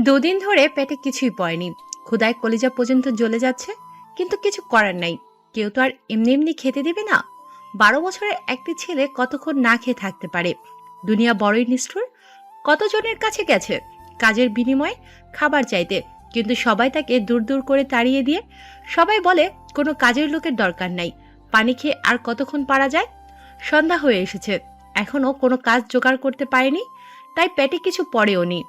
দুদিন ধরে পেটে কিছুই পড়েনি, ক্ষুধায় কলিজা পর্যন্ত জ্বলে যাচ্ছে, কিন্তু কিছু করার নাই। কেউ তো আর এমনি এমনি খেতে দিবে না। 12 বছরের একটি ছেলে কতক্ষণ না খেয়ে থাকতে পারে? দুনিয়া বড়ই নিষ্ঠুর। কতজনের কাছে গেছে কাজের বিনিময়ে খাবার চাইতে, কিন্তু সবাই তাকে দূর দূর করে তাড়িয়ে দিয়ে সবাই বলে কোনো কাজের লোকের দরকার নাই। পানি খেয়ে আর কতক্ষণ পারা যায়? সন্ধ্যা হয়ে এসেছে, এখনো কোনো কাজ জোগাড় করতে পারেনি, তাই পেটে কিছু পড়েও নি।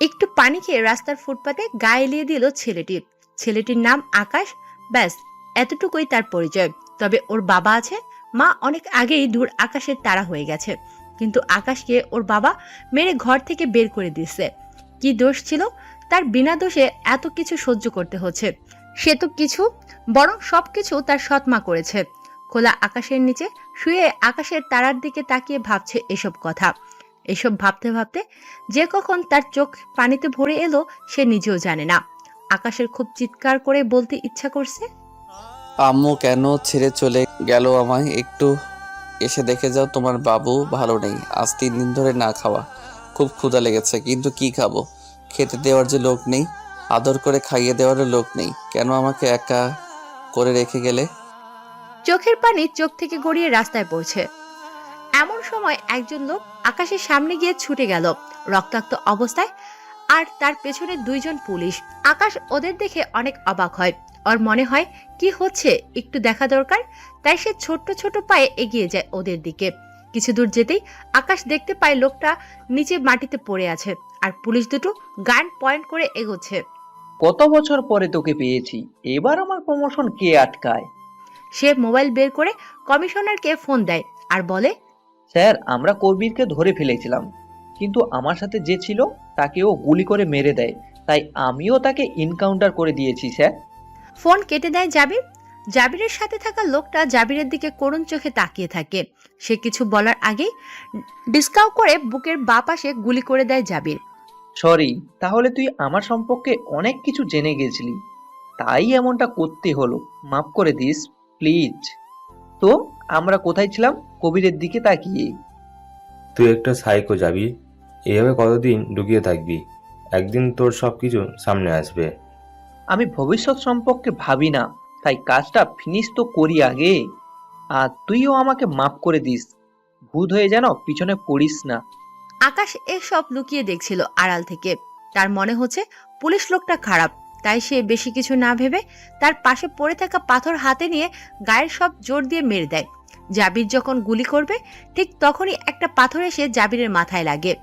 একটু পানি খেয়ে রাস্তার ফুটপাতে গায়ে এলিয়ে দিল ছেলেটি। ছেলেটির নাম আকাশ। ব্যাস, এতটুকুই তার পরিচয়। তবে ওর বাবা আছে, মা অনেক আগেই দূর আকাশের তারা হয়ে গেছে। কিন্তু আকাশকে ওর বাবা মেরে ঘর থেকে বের করে দিচ্ছে। কি দোষ ছিল তার? বিনা দোষে এত কিছু সহ্য করতে হচ্ছে। সে তো কিছু, বরং সবকিছু তার সৎমা করেছে। খোলা আকাশের নিচে শুয়ে আকাশের তারার দিকে তাকিয়ে ভাবছে এসব কথা। এসব ভাবতে ভাবতে যে কখন তার চোখ পানিতে ভরে এলো সে নিজেও জানে না। আকাশের খুব চিৎকার করে বলতে ইচ্ছা করছে, আম্মু কেন ছেড়ে চলে গেল আমায়? একটু এসে দেখে যাও, তোমার বাবু ভালো নেই। আজ 3 দিন ধরে না খাওয়া, খুব ক্ষুধা লেগেছে, কিন্তু কি খাবো? খেতে দেওয়ার যে লোক নেই, আদর করে খাইয়ে দেওয়ারও লোক নেই। কেন আমাকে একা করে রেখে গেলে? চোখের পানি চোখ থেকে গড়িয়ে রাস্তায় পড়ছে। এমন সময় একজন লোক আকাশের সামনে গিয়ে ছুটে গেল রক্তাক্ত অবস্থায়, আর তার পেছনে 2জন পুলিশ। আকাশ ওদের দেখে অনেক অবাক হয়। ওর মনে হয় কি হচ্ছে একটু দেখা দরকার, তাই সে ছোট্ট ছোট পায়ে এগিয়ে যায় ওদের দিকে। কিছু দূর যেতেই আকাশ দেখতে পায় লোকটা নিচে মাটিতে পড়ে আছে, আর পুলিশ দুটো গান পয়েন্ট করে এগোচ্ছে। কত বছর পরে তোকে পেয়েছি, এবার আমার প্রমোশন কে আটকায়? সে মোবাইল বের করে কমিশনারকে ফোন দেয় আর বলে, স্যার, আমরা কবিরকে ধরে ফেলেছিলাম, কিন্তু আমার সাথে যে ছিল তাকেও গুলি করে মেরে দেয়, তাই আমিও তাকে এনকাউন্টার করে দিয়েছি স্যার। ফোন কেটে দেয় জাবির। জাবিরের সাথে থাকা লোকটা জাবিরের দিকে করুণ চোখে তাকিয়ে থাকে। সে কিছু বলার আগেই ডিসকাউ করে বুকের বাঁ পাশে গুলি করে দেয় জাবির। সরি, তাহলে তুই আমার সম্পর্কে অনেক কিছু জেনে গেছিলি, তাই এমনটা করতে হলো, মাফ করে দিস প্লিজ। তো আমরা কোথায় ছিলাম? কবিরের দিকে তাকিয়ে। তুই একটা সাইকো যাবি, এভাবে কতদিন লুকিয়ে থাকবি? একদিন তোর সবকিছু সামনে আসবে। আমি ভবিষ্যৎ সম্পর্কে ভাবি না, তাই কাজটা ফিনিশ তো করি আগে। আর তুইও আমাকে মাফ করে দিস, ভূত হয়ে যেন পিছনে পড়িস না। আকাশ এসব লুকিয়ে দেখছিল আড়াল থেকে। তার মনে হচ্ছে পুলিশ লোকটা খারাপ, তাই সে বেশি কিছু না ভেবে তার পাশে পড়ে থাকা পাথর হাতে নিয়ে গায়ের সব জোর দিয়ে মেরে দেয়। জাবির যখন গুলি করবে ঠিক তখনই একটা পাথর এসে জাবিরের মাথায় লাগে,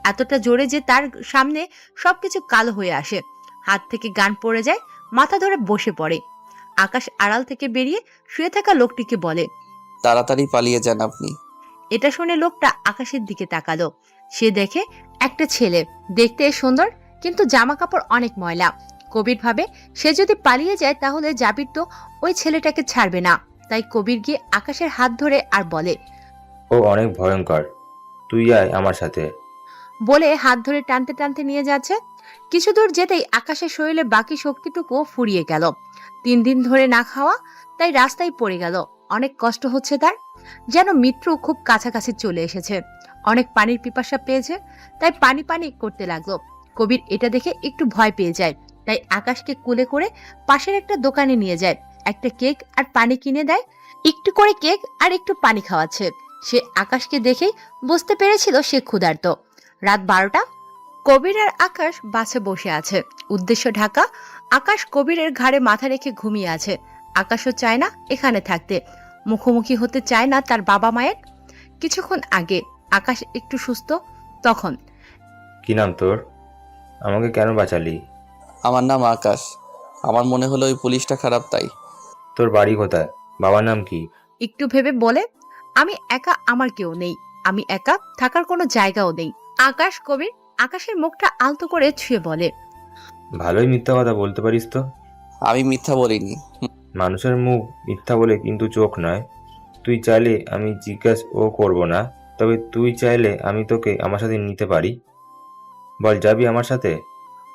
এতটা জোরে যে তার সামনে সবকিছু কালো হয়ে আসে। হাত থেকে গান পড়ে যায়, মাথা ধরে বসে পড়ে। আকাশ আড়াল থেকে বেরিয়ে শুয়ে থাকা লোকটিকে বলে, তাড়াতাড়ি পালিয়ে যান আপনি। এটা শুনে লোকটা আকাশের দিকে তাকালো। সে দেখে একটা ছেলে, দেখতে সুন্দর, কিন্তু জামা কাপড় অনেক ময়লা। কবির ভাবে সে যদি পালিয়ে যায় তাহলে জাবির তো ওই ছেলেটাকে ছাড়বে না। তাই কবির গিয়ে আকাশের হাত ধরে আর বলে, ও অনেক ভয়ঙ্কর, তুই আয় আমার সাথে। বলে হাত ধরে টানতে টানতে নিয়ে যাচ্ছে। কিছু দূর যেতেই আকাশের শরীরে বাকি শক্তিটুকু ফুরিয়ে গেল। 3 দিন ধরে না খাওয়া, তাই রাস্তায় পড়ে গেল। অনেক কষ্ট হচ্ছে তার, যেন মৃত্যু খুব কাছাকাছি চলে এসেছে। অনেক পানির পিপাসা পেয়েছে, তাই পানি পানি করতে লাগলো। কবির এটা দেখে একটু ভয় পেয়ে যায়, তাই আকাশকে কোলে করে পাশের একটা দোকানে নিয়ে যায়। একটা কেক আর পানি কিনে দেয়। একটু করে কেক আর একটু পানি খাওয়াচ্ছে। সে আকাশকে দেখেই বুঝতে পেরেছিল সে ক্ষুধার্ত। রাত 12টা। কবির আর আকাশ বাসে বসে আছে, উদ্দেশ্য ঢাকা। আকাশ কবিরের ঘাড়ে মাথা রেখে ঘুমিয়ে আছে। আকাশও চায় না এখানে থাকতে, মুখোমুখি হতে চায় না তার বাবা মায়ের। কিছুক্ষণ আগে আকাশ একটু সুস্থ, তখন, কি নাম তোর? আমাকে কেন বাঁচালি? আমার নাম আকাশ। আমার মনে হলো ওই পুলিশটা খারাপ, তাই। তোর বাড়ি কোথায়? বাবার নাম কি? একটু ভেবে বলে, আমি একা, আমার কেউ নেই, আমি একা, থাকার কোনো জায়গাও নেই। আকাশ কবির আকাশের মুখটা আলতো করে ছুঁয়ে বলে, ভালোই মিথ্যা কথা বলতে পারিস তো। আমি মিথ্যা বলিনি। মানুষের মুখ মিথ্যা বলে, কিন্তু চোখ নয়। তুই চাইলে আমি জিজ্ঞাসাও করব না, তবে তুই চাইলে আমি তোকে আমার সাথে নিতে পারি। বল, যাবি আমার সাথে?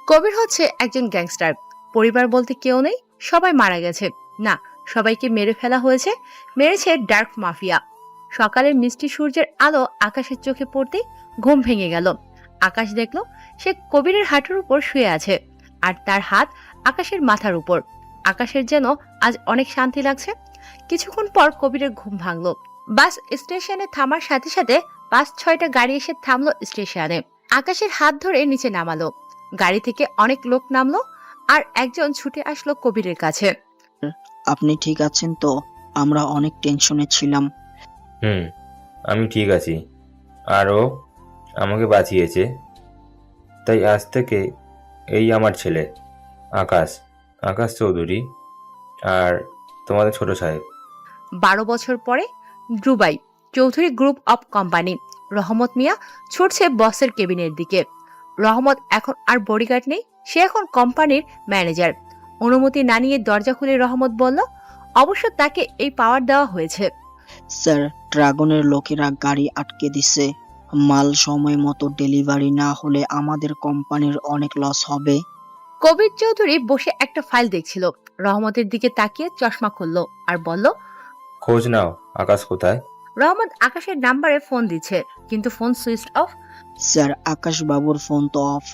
কবির হচ্ছে একজন গ্যাংস্টার। পরিবার বলতে কেউ নেই, সবাই মারা গেছে। না, সবাইকে মেরে ফেলা হয়েছে। মেরেছে ডার্ক মাফিয়া। সকালের মিষ্টি সূর্যের আলো আকাশের চোখে পড়তেই ঘুম ভেঙে গেল। আকাশ দেখলো সে কবিরের হাঁটুর উপর শুয়ে আছে, আর তার হাত আকাশের মাথার উপর। আকাশের যেন আজ অনেক শান্তি লাগছে। কিছুক্ষণ পর কবিরের ঘুম ভাঙলো। বাস স্টেশনে থামার সাথে সাথে 5-6টা গাড়ি এসে থামলো স্টেশনে। আকাশের হাত ধরে নিচে নামালো। গাড়ি থেকে অনেক লোক নামলো, আর একজন ছুটে আসলো কবিরের কাছে। আপনি ঠিক আছেন তো? আমরা অনেক টেনশনে ছিলাম। আমি ঠিক আছি। আর ও আমাকে বাঁচিয়েছে, তাই আজ থেকে এই আমার ছেলে আকাশ, আকাশ চৌধুরী, আর তোমাদের ছোট সাহেব। 12 বছর পরে Dubai Chowdhury group of company. রহমত মিয়া ছুটছে বসের কেবিনের দিকে। রহমত এখন আর বডিগার্ড নেই, সে এখন কোম্পানির ম্যানেজার। অনুমতি না নিয়ে দরজা খুলে রহমত বলল, অবশ্য তাকে এই পাওয়ার দেওয়া হয়েছে। স্যার, ড্রাগনের লোকেরা গাড়ি আটকে দিছে। মাল সময় মতো ডেলিভারি না হলে আমাদের কোম্পানির অনেক লস হবে। কবির চৌধুরী বসে একটা ফাইল দেখছিল। রহমতের দিকে তাকিয়ে চশমা খুললো আর বলল, খোঁজ নাও আকাশ কোথায়। রহমত আকাশের নাম্বারে ফোন দিচ্ছে, কিন্তু ফোন সুইচ অফ। স্যার, আকাশ বাবুর ফোন তো অফ।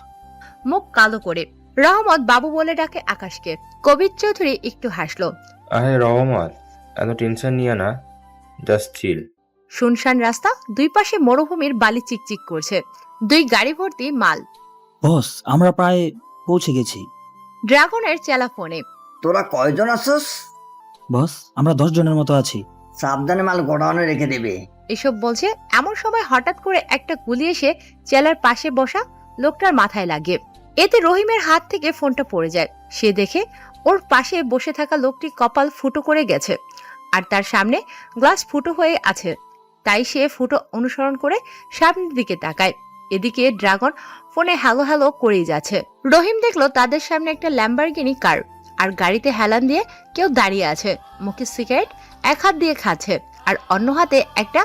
মুখ কালো করে রহমত বাবু বলে ডাকে আকাশকে। কবির চৌধুরী একটু হাসলো। আরে রহমত, এত টেনশন নিয়ে না, জাস্ট চিল। শুনশান রাস্তা, দুই পাশে মরুভূমির বালি চিকচিক করছে। 2 গাড়ি ভর্তি মাল। বস, আমরা প্রায় পৌঁছে গেছি। ড্রাগনের চেলা ফোনে। তোরা কয়জন আসোস? বস, আমরা 10 জনের মতো আছি। সাবধানে মাল গোডাউনে রেখে দেবে। এসব বলছে এমন সময় হঠাৎ করে একটা গুলি এসে চেলার পাশে বসা লোকটার মাথায় লাগে। এতে রহিমের হাত থেকে ফোনটা পড়ে যায়। সে দেখে ওর পাশে বসে থাকা লোকটি কপাল ফুটো করে গেছে, আর তার সামনে গ্লাস ফুটো হয়ে আছে। তাই সে ফুটো অনুসরণ করে সামনের দিকে তাকায়। এদিকে ড্রাগন ফোনে হ্যালো হ্যালো করেই যাচ্ছে। রহিম দেখলো তাদের সামনে একটা ল্যাম্বরগিনি কার, আর গাড়িতে হেলান দিয়ে কেউ দাঁড়িয়ে আছে। মুখে সিগারেট এক হাত দিয়ে খাচ্ছে, আর অন্য হাতে একটা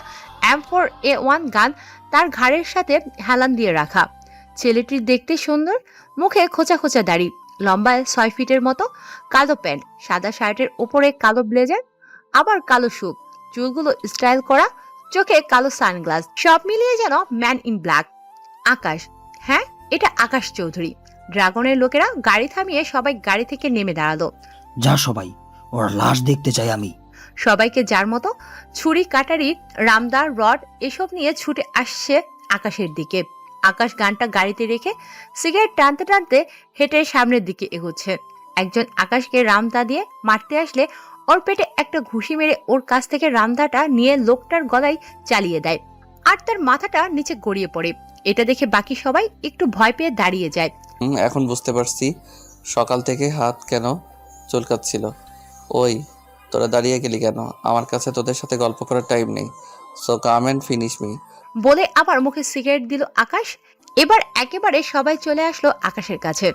M4A1 গান তার ঘাড়ের সাথে হেলান দিয়ে রাখা। ছেলেটি দেখতে সুন্দর, মুখে খোঁচা খোঁচা দাড়ি, লম্বায় 6 ফিটের মতো, কালো প্যান্ট, সাদা শার্টের উপরে কালো ব্লেজার, আবার কালো শু, চুলগুলো স্টাইল করা, চোখে কালো সানগ্লাস, সব মিলিয়ে যেন ম্যান ইন ব্ল্যাক। আকাশ, হ্যাঁ এটা আকাশ চৌধুরী। ড্রাগনের লোকেরা গাড়ি থামিয়ে সবাই গাড়ি থেকে নেমে দাঁড়ালো। যা সবাই, ওর লাশ দেখতে চাই আমি। সবাইকে যার মতো ছুরি, কাটারি, রামদার, রড এসব নিয়ে ছুটে আসছে আকাশের দিকে। আকাশ গানটা গাড়িতে রেখে সিগারেট টানতে টানতে হেঁটে সামনের দিকে এগোচ্ছে। একজন আকাশকে রামদা দিয়ে মারতে আসলে ওর পেটে একটা ঘুষি মেরে ওর কাছ থেকে রামদাটা নিয়ে লোকটার গলায় চালিয়ে দেয়, আর তার মাথাটা নিচে গড়িয়ে পড়ে। এটা দেখে বাকি সবাই একটু ভয় পেয়ে দাঁড়িয়ে যায়। এখন বুঝতে পারছি সকাল থেকে হাত কেন চুলকাচ্ছিল। ওই, তোরা দাঁড়িয়ে গেলি কেন? আমার কাছে তোদের সাথে গল্প করার টাইম নেই, so come and finish me. বলে আবার মুখে সিগারেট দিল আকাশ। এবার একেবারে সবাই চলে আসলো আকাশের কাছে।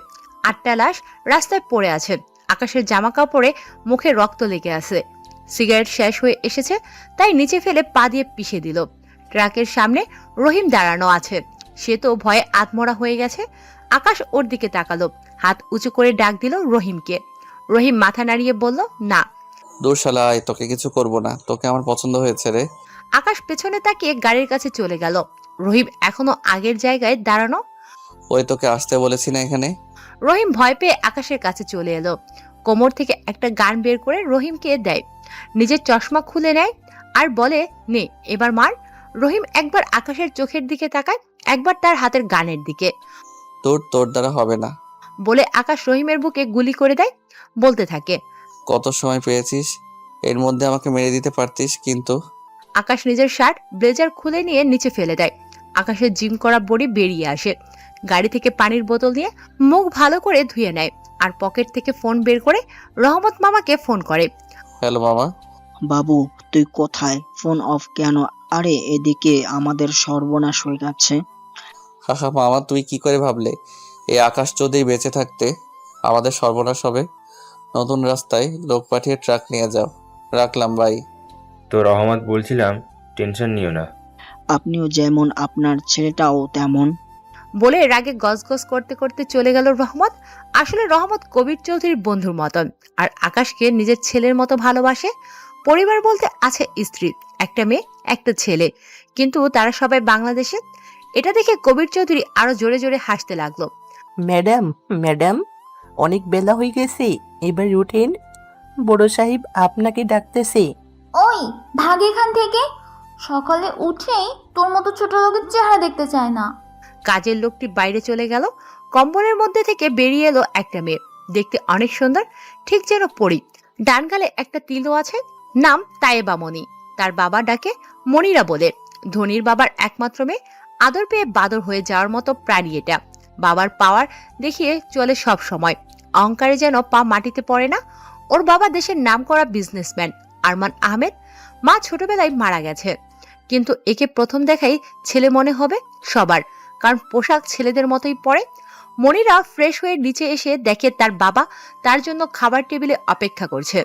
8টা লাশ রাস্তায় পড়ে আছে। আকাশের জামা কাপড়ে মুখে রক্ত লেগে আছে। সিগারেট শেষ হয়ে এসেছে, তাই নিচে ফেলে পা দিয়ে পিষে দিল। ট্রাকের সামনে রহিম দাঁড়ানো আছে। সে তো ভয়ে আত্মরা হয়ে গেছে। আকাশ ওর দিকে তাকালো, হাত উঁচু করে ডাক দিল রহিমকে। রহিম মাথা নাড়িয়ে বলল, না। দূর শালা, তোকে কিছু করব না, তোকে আমার পছন্দ হয়েছে রে। আকাশ পেছনে তাকিয়ে গাড়ির কাছে চলে গেল। রহিম এখনো আগের জায়গায় দাঁড়ানো। ওই, তোকে আসতে বলেছি না এখানে? রহিম ভয় পেয়ে আকাশের কাছে চলে এলো। কোমর থেকে একটা গান বের করে রহিমকে দেয়। নিজের চশমা খুলে নেয় আর বলে, নে এবার মার। রহিম একবার আকাশের চোখের দিকে তাকায়, একবার তার হাতের গানের দিকে। তোর দ্বারা হবে না বলে আকাশ রহিমের বুকে গুলি করে দেয়। বলতে থাকে, কত সময় পেয়েছিস, এর মধ্যে আমাকে মেরে দিতে পারতিস, কিন্তু আকাশ নিজের শার্ট ব্লেজার খুলে নিয়ে নিচে ফেলে দেয়। আকাশের জিম করা বডি বেরিয়ে আসে। গাড়ি থেকে পানির বোতল নিয়ে মুখ ভালো করে ধুয়ে নেয়, আর পকেট থেকে ফোন বের করে রহমত মামাকে ফোন করে। হ্যালো মামা। বাবু, তুই কোথায়? ফোন অফ কেন? আরে এদিকে আমাদের সর্বনাশ হয়ে যাচ্ছে। হাহা মামা, তুই কি করে ভাবলে এই আকাশ চৌধুরী বেঁচে থাকতে আমাদের সর্বনাশ হবে? নতুন রাস্তায় লোক পাঠিয়ে ট্রাক নিয়ে যাও। রাখলাম, বাই। তো রহমত, বলছিলাম টেনশন নিও না। আপনিও যেমন, আপনার ছেলেটাও তেমন। বলে রাগে গজগজ করতে করতে চলে গেল রহমত। আসলে রহমত কবির চৌধুরীর বন্ধুর মতন, আর আকাশকে নিজের ছেলের মতো ভালোবাসে। পরিবার বলতে আছে স্ত্রী, একটা মেয়ে, একটা ছেলে, কিন্তু তারা সবাই বাংলাদেশে। এটা দেখে কবির চৌধুরী আরো জোরে জোরে হাসতে লাগলো। ম্যাডাম ম্যাডাম, অনেক বেলা হয়ে গেছে, এবার উঠেন, বড় সাহেব আপনাকে ডাকতেছে। ওই ভাগ এখান থেকে, সকালে উঠেই তোর মতো ছোট লোকের চেহারা দেখতে চায় না। কাজের লোকটি বাইরে চলে গেল। কম্বলের মধ্যে থেকে বেরিয়ে এলো একটা মেয়ে, দেখতে অনেক সুন্দর, ঠিক যেন পরি। ডান গালে একটা তিলও আছে, নাম তায়েবা মণি। তার বাবা ডাকে মনিরা বলে। ধনির বাবার একমাত্র মেয়ে, আদর পেয়ে বাদর হয়ে যাওয়ার মতো প্রাণী এটা। বাবার পাওয়ার দেখিয়ে চলে সব সময়, অহংকারে যেন পা মাটিতে পড়ে না। ওর বাবা দেশের নামকরা বিজনেসম্যান আরমান আহমেদ। মা ছোটবেলায় মারা গেছে, কিন্তু একে প্রথম দেখাই ছেলে মনে হবে সবার, কারণ পোশাক ছেলেদের মতোই পরে। মনিরা ফ্রেশ হয়ে নিচে এসে দেখে তার বাবা তার জন্য খাবার টেবিলে অপেক্ষা করছে।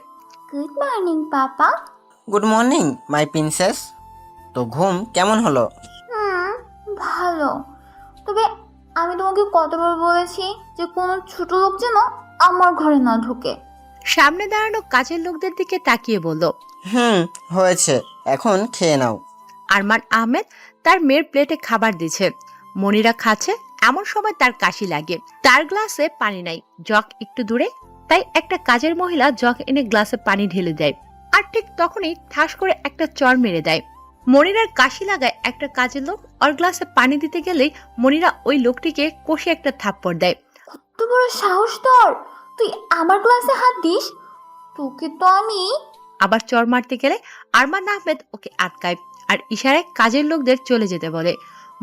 Good morning papa. Good morning my princess. তো ঘুম কেমন হলো? ভালো, তবে আমি তোমাকে কতবার বলেছি যে কোনো ছোট লোক যেন আমার ঘরে না ঢুকে। সামনে দাঁড়ানো কাজের লোকদের দিকে তাকিয়ে বলল। হয়েছে, এখন খেয়ে নাও। আরমান আহমেদ তার মেয়ের প্লেটে খাবার দিচ্ছে। মনিরা খাচ্ছে, এমন সময় তার কাশি লাগে। তার গ্লাসে পানি নাই, জগ একটু দূরে, তাই একটা কাজের মহিলা জগ এনে গ্লাসে পানি ঢেলে দেয়। আর ঠিক তখনই ঠাস করে একটা চড় মেরে দেয়। মনিরার কাশি লাগায় একটা কাজের লোক ওর গ্লাসে পানি দিতে গেলেই মনিরা ওই লোকটিকে কষে একটা থাপ্পড় দেয়। কত বড় সাহস তোর, তুই আমার গ্লাসে হাত দিস? তোকে তো আমি। আবার চড় মারতে গেলে আরমান আহমেদ ওকে আটকায় আর ইশারায় কাজের লোকদের চলে যেতে বলে।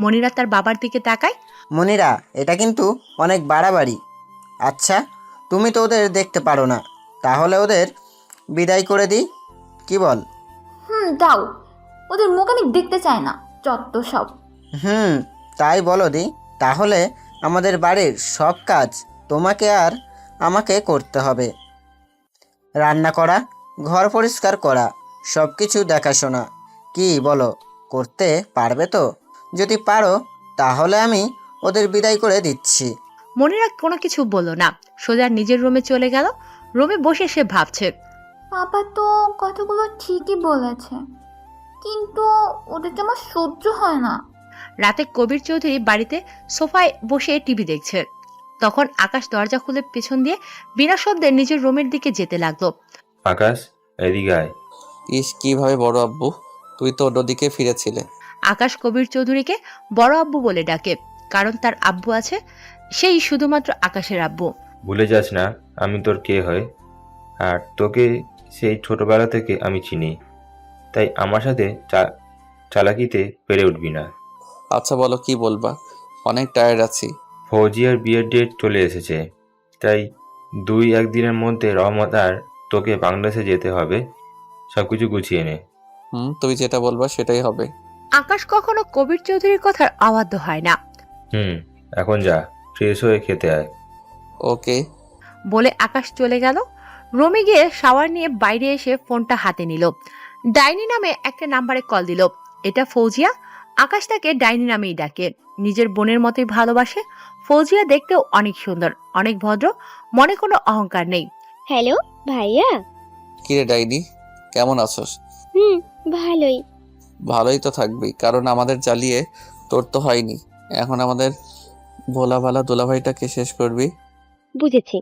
মনিরা তার বাবার দিকে তাকায়। মনিরা, এটা কিন্তু অনেক বাড়াবাড়ি। আচ্ছা, তুমি তো ওদের দেখতে পারো না, তাহলে ওদের বিদায় করে দিই, কি বল? দাও, ওদের মুখ আমি দেখতে চাই না, যত সব। তাই বলো দি। তাহলে আমাদের বাড়ির সব কাজ তোমাকে আর আমাকে করতে হবে। রান্না করা, ঘর পরিষ্কার করা, সব কিছু দেখাশোনা। কি বলো, করতে পারবে তো? যদি পারো তাহলে আমি ওদের বিদায় করে দিচ্ছি। মনিরা কোনো কিছু বলল না, সোজা নিজের রুমে চলে গেল। রুমে বসে সে ভাবছে, পাপা তো কথাগুলো ঠিকই বলেছে, কিন্তু ওদের তো আমার সহ্য হয় না। রাতে কবির চৌধুরী বাড়িতে সোফায় বসে টিভি দেখছে। তখন আকাশ দরজা খুলে পেছন দিয়ে বিনা শব্দে নিজের রুমের দিকে যেতে লাগলো। আকাশ, এদিকে আয়। ইস, কিভাবে বড় আব্বু, তুই তো অন্যদিকে ফিরেছিলে। আকাশ কবির চৌধুরীকে বড় আব্বু বলে ডাকে, কারণ তার আব্বু আছে, সেই শুধুমাত্র আকাশের আব্বু। ভুলে যাস না আমি তোর কে হয়, আর তোকে সেই ছোটবেলা থেকে আমি চিনি, তাই আমার সাথে চালাকিতে পেরে উঠবি না। আচ্ছা বলো, কি বলবা? অনেক টায়ার্ড আছি। ফৌজিয়ার বিয়ের ডেট চলে এসেছে, তাই 2-1 দিনের মধ্যে রহমত আর তোকে বাংলাদেশে যেতে হবে। সব কিছু গুছিয়ে নে। তুমি যেটা বলবা সেটাই হবে। আকাশ কখনো কবির চৌধুরীর কথার অবাধ্য হয় না। এখন যা, ফ্রেশ হয়ে খেতে আয়। ওকে বলে আকাশ চলে গেল। রুমে গিয়ে শাওয়ার নিয়ে বাইরে এসে ফোনটা হাতে নিল। ডাইনি নামে একটা নাম্বারে কল দিল। এটা ফৌজিয়া। আকাশ তাকে ডাইনি নামেই ডাকে, নিজের বোনের মতোই ভালোবাসে। ফৌজিয়া দেখতেও অনেক সুন্দর, অনেক ভদ্র, মনে কোনো অহংকার নেই। হ্যালো ভাইয়া। কিরে ডাইনি, কেমন আছোস? ভালোই। ভালোই তো থাকবি, কারণ আমাদের জ্বালিয়ে তোর তো হয়নি। এখন আমাদের ভোলা ভালা দুলাভাইটাকে শেষ করবি। বুঝেছি,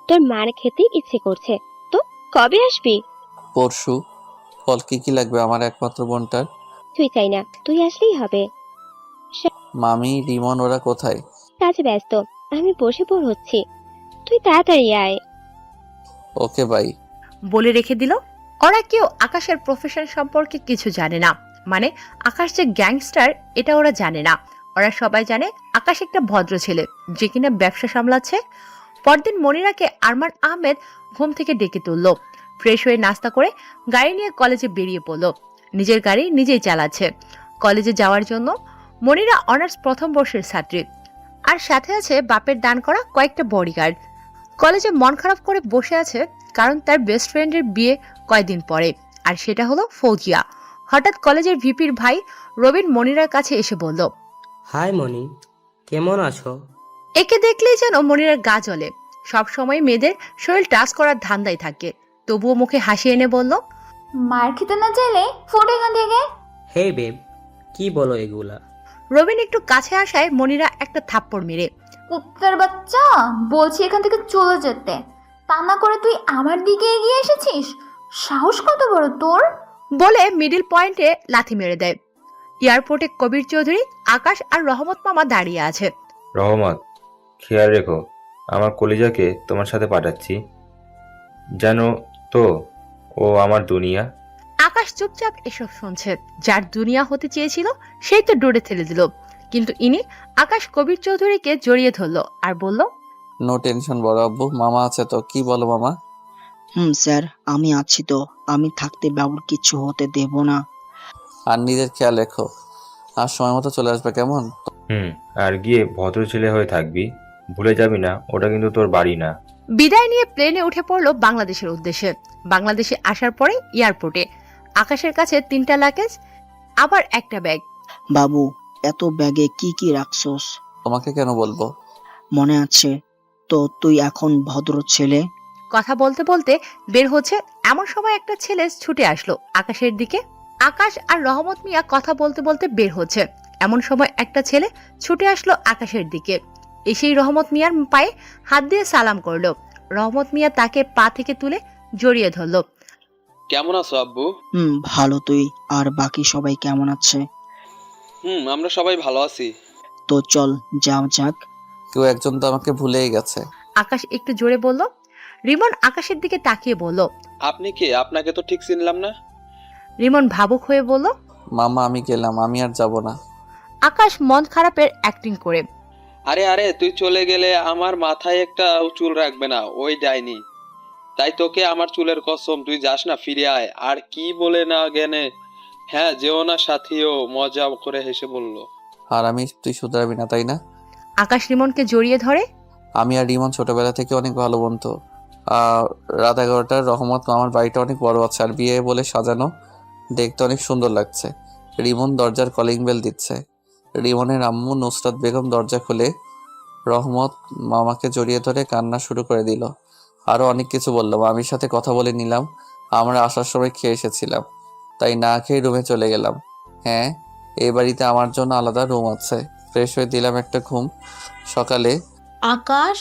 তোর মার খেতে ইচ্ছে করছে তো কবে আসবি? পরশু। ফল কি লাগবে আমার একমাত্র বোনটার? তুই চাই না, তুই আসলেই হবে। মামি, রিমন ওরা কোথায়? কাজে ব্যস্ত, আমি বসে বোর হচ্ছি, তুই তাড়াতাড়ি আয়। Okay bye. বলে রেখে দিল। ওরা কেউ আকাশের প্রফেশন সম্পর্কে কিছু জানে না, মানে আকাশ যে গ্যাংস্টার এটা ওরা জানে না। ওরা সবাই জানে আকাশ একটা ভদ্র ছেলে যে কিনা ব্যবসা সামলাচ্ছে। পরদিন মনিরাকে আরমান আহমেদ ঘুম থেকে ডেকে তুলল। ফ্রেশ হয়ে নাস্তা করে গাড়ি নিয়ে কলেজে বেরিয়ে পড়ল। নিজের গাড়ি নিজেই চালাচ্ছে। কলেজে যাওয়ার জন্য মনিরা অনার্স প্রথম বর্ষের ছাত্রী, আর সাথে আছে বাপের দান করা কয়েকটা বডিগার্ড। কলেজে মন খারাপ করে বসে আছে, কারণ তার বেস্ট ফ্রেন্ডের বিয়ে কয়েকদিন পরে, আর সেটা হলো ফৌজিয়া। হঠাৎ কলেজের ভিপির ভাই রবিন মনিরার কাছে এসে বলল, হাই মনি, কেমন আছো? একে দেখলেই যেন মনিরার গা জ্বলে। সবসময় মেয়েদের শরীর টাচ করার ধান্দায় থাকে, তবুও মুখে হাসি এনে বলল, মার খেতে না চাইলে ফোন এখান থেকে। হে বেব, কি বলো এগুলা? রবিন একটু কাছে আসায় মনিরা একটা থাপ্পড় মেরে কুত্তার বাচ্চা, বলছি এখান থেকে চলে যেতে, তা না করে তুই আমার দিকে এগিয়ে এসেছিস। সাহস কত বড় তোর! বলে মিডিল পয়েন্টে লাথি মেরে দেয়। এয়ারপোর্টে কবির চৌধুরী, আকাশ আর রহমত মামা দাঁড়িয়ে আছে। রহমত, খেয়াল রেখো, আমার কলিজাকে তোমার সাথে পাঠাচ্ছি, জানো তো, ও আমার দুনিয়া। আকাশ চুপচাপ এসব শুনছে। যার দুনিয়া হতে চেয়েছিল সেই তো ডোরে ঠেলে দিল। কিন্তু ইনি আকাশ কবির চৌধুরীকে জড়িয়ে ধরলো আর বলল, নো টেনশন বড় আব্বু, মামা আছে তো। কি বলো মামা? স্যার, আমি আছি তো। আমি থাকতে বাবুর কিছু হতে দেব না। আর নিজের খেয়াল রেখো, আর সময় মতো চলে আসবে, কেমন? আর গিয়ে ভদ্র ছেলে হয়ে থাকবি, ভুলে যাবি না ওটা কিন্তু তোর বাড়ি না। বিদায় নিয়ে প্লেনে উঠে পড়লো বাংলাদেশের উদ্দেশ্যে। বাংলাদেশে আসার পরে এয়ারপোর্টে আকাশের কাছে 3টা লাগেজ, আবার একটা ব্যাগ। বাবু, এত ব্যাগে কি কি রাখছস? তোমাকে কেন বলবো? মনে আছে তো, তুই এখন ভদ্র ছেলে। কথা বলতে বলতে বের হচ্ছে, এমন সময় একটা ছেলে ছুটে আসলো আকাশের দিকে। আকাশ আর রহমত মিয়া কথা বলতে বলতে বের হচ্ছে, এমন সময় একটা ছেলে ছুটে আসলো আকাশের দিকে। এসেই রহমত মিয়ার পায়ে হাত দিয়ে সালাম করলো। রহমত মিয়া তাকে পা থেকে তুলে জড়িয়ে ধরলো। কেমন আছো আব্বু? ভালো। তুই আর বাকি সবাই কেমন আছে? আমরা সবাই ভালো আছি। তো চল যাও যাক। কেউ একজন তো আমাকে ভুলেই গেছে। আকাশ একটু জোরে বলল। রিমন আকাশের দিকে তাকিয়ে বলল, আপনি কে? আপনাকে তো ঠিক চিনলাম না। রিমন ভাবুক হয়ে বলল, মামা আমি গেলাম, আমি আর যাব না। আকাশ মন খারাপের অ্যাক্টিং করে, আরে আরে, তুই চলে গেলে আমার মাথায় একটা চুল রাখবে না ওই ডাইনি। তাই তোকে আমার চুলের কসম, তুই যাস না, ফিরে আয়। আর কি বলে না জ্ঞানে, হ্যাঁ যেও না সাথীও, মজা করে হেসে বলল। আর আমি, তুই শুধরাবি না তাই না? আকাশ রিমনকে জড়িয়ে ধরে। আমি আর রিমন ছোটবেলা থেকে অনেক ভালো বন্ধু। রাত 11টার রহমত মামার বাড়িটা অনেক বড় আছে আর বিয়ে বলে সাজানো, দেখতে অনেক সুন্দর লাগছে। রিমন দরজার কলিং বেল দিচ্ছে। রিমনের আম্মু নুসরাত বেগম দরজা খুলে রহমত মামাকে জড়িয়ে ধরে কান্না শুরু করে দিল। আরও অনেক কিছু বললো। মামির সাথে কথা বলে নিলাম, আমরা আসার সময় খেয়ে এসেছিলাম, তাই না খেয়ে রুমে চলে গেলাম। হ্যাঁ, এই বাড়িতে আমার জন্য আলাদা রুম আছে। ফ্রেশ হয়ে দিলাম একটা ঘুম। সকালে আকাশ,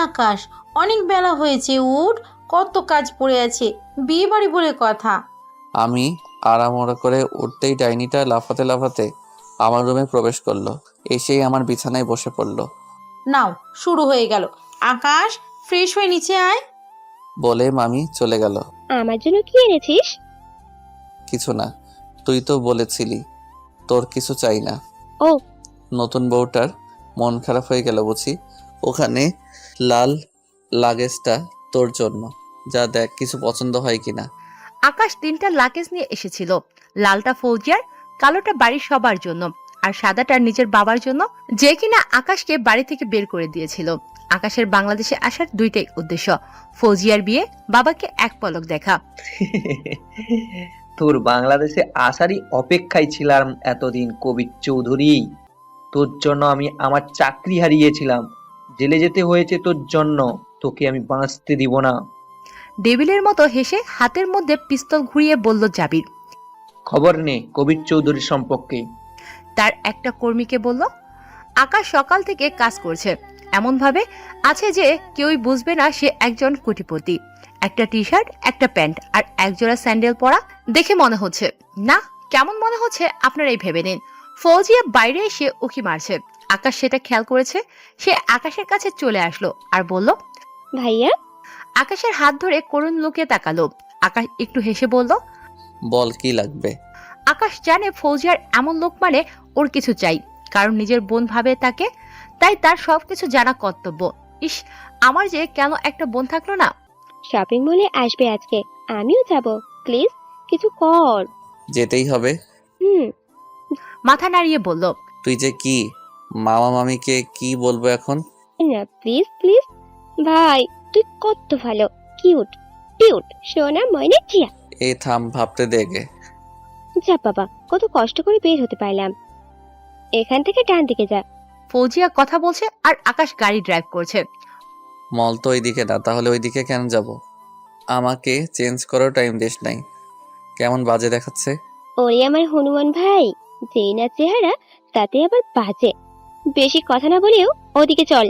আকাশ, অনেক বেলা হয়েছে, উঠ, কত কাজ পড়ে আছে, বিয়ে বাড়ি বলে কথা। আমি আড়ামোড়া করে উঠতেই ডাইনিটা লাফাতে লাফাতে আমার রুমে প্রবেশ করলো। এসেই আমার বিছানায় বসে পড়লো। নাও, শুরু হয়ে গেল। আকাশ, ফ্রেশ হয়ে নিচে আয়। বলে মামি চলে গেল। আমার জন্য কি এনেছিস? কিছু না, তুই তো বলেছিলি তোর কিছু চাই না। ও, নতুন বউটার মন খারাপ হয়ে গেল বুঝি। ওখানে লাল লাগেজটা তোর জন্য, যা দেখ কিছু পছন্দ হয় কিনা। আকাশ 3টা লাগেজ নিয়ে এসেছিল। লালটা ফৌজিয়ার, কালোটা বাড়ির সবার জন্য, আর সাদাটা নিজের বাবার জন্য, যে কিনা আকাশকে বাড়ি থেকে বের করে দিয়েছিল। আকাশের বাংলাদেশে আসার 2টাই উদ্দেশ্য, ফৌজিয়ার বিয়ে, বাবাকে এক পলক দেখা। তোর বাংলাদেশে আসারই অপেক্ষায় ছিলাম এতদিন কবির চৌধুরী। তোর জন্য আমি আমার চাকরি হারিয়েছিলাম, জেলে যেতে হয়েছে তোর জন্য, তোকে আমি বাঁচতে দিব না। ডেভিলের মতো হেসে হাতের মধ্যে পিস্তল ঘুরিয়ে বলল জাবির। খবর নে কবির চৌধুরীর সম্পর্কে। তার একটা কর্মীকে বলল, আকাশ সকাল থেকে কাজ করছে, এমন ভাবে আছে যে কেউই বুঝবে না সে একজন কোটিপতি। একটা টি শার্ট, একটা প্যান্ট আর একজোড়া স্যান্ডেল পরা, দেখে মনে হচ্ছে না। কেমন মনে হচ্ছে আপনারাই ভেবে নিন। ফৌজিয়া বাইরে এসে উকি মারছে, আকাশ সেটা খেয়াল করেছে। সে আকাশের কাছে চলে আসলো আর বলল, ভাইয়া। আকাশের হাত ধরে করুণ লোকে তাকালো। আকাশ একটু হেসে বলল, বল কি লাগবে। আকাশ জানে ফৌজিয়ার এমন লোক মানে ওর কিছু চাই, কারণ নিজের বোন ভাবে তাকে, তাই তার সবকিছু জানা কর্তব্য। ইস, আমার যে কেন একটা বোন থাকলো না। শপিং মলে আসবে আজকে, আমিও যাব, প্লিজ কিছু কর। যেতেই হবে। মাথা নাড়িয়ে বলল, তুই যে কি মামা মামিকে কি বলবো এখন? না প্লিজ প্লিজ, ভাই তুই কত ভালো, কিউট কিউট সোনা ময়না টিয়া। এই থাম, ভাবতে দেগে। যা বাবা, কত কষ্ট করে বের হতে পারলাম। এখান থেকে ডান দিকে যা। ফৌজিয়া কথা বলছে আর আকাশ গাড়ি ড্রাইভ করছে। মল তো ওইদিকে না, তাহলে ওইদিকে কেন যাব? আমাকে চেঞ্জ করার টাইম দিস নাই। কেমন বাজে দেখাচ্ছে। ওরে আমার হনুমান ভাই, যেই না চেহারা তাতে আবার বাজে। বেশি কথা না বলেও ওদিকে চল।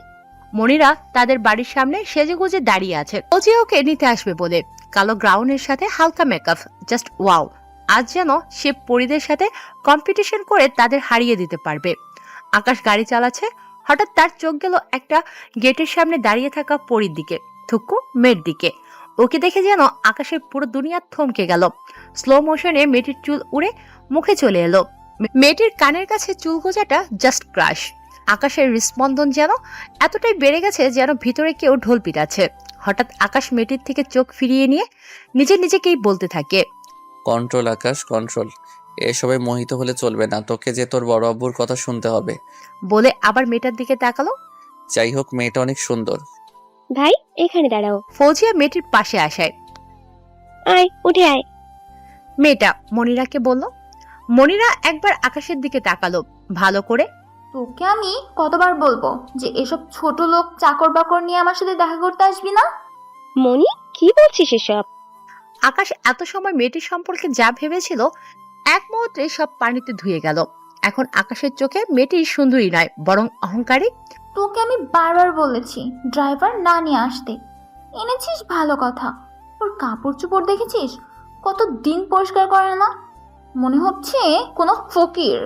মনিরা তাদের বাড়ির সামনে সেজেগুজে দাঁড়িয়ে আছে ফৌজিয়া ওকে নিতে আসবে বলে। কালো গ্রাউন্ডের সাথে হালকা মেকআপ, জাস্ট ওয়াও। আজ যেন সে পরীদের সাথে কম্পিটিশন করে তাদের হারিয়ে দিতে পারবে। আকাশ গাড়ি চালাচ্ছে, হঠাৎ তার চোখ গেল একটা গেটের সামনে দাঁড়িয়ে থাকা পরীর দিকে, থুকু মেয়ের দিকে। ওকে দেখে যেন আকাশের পুরো দুনিয়া থমকে গেল। স্লো মোশনে মেয়েটির চুল উড়ে মুখে চলে এলো। মেয়েটির কানের কাছে চুল গোজাটা জাস্ট ক্রাশ। আকাশের হৃস্পন্দন যেন এতটাই বেড়ে গেছে যেন ভিতরে কেউ ঢোল পিটাচ্ছে। হঠাৎ আকাশ মেয়েটির থেকে চোখ ফিরিয়ে নিয়ে নিজেকেই বলতে থাকে, কন্ট্রোল আকাশ, কন্ট্রোল। এসবে মোহিত হলে চলবে না, তোকে যে তোর বড় আব্বুর কথা শুনতে হবে। বলে আবার মেয়েটার দিকে তাকালো। যাই হোক, মেয়েটা অনেক সুন্দর। ভাই এখানে দাঁড়াও। ফৌজিয়া মেয়েটির পাশে আসায় আয় উঠে আয়। মেয়েটা মনিরাকে বলল। মনিরা একবার আকাশের দিকে তাকালো ভালো করে। তোকে আমি কতবার বলবো যে এসব ছোট লোক চাকর বাকর নিয়ে আমার সাথে দেখা করতে আসবি না? মনি কি বলছিস এসব? আকাশ এত সময় মেয়েটির সম্পর্কে যা ভেবেছিল এক মুহূর্তে সব পানিতে ধুয়ে গেল। এখন আকাশের চোখে মেয়েটি সুন্দরী নয়, বরং অহংকারী। তোকে আমি বারবার বলেছি ড্রাইভার না নিয়ে আসতে, এনেছিস ভালো কথা। ওর কাপড় চোপড় দেখেছিস? কত দিন পরিষ্কার করে না, মনে হচ্ছে কোনো ফকির।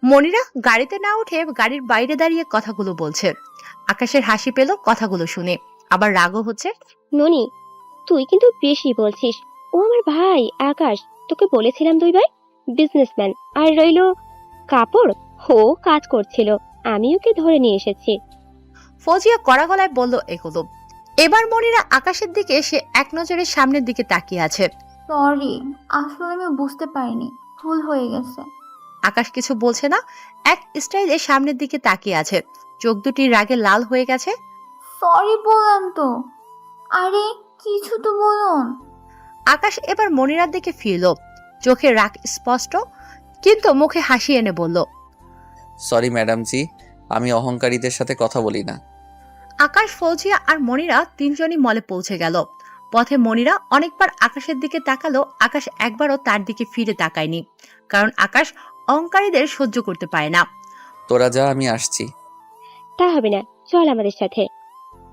মনিরা গাড়িতে না উঠে গাড়ির বাইরে দাঁড়িয়ে কথাগুলো বলছে। আকাশের হাসি পেল কথাগুলো শুনে, আবার রাগও হচ্ছে। ননি তুই কিন্তু বেশি বলছিস। ও আমার ভাই আকাশ, তোকে বলেছিলাম 2 ভাই বিজনেসম্যান। আর রইলো কাপড়, ও কাজ করছিল, আমি ওকে ধরে নিয়ে এসেছি। ফৌজিয়া কড়া গলায় বলল এগুলো। এবার মনিরা আকাশের দিকে সে এক নজরে সামনের দিকে তাকিয়ে আছে। সরি, আসলে আমি বুঝতে পারিনি, ভুল হয়ে গেছে। আকাশ কিছু বলছে না, এক স্টাইলে সামনের দিকে তাকিয়ে আছে, চোখ দুটি রাগে লাল হয়ে গেছে। সরি বললাম তো। আরে কিছু তো বলুন। আকাশ এবার মনিরার দিকে ফিরল, চোখে রাগ স্পষ্ট, কিন্তু মুখে হাসি এনে বলল, সরি ম্যাডাম জি, আমি অহংকারীদের সাথে কথা বলি না। আকাশ, ফৌজিয়া আর মনিরা তিনজনই মলে পৌঁছে গেল। পথে মনিরা অনেকবার আকাশের দিকে তাকালো, আকাশ একবারও তার দিকে ফিরে তাকায়নি, কারণ আকাশ অহংকারীদের সহ্য করতে পারে না। তোরা যা, আমি আসছি। তা হবে না, চল আমাদের সাথে।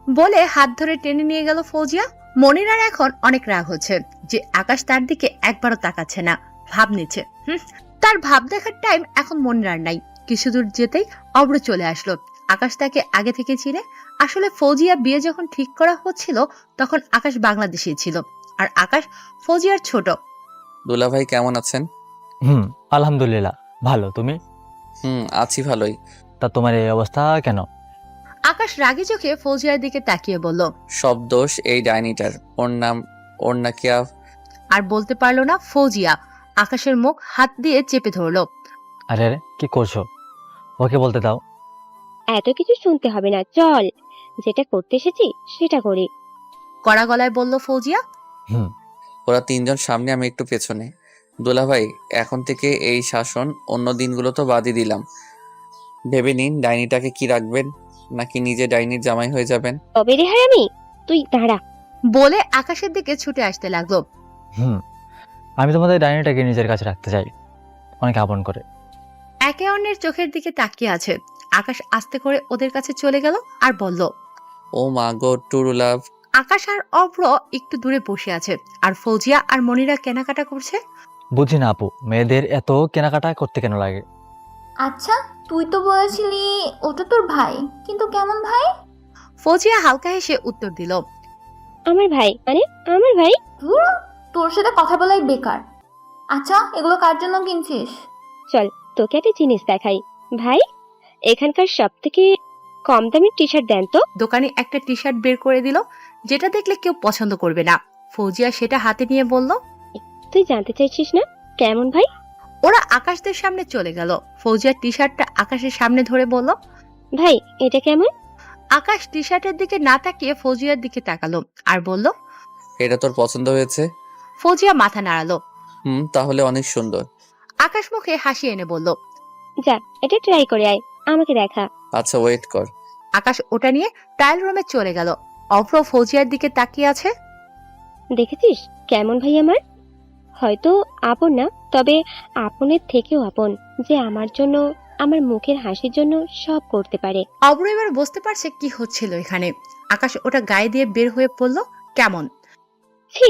বলে হাত ধরে টেনে নিয়ে গেল ফৌজিয়া। মনিরার এখন অনেক রাগ হচ্ছে যে আকাশ তার দিকে একবারও তাকাচ্ছে না, ভাব নিচ্ছে। তার ভাব দেখার টাইম এখন মনিরার নাই। কিছু দূর যেতেই অব্র চলে আসলো। আকাশ তাকে আগে থেকে চিনে। আসলে ফৌজিয়া বিয়ে যখন ঠিক করা হচ্ছিল তখন আকাশ বাংলাদেশে ছিল, আর আকাশ ফৌজিয়ার ছোট। দুলা ভাই কেমন আছেন? আলহামদুলিল্লাহ ভালো, তুমি? আছি ভালোই। তা তোমার এই অবস্থা কেন? আকাশ রাগী চোখে ফৌজিয়ার দিকে তাকিয়ে বলল, সব দোষ এই ডাইনিটার। ওর নাকি আর বলতে পারলো না ফৌজিয়া। আকাশের মুখ হাত দিয়ে চেপে ধরলো। আরে আরে কি করছো? ওকে বলতে দাও। এত কিছু শুনতে হবে না, চল যেটা করতে এসেছি সেটা করি। কড়া গলায় বলল ফৌজিয়া। ওরা তিনজন সামনে, আমি একটু পেছনে। দুলা ভাই, এখন থেকে এই শাসন, অন্য দিনগুলো তো বাদই দিলাম। ভেবে নিন ডাইনিটাকে কি রাখবেন, নাকি নিজে ডাইনির জামাই হয়ে যাবেন। তবে রে হারামি, তুই দাঁড়া। বলে আকাশের দিকে ছুটে আসতে লাগলো। আমি তোমাদের ডাইনিটাকে নিজের কাছে রাখতে চাই, অনেক আপন করে। একে অন্যের চোখের দিকে তাকিয়ে আছে। আকাশ আস্তে করে ওদের কাছে চলে গেল আর বলল, ও মা গো, টুরু লাভ। আকাশ আর অভ্র একটু দূরে বসে আছে, আর ফৌজিয়া আর মনিরা কেনাকাটা করছে। বুঝি না আপু, মেয়েদের এত কেনাকাটা করতে কেন লাগে? আচ্ছা, তুই তো বলেছিলি ওটা তোর ভাই, কিন্তু কেমন ভাই? ফৌজিয়া হালকা হেসে উত্তর দিল, আমার ভাই মানে আমার ভাই। তোর সাথে কথা বলাই বেকার। আচ্ছা, এগুলো কার জন্য কিনছিস? চল তোকে একটা জিনিস দেখাই। ভাই, এখানকার সব থেকে কম দামের টি শার্ট দেন তো। দোকানে একটা টি শার্ট বের করে দিল, যেটা দেখলে কেউ পছন্দ করবে না। ফৌজিয়া সেটা হাতে নিয়ে বলল, তুই জানতে চাইছিস না কেমন ভাই? ওরা আকাশদের সামনে চলে গেল। ফৌজিয়া টি শার্টটা আকাশের সামনে ধরে বলল, ভাই এটা কেমন? আকাশ টি শার্টের দিকে না তাকিয়ে ফৌজিয়ার দিকে তাকালো আর বলল, এটা তোর পছন্দ হয়েছে? ফৌজিয়া মাথা নাড়ালো। তাহলে অনেক সুন্দর। আকাশ মুখে হাসি এনে বলল, যা এটা ট্রাই করে আয়, আমাকে দেখা। আচ্ছা ওয়েট কর। আকাশ ওটা নিয়ে ট্রায়াল রুমে চলে গেল। অভ্র ফৌজিয়ার দিকে তাকিয়ে আছে। দেখেছিস কেমন ভাই আমার? হয়তো আপন না, তবে আপনের থেকেও আপন, যে আমার জন্য আমার মুখের হাসির জন্য সব করতে পারে। অব্র এবার বুঝতে পারছে কি হচ্ছিল এখানে। আকাশ ওটা গায়ে দিয়ে বের হয়ে পড়ল। কেমন ছি,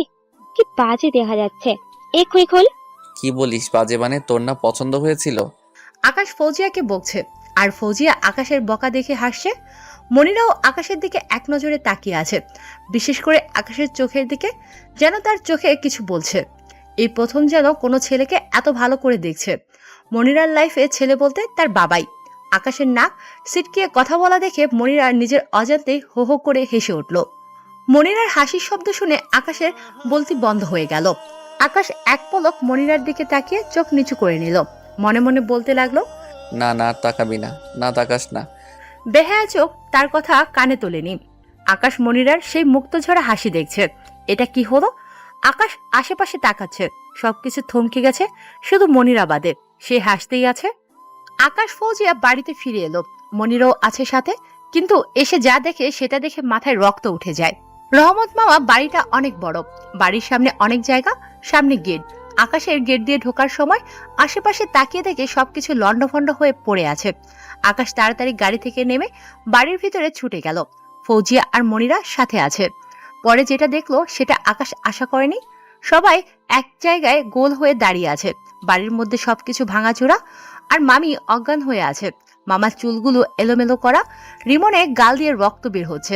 কি বাজে দেখা যাচ্ছে। এক্ষুনি খোল। কি বলিস বাজে মানে? তোর না পছন্দ হয়েছিল? আকাশ ফৌজিয়াকে বকছে, আর ফৌজিয়া আকাশের বকা দেখে হাসছে। মনিরাও আকাশের দিকে এক নজরে তাকিয়ে আছে, বিশেষ করে আকাশের চোখের দিকে, যেন তার চোখে কিছু বলছে। এই প্রথম যেন কোনো ছেলেকে এত ভালো করে দেখছে। মনিরার লাইফে ছেলে বলতে তার বাবাই। আকাশের নাক সিটকিয়ে কথা বলা দেখে মনিরা নিজের অজান্তেই হো হো করে হেসে উঠল। মনিরার হাসির শব্দ শুনে আকাশের বলতি বন্ধ হয়ে গেল। আকাশ এক পলক মনিরার দিকে তাকিয়ে চোখ নিচু করে নিল। মনে মনে বলতে লাগলো, না না, আর তাকাবি না, না তাকাস না। বেহায়া চোখ তার কথা কানে তোলেনি। আকাশ মনিরার সেই মুক্তঝরা হাসি দেখছে। এটা কি হলো? আকাশ আশেপাশে তাকাচ্ছে, সবকিছু থমকে গেছে, শুধু মনিরা বাদে। সে হাসতেই আছে। আকাশ ফৌজিয়া বাড়িতে ফিরে এলো, মনিরাও আছে সাথে। কিন্তু এসে যা দেখে সেটা দেখে মাথায় রক্ত উঠে যায়। রহমত মামা বাড়িটা অনেক বড়, বাড়ির সামনে অনেক জায়গা, সামনে গেট। আকাশের গেট দিয়ে ঢোকার সময় আশেপাশে তাকিয়ে দেখে সবকিছু লন্ডভন্ড হয়ে পড়ে আছে। আকাশ তাড়াতাড়ি গাড়ি থেকে নেমে বাড়ির ভিতরে ছুটে গেল। ফৌজিয়া আর মনিরা সাথে আছে। পরে যেটা দেখলো সেটা আকাশ আশা করেনি। সবাই এক জায়গায় গোল হয়ে দাঁড়িয়ে আছে, বাড়ির মধ্যে সবকিছু ভাঙাচোরা, আর মামি অজ্ঞান হয়ে আছে। মামার চুলগুলো এলোমেলো করা, রিমনে গাল দিয়ে রক্ত বের হচ্ছে।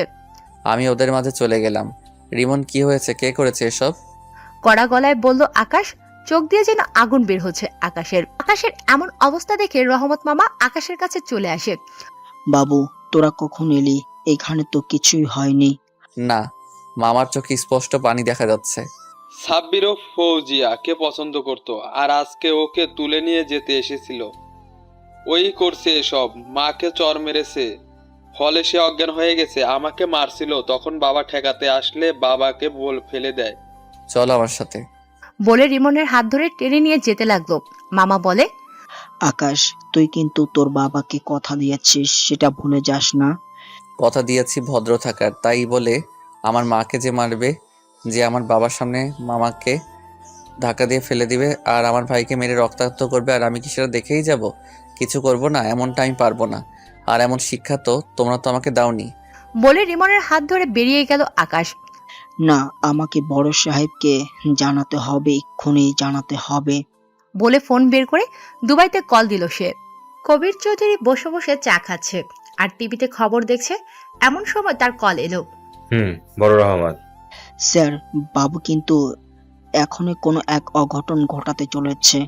আমি ওদের মাঝে চলে গেলাম। রিমন, কি হয়েছে? কে করেছে এসব? কড়া গলায় বলল আকাশ। চোখ দিয়ে যেন আগুন বের হচ্ছে আকাশের। আকাশের এমন অবস্থা দেখে রহমত মামা আকাশের কাছে চলে আসে। বাবু, তোরা কখন এলি? এখানে তো কিছুই হয়নি। না, মামার চোখে স্পষ্ট পানি দেখা যাচ্ছে। সাব্বিরও ফৌজিয়াকে পছন্দ করত, আর আজকে ওকে তুলে নিয়ে যেতে এসেছিল। ওই করছে এসব, মাকে চর মেরেছে, ফলে সে অজ্ঞান হয়ে গেছে। আমাকে মারছিল, তখন বাবা ঠেকাতে আসলে বাবাকে ফেলে দেয়। চল আমার সাথে। বলে রিমনের হাত ধরে টেনে নিয়ে যেতে লাগলো। মামা বলে, আকাশ, তুই কিন্তু তোর বাবাকে কথা দিয়েছিস, সেটা ভুলে যাস না। কথা দিয়েছি ভদ্র থাকার, তাই বলে আমার মাকে যে মারবে, যে আমার বাবার সামনে মামাকে ধাক্কা দিয়ে ফেলে দিবে আর আমার ভাইকে মেরে রক্তাক্ত করবে, আর আমি কি সেটা দেখেই যাব? কিছু করব না, এমনটা আমি পারবো না। আর এমন শিক্ষা তো তোমরা তো আমাকে দাওনি। বলে রিমনের হাত ধরে বেরিয়ে গেল আকাশ। না, আমাকে বড় সাহেবকে জানাতে হবে, এক্ষুনি জানাতে হবে। বলে ফোন বের করে দুবাইতে কল দিল সে। কবির চৌধুরী বসে বসে চা খাচ্ছে আর টিভিতে খবর দেখছে। এমন সময় তার কল এলো। বড় রহমত। স্যার, বাবু কিন্তু এখনই কোনো এক অঘটন ঘটাতে চলেছে।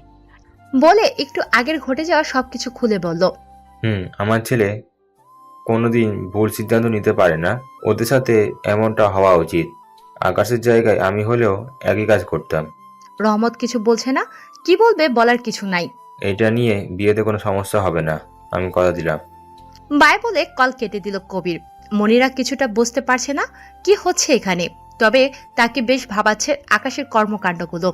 বলে একটু আগের ঘটে যাওয়া সবকিছু খুলে বলল। আমার ছেলে কোনোদিন ভুল সিদ্ধান্ত নিতে পারে না, ওদের সাথে এমনটা হওয়া উচিত। আকাশের জায়গায় আমি হলেও একই কাজ করতাম। রহমত কিছু বলছে না, কি বলবে বলার কিছু নাই। এটা নিয়ে বিয়েতে কোনো সমস্যা হবে না, আমি কথা দিলাম। বাই বলে কল কেটে দিল কবির। মনিরা কিছুটা বুঝতে পারছে না কি হচ্ছে এখানে, তবে তাকে বেশ ভাবাচ্ছে আকাশের কর্মকাণ্ডগুলো।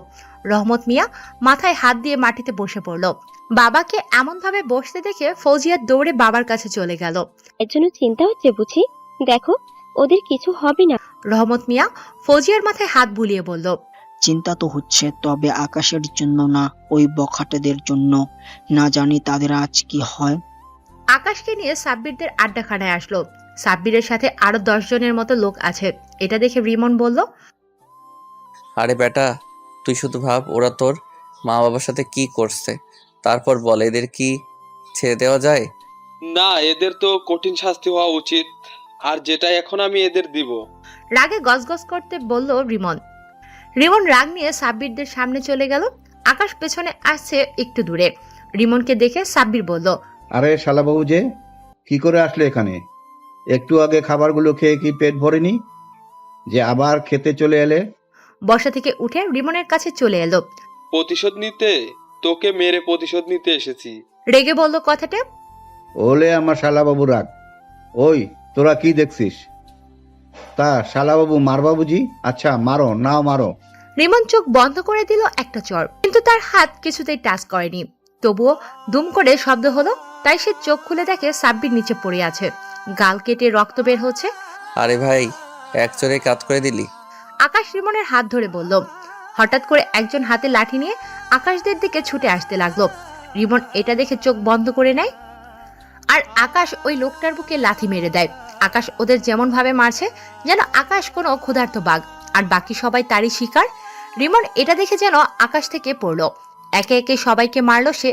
রহমত মিয়া মাথায় হাত দিয়ে মাটিতে বসে পড়ল। বাবাকে এমন ভাবে বসতে দেখে ফৌজিয়া দৌড়ে বাবার কাছে চলে গেল। এর জন্য চিন্তা হচ্ছে বুঝি? দেখো, ওদের কিছু হবে না। রহমত মিয়া ফৌজিয়ার মাথায় হাত বুলিয়ে বলল, চিন্তা তো হচ্ছে, তবে আকাশের জন্য না, ওই বখাটেদের জন্য। না জানি তাদের আজ কি হয়। আকাশকে নিয়ে সাব্বিরদের আড্ডাখানায় আসলো। সাব্বিরের সাথে আরো 10 জনের মতো লোক আছে। এটা দেখে রিমন বলল, আরে বেটা, তুই শুধু ভাব ওরা তোর মা বাবার সাথে কি করছে, তারপর বল এদের কি ছেড়ে দেওয়া যায়? না, এদের তো কঠিন শাস্তি হওয়া উচিত, আর যেটা এখন আমি এদের দিব। রাগে গজগজ করতে বলল রিমন। রিমন রাগ নিয়ে সাব্বিরদের সামনে চলে গেল। আকাশ পেছনে আসছে একটু দূরে। রিমনকে দেখে সাব্বির বলল, আরে শালাবাবু, যে কি করে আসলে এখানে? একটু আগে খাবারগুলো খেয়ে কি পেট ভরেনি যে আবার খেতে চলে এলে? বসা থেকে উঠে রিমনের কাছে চলে এলো। প্রতিশোধ নিতে? তোকে মেরে প্রতিশোধ নিতে এসেছি। রেগে বলল কথাটা। ওলে আমার শালাবাবু রাগ। ওই তোরা কি দেখছিস? তা শালাবাবু মারবা বুঝি? আচ্ছা মারো, নাও মারো। রিমন চোখ বন্ধ করে দিল একটা চড়, কিন্তু তার হাত কিছুতেই টাচ করেনি। তবুও দুম করে শব্দ হলো, তাই সে চোখ খুলে দেখে সাব্বির নিচে পড়ে আছে, গাল কেটে রক্ত বের হচ্ছে। আরে ভাই, এক চোরে কাজ করে দিলি। আকাশ রিমনের হাত ধরে বলল। হঠাৎ করে একজন হাতে লাঠি নিয়ে আকাশদের দিকে ছুটে আসতে লাগলো। রিমন এটা দেখে চোখ বন্ধ করে নেয় আর আকাশ ওই লোকটার বুকে লাথি মেরে দেয়। আকাশ ওদের যেমন ভাবে মারছে যেন আকাশ কোনো ক্ষুধার্ত বাঘ, আর বাকি সবাই তারই শিকার। রিমন এটা দেখে যেন আকাশ থেকে পড়লো। একে একে সবাইকে মারলো সে,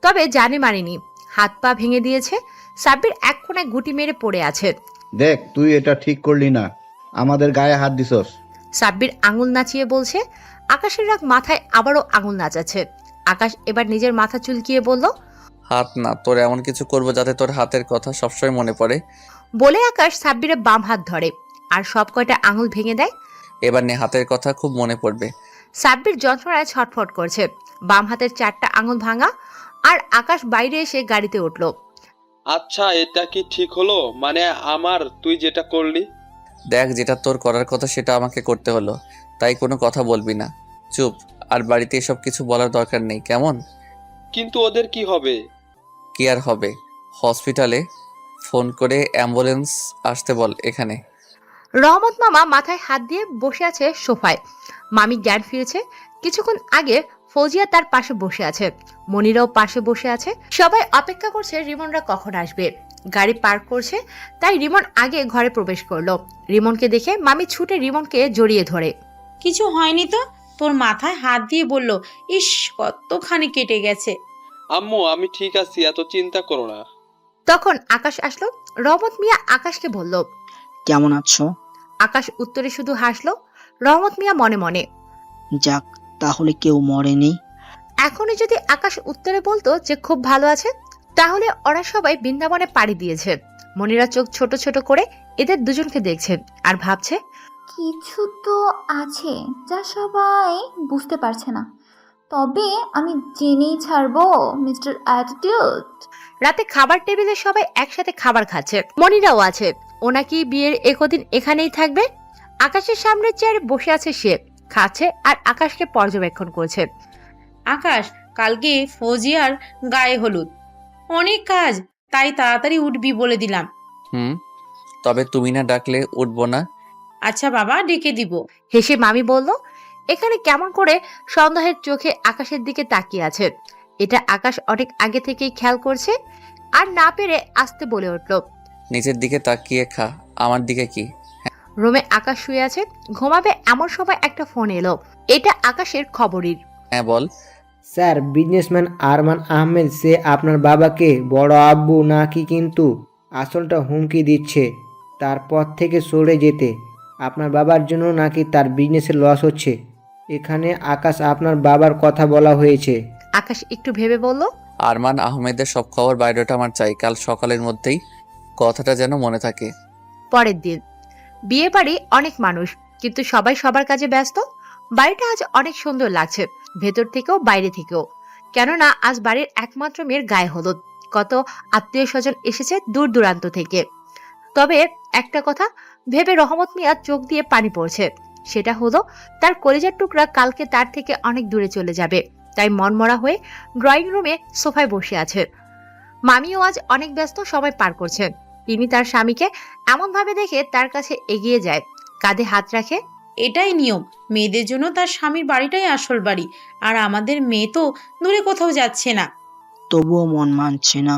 তবে জানে মারেনি, হাত পা ভেঙে দিয়েছে। সাব্বির এক কোণায় গুটি মেরে পড়ে আছে। দেখ, তুই এটা ঠিক করলি না, আমাদের গায়ে হাত দিছস। সাব্বির আঙুল নাচিয়ে বলছে। আকাশের রাগ মাথায় আবারও আঙুল নাচাচ্ছে। আকাশ এবার নিজের মাথা চুলকিয়ে বলল, হাত না, তোর এমন কিছু করবো যাতে তোর হাতের কথা সবসময় মনে পড়ে। বলে আকাশ সাব্বিরের বাম হাত ধরে আর সব কয়টা আঙুল ভেঙে দেয়। এবার নে, হাতের কথা খুব মনে পড়বে। সাব্বির যন্ত্রণায় ছটফট করছে, বাম হাতের 4টা আঙুল ভাঙা। আর আকাশ বাইরে এসে গাড়িতে উঠল। আচ্ছা, এটা কি ঠিক হলো? মানে আমার তুই যেটা করলি? দেখ, যেটা তোর করার কথা সেটা আমাকে করতে হলো, তাই কোনো কথা বলবি না, চুপ। আর বাড়িতে এসব কিছু বলার দরকার নেই, কেমন? কিন্তু ওদের কি হবে? কি আর হবে, হসপিটালে ফোন করে অ্যাম্বুলেন্স আসতে বল এখানে। রহমত মামা মাথায় হাত দিয়ে বসে আছে সোফায়। মামি জ্ঞান ফিরেছে। কিছুক্ষণ আগে ফৌজিয়া তার পাশে বসে আছে, মনিরাও পাশে বসে আছে। সবাই অপেক্ষা করছে রিমনরা কখন আসবে। গাড়ি পার্ক করছে, তাই রিমন আগে ঘরে প্রবেশ করলো। রিমনকে দেখে মামি ছুটে রিমনকে জড়িয়ে ধরে। কিছু হয়নি তো? তোর মাথায় হাত দিয়ে বলল, ইস কতখানি কেটে গেছে। আম্মু, আমি ঠিক আছি, এত চিন্তা করো না। তখন আকাশ আসলো। রহমত মিয়া আকাশকে বলল, কেমন আছো? আকাশ উত্তরে শুধু হাসলো। রহমত মিয়া মনে মনে, যাক, তাহলে কেউ মরেনি। এখনই যদি আকাশ উত্তরে বলতো যে খুব ভালো আছে, তাহলে ওরা সবাই বৃন্দাবনে পাড়ি দিয়েছে। মনিরা চোখ ছোট ছোট করে এদের দুজনকে দেখছে আর ভাবছে, কিছু তো আছে যা সবাই বুঝতে পারছে না, তবে আমি জেনেই ছাড়বো মিস্টার অ্যাটিটিউড। রাতে খাবার টেবিলে সবাই একসাথে খাবার খাচ্ছে, মনিরাও আছে। ও নাকি বিয়ের একদিন এখানেই থাকবে। আকাশের সামনের চেয়ারে বসে আছে সে, খাচ্ছে আর আকাশকে পর্যবেক্ষণ করছে। আকাশ, কালকে ফৌজিয়ার গায়ে হলুদ, অনেক কাজ, তাই তাড়াতাড়ি উঠবি বলে দিলাম। তবে তুমি না ডাকলে উঠবো না। আচ্ছা বাবা, ডেকে দিব। হেসে মামি বলল। এখানে কেমন করে সন্দেহের চোখে আকাশের দিকে তাকিয়ে আছে, এটা আকাশ অনেক আগে থেকেই খেয়াল করছে। আর না পেরে আস্তে বলে উঠল, নিচের দিকে তাকিয়ে খা, আমার দিকে কি? রুমে আকাশ শুয়ে আছে, ঘুমাবে এমন সময় একটা ফোন এলো। এটা আকাশের খবরের। হ্যাঁ বল। স্যার, বিজনেসম্যান আরমান আহমেদ সে আপনার বাবাকে বড় আব্বু নাকি কিন্তু আসলটা হুমকি দিচ্ছে তারপর থেকে সরে যেতে। আপনার বাবার জন্য নাকি তার বিজনেসের লস হচ্ছে। এখানে আকাশ আপনার বাবার কথা বলা হয়েছে। আকাশ একটু ভেবে বলল, আরমান আহমেদের সব খবর বায়োডাটা আমার চাই, কাল সকালের মধ্যেই, কথাটা যেন মনে থাকে। পরের দিন বিয়ে বাড়ি, অনেক মানুষ, কিন্তু সবাই সবার কাজে ব্যস্ত। বাড়িটা আজ অনেক সুন্দর লাগছে, ভেতর থেকেও বাইরে থেকেও। কেননা আজ বাড়ির একমাত্র মেয়ের গায়ে হলুদ। কত আত্মীয় স্বজন এসেছে দূর দূরান্ত থেকে। তবে একটা কথা ভেবে রহমত মিয়া চোখ দিয়ে পানি পড়ছে, সেটা হলো তার কলিজার টুকরা কালকে তার থেকে অনেক দূরে চলে যাবে। তাই মনমরা হয়ে ড্রয়িং রুমে সোফায় বসে আছে। মামিও আজ অনেক ব্যস্ত সময় পার করছেন। তিনি তার স্বামীকে এমন ভাবে দেখে তার কাছে এগিয়ে যায়, কাঁধে হাত রাখে। এটাই নিয়ম, মেয়েদের জন্য তার স্বামীর বাড়িটাই আসল বাড়ি। আর আমাদের মেয়ে তো দূরে কোথাও যাচ্ছে না। তবুও মন মানছে না।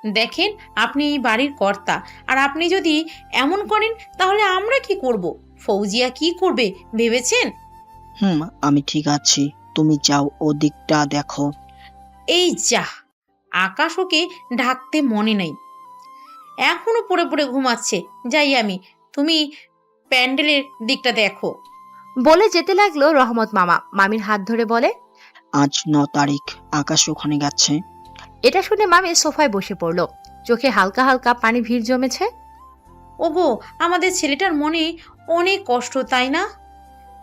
দেখেন, আপনি এই বাড়ির কর্তা, আর আপনি যদি এমন করেন তাহলে আমরা কি করব? ফৌজিয়া কি করবে ভেবেছেন? আমি ঠিক আছি, তুমি যাও, ওদিকটা দেখো। এই যা, আকাশ ওকে ঢাকতে মনে নাই, এখনো পড়ে পড়ে ঘুমাচ্ছে। যাই আমি, তুমি প্যান্ডেলের দিকটা দেখো। বলে যেতে লাগলো রহমত মামা। মামির হাত ধরে বলে, আজ 9 তারিখ, আকাশ ওখানে গেছে। এটা শুনে মামি সোফায় বসে পড়লো, চোখে হালকা হালকা পানি ভিড় জমেছে। ওগো, আমাদের ছেলেটার মনে অনেক কষ্ট, তাই না?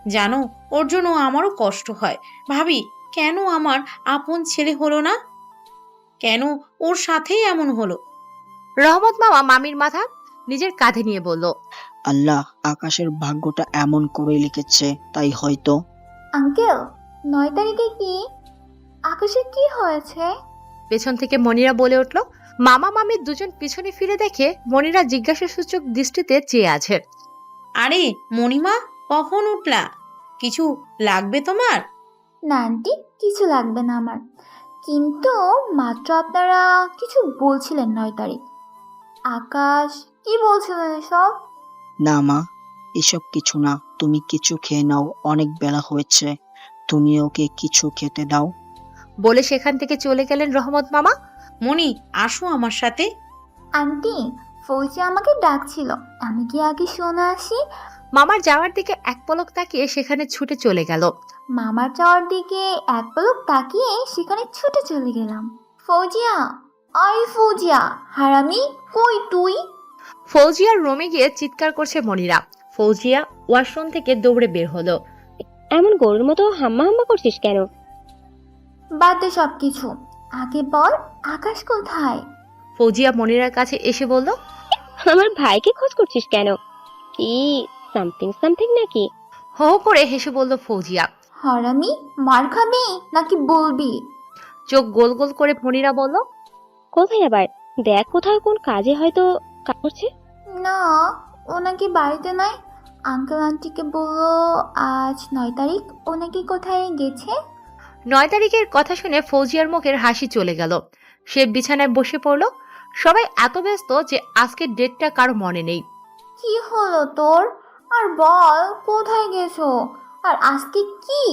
জানো, ওর জন্য আমারও কষ্ট হয়। ভাবি, কেন আমার আপন ছেলে হলো না? কেন ওর সাথেই এমন হলো? রহমত মামা মামির মাথা নিজের কাঁধে নিয়ে বলল, আল্লাহ আকাশের ভাগ্যটা এমন করে লিখেছে, তাই হয়তো। আঙ্কেল, 9 তারিখে কি আকাশের কি হয়েছে? পেছন থেকে মনিরা বলে উঠল। মামা মামির দুজন পিছনে ফিরে দেখে মনিরা জিজ্ঞাসাসূচক দৃষ্টিতে চেয়ে আছে। আরে মণিমা, কখন উঠলা? কিছু লাগবে তোমার? না আন্টি, কিছু লাগবে না আমার, কিন্তু মাত্র আপনারা কিছু বলছিলেন 9 তারিখ। আকাশ কি বলছিলেন এসব? না মা, এসব কিছু না। তুমি কিছু খেয়ে নাও, অনেক বেলা হয়েছে। তুমি ওকে কিছু খেতে দাও। বলে সেখান থেকে চলে গেলেন রহমত মামা। মনি, আসো আমার সাথে। আন্টি, ফৌজি আমাকে ডাকছিল, আমি কি আগে শোনা আসি? মামার যাওয়ার দিকে এক পলক তাকিয়ে সেখানে ছুটে চলে গেল। মামার যাওয়ার দিকে এক পলক তাকিয়ে সেখানে ছুটে চলে গেলাম। ফৌজিয়া, আই ফৌজিয়া, হারামি, কই তুই? ফৌজিয়ার রুমে গিয়ে চিৎকার করছে মনিরা। ফৌজিয়া ওয়াশরুম থেকে দৌড়ে বের হলো। এমন গরুর মতো হাম্মা হাম্মা করছিস কেন? বাদ দে সব কিছু, আগে বল আকাশ কোথায়? ফৌজিয়া মনিরার কাছে এসে বলল, আমার ভাইকে খোঁজ করছিস কেন? কি সামথিং সামথিং নাকি? হো হো করে হেসে বলল ফৌজিয়া। হারামি, মার খাবি নাকি বলবি? চোখ গোল গোল করে মনিরা বলল, কোথায় আবার? দেখ কোথাও কোন কাজে হয়তো কাজ করছে। না, ও নাকি বাড়িতে নাই। আঙ্কেল আন্টিকে বললো আজ 9 তারিখ, ও নাকি কোথায় গেছে। 9 তারিখের কথা শুনে ফৌজিয়ার মুখের হাসি চলে গেল। সে বিছানায় বসে পড়ল। সবাই এত ব্যস্ত যে আজকের ডেটটা কারো মনে নেই। কি হলো তোর? আর বল কোথায় গেছো? আর আজকে কি?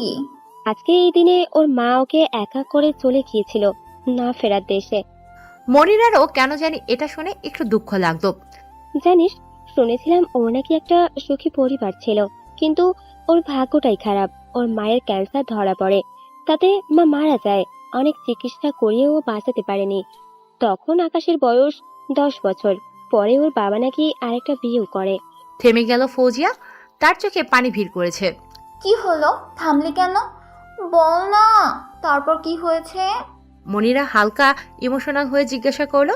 আজকে এই দিনে ওর মা ওকে একা করে চলে গিয়েছিল না ফেরার দেশে। মনিরারও কেন জানি এটা শুনে একটু দুঃখ লাগতো। জানিস, শুনেছিলাম ওর নাকি একটা সুখী পরিবার ছিল, কিন্তু ওর ভাগ্যটাই খারাপ। ওর মায়ের ক্যান্সার ধরা পড়ে, তাতে মা মারা যায়। অনেক চিকিৎসা করিয়েও বাঁচাতে পারেনি। তখন আকাশের বয়স 10 বছর। পরে ওর বাবা নাকি আরেকটা বিয়েও করে। থেমে গেল ফৌজিয়া। তার চোখে পানি ভিড় করেছে। কি হলো? থামলি কেন? বল না, তারপর কি হয়েছে? মনিরা হালকা ইমোশনাল হয়ে জিজ্ঞাসা করলো,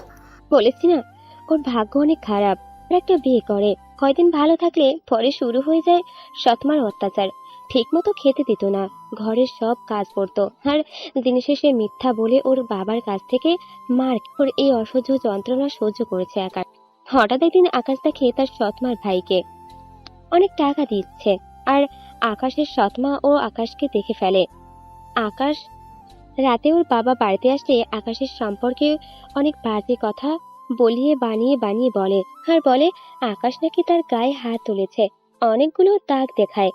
বলেছি না, ওর ভাগ্য অনেক খারাপ। ওর একটা বিয়ে করে কয়দিন ভালো থাকলে পরে শুরু হয়ে যায় সৎমার অত্যাচার। ঠিক মতো খেতে দিত না, ঘরের সব কাজ করতো, আর দিন শেষে মিথ্যা বলে ওর বাবার কাছ থেকে মার। ওর এই অসহ্য যন্ত্রণা সহ্য করেছে আকাশ। হঠাৎ একদিন আকাশ দেখে তার সৎমার ভাইকে অনেক টাকা দিচ্ছে, আর আকাশের সৎমা ও আকাশকে দেখে ফেলে। আকাশ রাতে ওর বাবা বাড়িতে আসলে আকাশের সম্পর্কে অনেক বাজে কথা বলিয়ে বানিয়ে বলে, আর বলে আকাশ নাকি তার গায়ে হাত তুলেছে, অনেকগুলো দাগ দেখায়,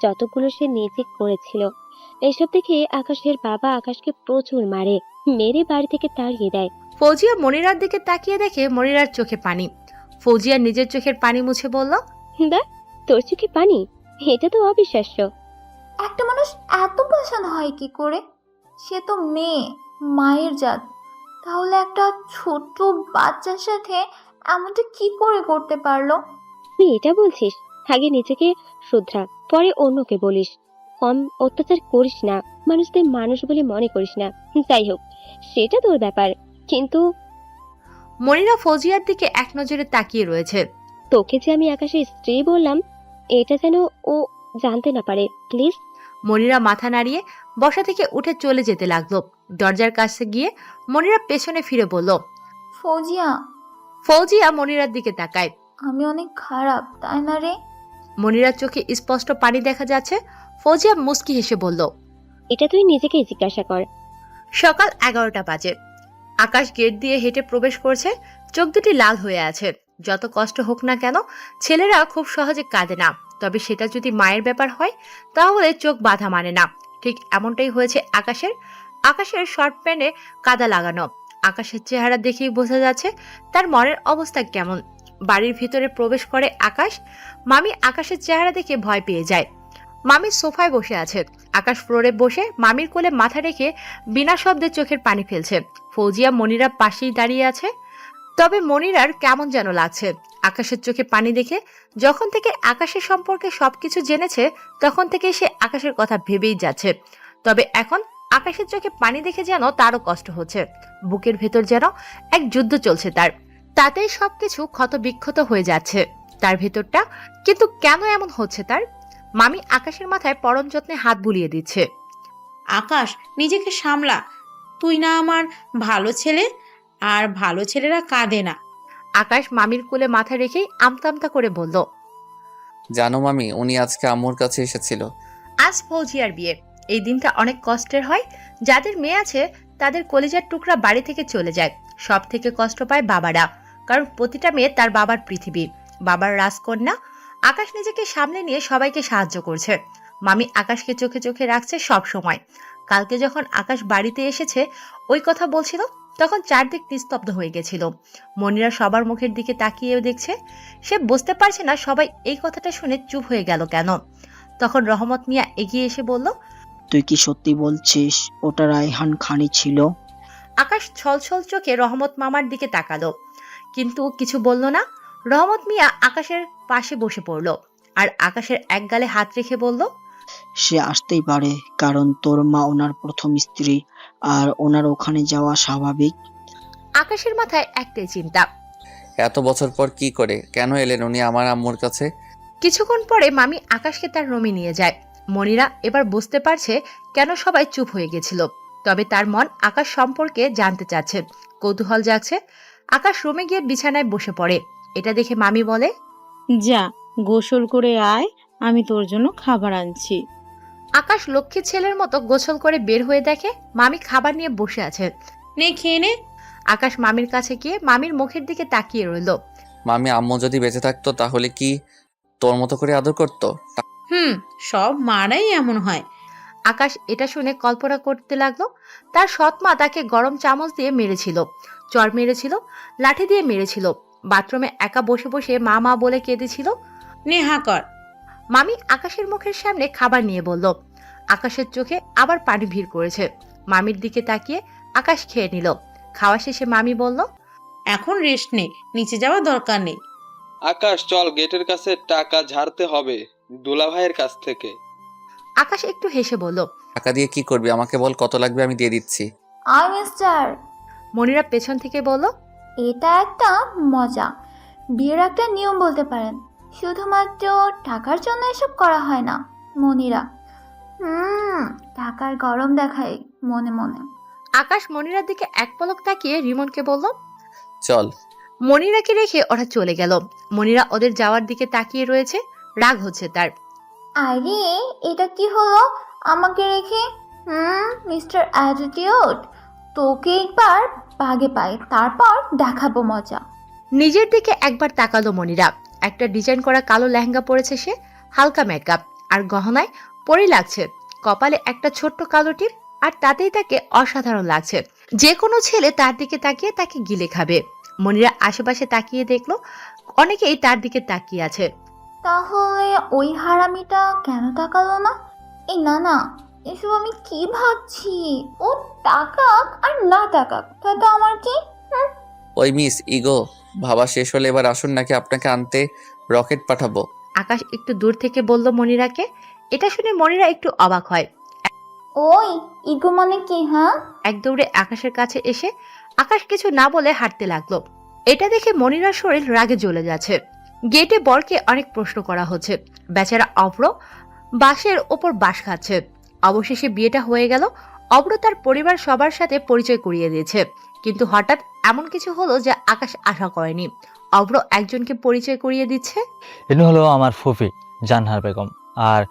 যতগুলো সে নিজে করেছিল। এসব দেখে আকাশের বাবা আকাশকে প্রচুর মারে, মেরে বাড়ি থেকে তাড়িয়ে দেয়। ফৌজিয়া মনিরার দিকে তাকিয়ে দেখে মনিরার চোখে পানি। ফৌজিয়া নিজের চোখের পানি মুছে বলল, দেখ তোর চোখে পানি, এটা তো অবিশ্বাস্য। একটা মানুষ এত পাষাণ হয় কি করে? সে তো মেয়ে, মায়ের জাত। তাহলে একটা ছোট বাচ্চার সাথে এমনটা কি করে করতে পারলো? তুই এটা বলছিস? আগে নিজেকে শুধরা, পরে অন্যকে বলিস। কম অত্যাচার করিস না, মানুষদের মানুষ বলে মনে করিস না। যাই হোক, সেটা তোর ব্যাপার, কিন্তু মনিরা ফৌজিয়ার দিকে এক নজরে তাকিয়ে রয়েছে। তোকে যে আমি আকাশের স্ত্রী বললাম, এটা যেন ও জানতে না পারে, প্লিজ। মনিরা মাথা নাড়িয়ে বসা থেকে উঠে চলে যেতে লাগলো। দরজার কাছে গিয়ে মনিরা পেছনে ফিরে বলল, ফৌজিয়া। ফৌজিয়া মনিরার দিকে তাকায়। আমি অনেক খারাপ, তাই না রে? মনিরার চোখে স্পষ্ট পানি দেখা যাচ্ছে। ফৌজিয়া মুস্কি হেসে বলল, এটা তুই নিজেকেই জিজ্ঞাসা কর। সকাল 11টা বাজে। আকাশ গেট দিয়ে হেঁটে প্রবেশ করছে। চোখ দুটি লাল হয়ে আছে। যত কষ্ট হোক না কেন, ছেলেরা খুব সহজে কাঁদে না, তবে সেটা যদি মায়ের ব্যাপার হয় তাহলে চোখ বাঁধা মানে না। ঠিক এমনটাই হয়েছে আকাশের। আকাশের শর্ট প্যান্টে কাদা লাগানো। আকাশের চেহারা দেখেই বোঝা যাচ্ছে তার মনের অবস্থা কেমন। বাড়ির ভিতরে প্রবেশ করে আকাশ। মামি আকাশের চেহারা দেখে ভয় পেয়ে যায়। মামি সোফায় বসে আছে। আকাশ ফ্লোরে বসে মামির কোলে মাথা রেখে বিনা শব্দে চোখের পানি ফেলছে। ফৌজিয়া মনিরা পাশেই দাঁড়িয়ে আছে। তবে মনিরার কেমন যেন লাগছে আকাশের চোখে পানি দেখে। যখন থেকে আকাশের সম্পর্কে সবকিছু জেনেছে তখন থেকে সে আকাশের কথা ভেবেই যাচ্ছে। তবে এখন আকাশের চোখে পানি দেখে যেন তারও কষ্ট হচ্ছে। বুকের ভেতর যেন এক যুদ্ধ চলছে তার। তাতেই সবকিছু ক্ষত বিক্ষত হয়ে যাচ্ছে তার ভেতরটা। কিন্তু কেন এমন হচ্ছে তার? মামি আকাশের মাথায় পরম যত্নে হাত বুলিয়ে দিচ্ছে। আকাশ, নিজেকে সামলা। তুই না আমার ভালো ছেলে, আর ভালো ছেলেরা কাঁদে না। আকাশ মামির কোলে মাথা রেখেই আমতা আমতা করে বলল, জানো মামি, উনি আজকে আম্মুর কাছে এসেছিল। আজ ফৌজিয়ার বিয়ে। এই দিনটা অনেক কষ্টের হয়। যাদের মেয়ে আছে তাদের কলিজার টুকরা বাড়ি থেকে চলে যায়। সব থেকে কষ্ট পায় বাবারা, কারণ প্রতিটা মেয়ে তার বাবার পৃথিবী, বাবার রাজকন্যা। আকাশ নিজেকে সামলে নিয়ে সবাইকে সাহায্য করছে। মামি আকাশকে চোখে চোখে রাখছে সব সময়। কালকে যখন আকাশ বাড়িতে এসেছে ওই কথা বলছিল, তখন চারদিক নিস্তব্ধ হয়ে গেছিল। মনিরা সবার মুখের দিকে তাকিয়েও দেখছে। সে বুঝতে পারছে না সবাই এই কথাটা শুনে চুপ হয়ে গেল কেন। তখন রহমত মিয়া এগিয়ে এসে বলল, তুই কি সত্যি বলছিস ওটা রায়হান খানই ছিল? আকাশ ছলছল চোখে রহমত মামার দিকে তাকালো, কিন্তু কিছু বলল না। রহমত মিয়া আকাশের পাশে বসে পড়ল আর আকাশের এক গালে হাত রেখে বলল, সে আসতেই পারে, কারণ তোর মা ওনার প্রথম স্ত্রী আর ওনার ওখানে যাওয়া স্বাভাবিক। আকাশের মাথায় একটাই চিন্তা, এত বছর পর কি করে কেন এলেন উনি আমার আম্মুর কাছে? কিছুক্ষণ পরে মামি আকাশকে তার রুমে নিয়ে যায়। মনিরা এবার বুঝতে পারছে কেন সবাই চুপ হয়ে গেছিল। তবে তার মন আকাশ সম্পর্কে জানতে চাচ্ছে, কৌতূহল জাগছে। আকাশ রুমে গিয়ে বিছানায় বসে পড়ে। এটা দেখে মামি বলে, যা গোসল করে আয়, আমি তোর জন্য খাবার আনছি। আকাশ লক্ষ্মী ছেলের মতো গোসল করে বের হয়ে দেখে মামি খাবার নিয়ে বসে আছে। নে খেয়ে নে। আকাশ মামির কাছে গিয়ে মামির মুখের দিকে তাকিয়ে রইল। মামি আম্মু যদি বেঁচে থাকতো তাহলে কি তোর মতো করে আদর করতো? সব মারাই এমন হয়। আকাশ এটা শুনে কল্পনা করতে লাগলো, তার সৎ মা তাকে গরম চামচ দিয়ে মেরেছিল, চর মেরেছিল, লাঠি দিয়ে মেরেছিল, বাথরুমে একা বসে বসে মা মা বলে কেঁদেছিল। নেহা কর। মামি আকাশের মুখের সামনে খাবার নিয়ে বলল। আকাশের চোখে আবার পানি ভিড় করেছে। মামির দিকে তাকিয়ে আকাশ খেয়ে নিল। খাওয়া শেষে মামি বলল, এখন রেস্ট নে, নিচে যাওয়ার দরকার নেই। আকাশ চল, গেটের কাছে টাকা ঝাড়তে হবে দুলা ভাইয়ের কাছ থেকে। আকাশ একটু হেসে বলল, টাকা দিয়ে কি করবি আমাকে বল, কত লাগবে আমি দিয়ে দিচ্ছি। আর মিস্টার, মনিরা পেছন থেকে বলল, এটা একটা মজা, বিয়ের একটা নিয়ম বলতে পারেন। শুধুমাত্র টাকার জন্য এসব করা হয় না মনিরা। টাকার গরম দেখায় মনে মনে। আকাশ মনিরার দিকে এক পলক তাকিয়ে রিমনকে বলল, চল। মনিরাকে রেখে ওরা চলে গেল। মনিরা ওদের যাওয়ার দিকে তাকিয়ে রয়েছে, রাগ হচ্ছে তার। আরে এটা কি হলো আমাকে রেখে? মিস্টার অ্যাটিটিউড, তোকে একবার বাগে পাই, তারপর দেখাবো মজা। নিজের দিকে একবার তাকালো মনিরা। একটা ডিজাইন করা কালো লেহেঙ্গা পরেছে সে, হালকা মেকআপ আর গহনায় পরি লাগছে। কপালে একটা ছোট্ট কালো টিপ, আর তাতেই তাকে অসাধারণ লাগছে। যে কোনো ছেলে তার দিকে তাকিয়ে তাকে গিলে খাবে। মনিরা আশেপাশে তাকিয়ে দেখলো অনেকেই তার দিকে তাকিয়ে আছে। তাহলে ওই হারামিটা কেন তাকালো না? এই না না, এসব আমি কি ভাবছি? ও তাকাক আর না তাকাক তাতে আমার কি? ওই মিস ইগো, ভাবা শেষ হলে এবার আসুন নাকি আপনাকে আনতে রকেট পাঠাবো। আকাশ একটু দূর থেকে বলল মনিরাকে। এটা শুনে মনিরা একটু অবাক হয়। ওই ইগো মানে কি? এক দৌড়ে আকাশের কাছে এসে আকাশ কিছু না বলে হাঁটতে লাগলো। এটা দেখে মনিরার শরীর রাগে জ্বলে যাচ্ছে। গেটে বরকে অনেক প্রশ্ন করা হচ্ছে। বেচারা অব্র বাসের ওপর বাস খাচ্ছে। অবশেষে বিয়েটা হয়ে গেল। অব্র তার পরিবার সবার সাথে পরিচয় করিয়ে দিয়েছে, কিন্তু হঠাৎ এমন কিছু হলো যা আকাশ আশা করেনি। অব্র একজনকে পরিচয় করিয়ে দিচ্ছে। ইনি হলো আমার ফুফি জানহার বেগম, আর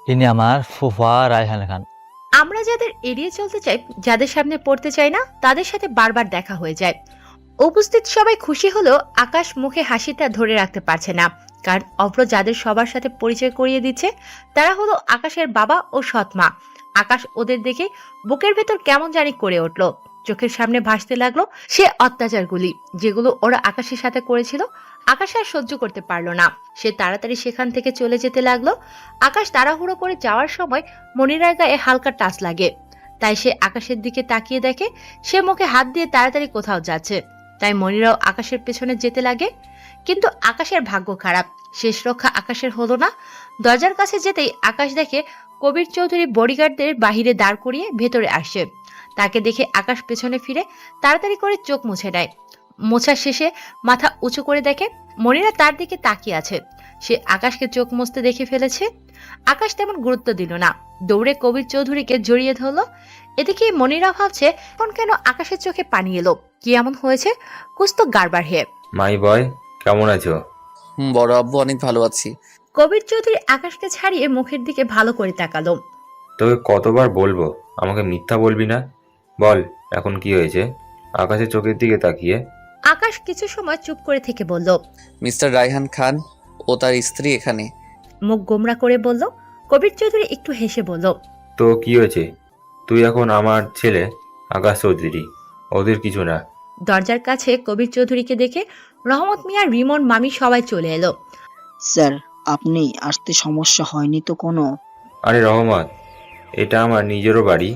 ইনি আমার ফুফা রায়হান খান। আমরা যাদের এড়িয়ে চলতে চাই, যাদের সামনে পড়তে চাই না, তাদের সাথে বারবার দেখা হয়ে যায়। উপস্থিত সবাই খুশি হলেও আকাশ মুখে হাসিটা ধরে রাখতে পারছে না, কারণ অব্র যাদের সবার সাথে পরিচয় করিয়ে দিচ্ছে তারা হলো আকাশের বাবা ও সৎ মা। আকাশ ওদের দেখে বুকের ভেতর কেমন জানি করে উঠল। চোখের সামনে ভাসতে লাগলো সে অত্যাচারগুলি যেগুলো ওরা আকাশের সাথে করেছিল। আকাশ আর সহ্য করতে পারলো না, সে তাড়াতাড়ি সেখান থেকে চলে যেতে লাগলো। আকাশ তাড়াহুড়ো করে যাওয়ার সময় মনিরার গায়ে হালকা টাচ লাগে, তাই সে আকাশের দিকে তাকিয়ে দেখে সে মুখে হাত দিয়ে তাড়াতাড়ি কোথাও যাচ্ছে। তাই মনিরাও আকাশের পেছনে যেতে লাগে, কিন্তু আকাশের ভাগ্য খারাপ, শেষ রক্ষা আকাশের হলো না। দরজার কাছে যেতেই আকাশ দেখে কবির চৌধুরী বডিগার্ডদের বাহিরে দাঁড় করিয়ে ভেতরে আসছে। তাকে দেখে আকাশ পেছনে ফিরে তাড়াতাড়ি করে চোখ মুছে নেয়। মোছার শেষে মাথা উঁচু করে দেখে মনিরা তার দিকে তাকিয়ে আছে। সে আকাশকে চোখ মুছতে দেখে ফেলেছে। আকাশ তেমন গুরুত্ব দিল না, দৌড়ে কবির চৌধুরীকে জড়িয়ে ধরলো। এদিকে মনিরা ভাবছে এখন কেন আকাশের চোখে পানি এলো, কি এমন হয়েছে, কুছ তো গাড়বার হে। মাই বয়, কেমন আছো? বড় আব্বু অনেক ভালো আছি। কবির চৌধুরী আকাশকে ছাড়িয়ে মুখের দিকে ভালো করে তাকালো। তোকে কতবার বলবো আমাকে মিথ্যা বলবি না? বল এখন কি হয়েছে? আকাশের চোখের দিকে তাকিয়ে আকাশ কিছু সময় চুপ করে থেকে বলল। মিস্টার রায়হান খান ও তার স্ত্রী এখানে। মুখ গোমরা করে বলল। কবির চৌধুরী একটু হেসে বলল। তো কি হয়েছে? তুই এখন আমার ছেলে আকাশ চৌধুরী, ওদের কিছু না। দরজার কাছে কবির চৌধুরীকে দেখে রহমত মিয়া, রিমন, মামি সবাই চলে এলো। স্যার, আপনি আসতে সমস্যা হয়নি তো কোনো? আরে রহমত, এটা আমার নিজেরও বাড়ি,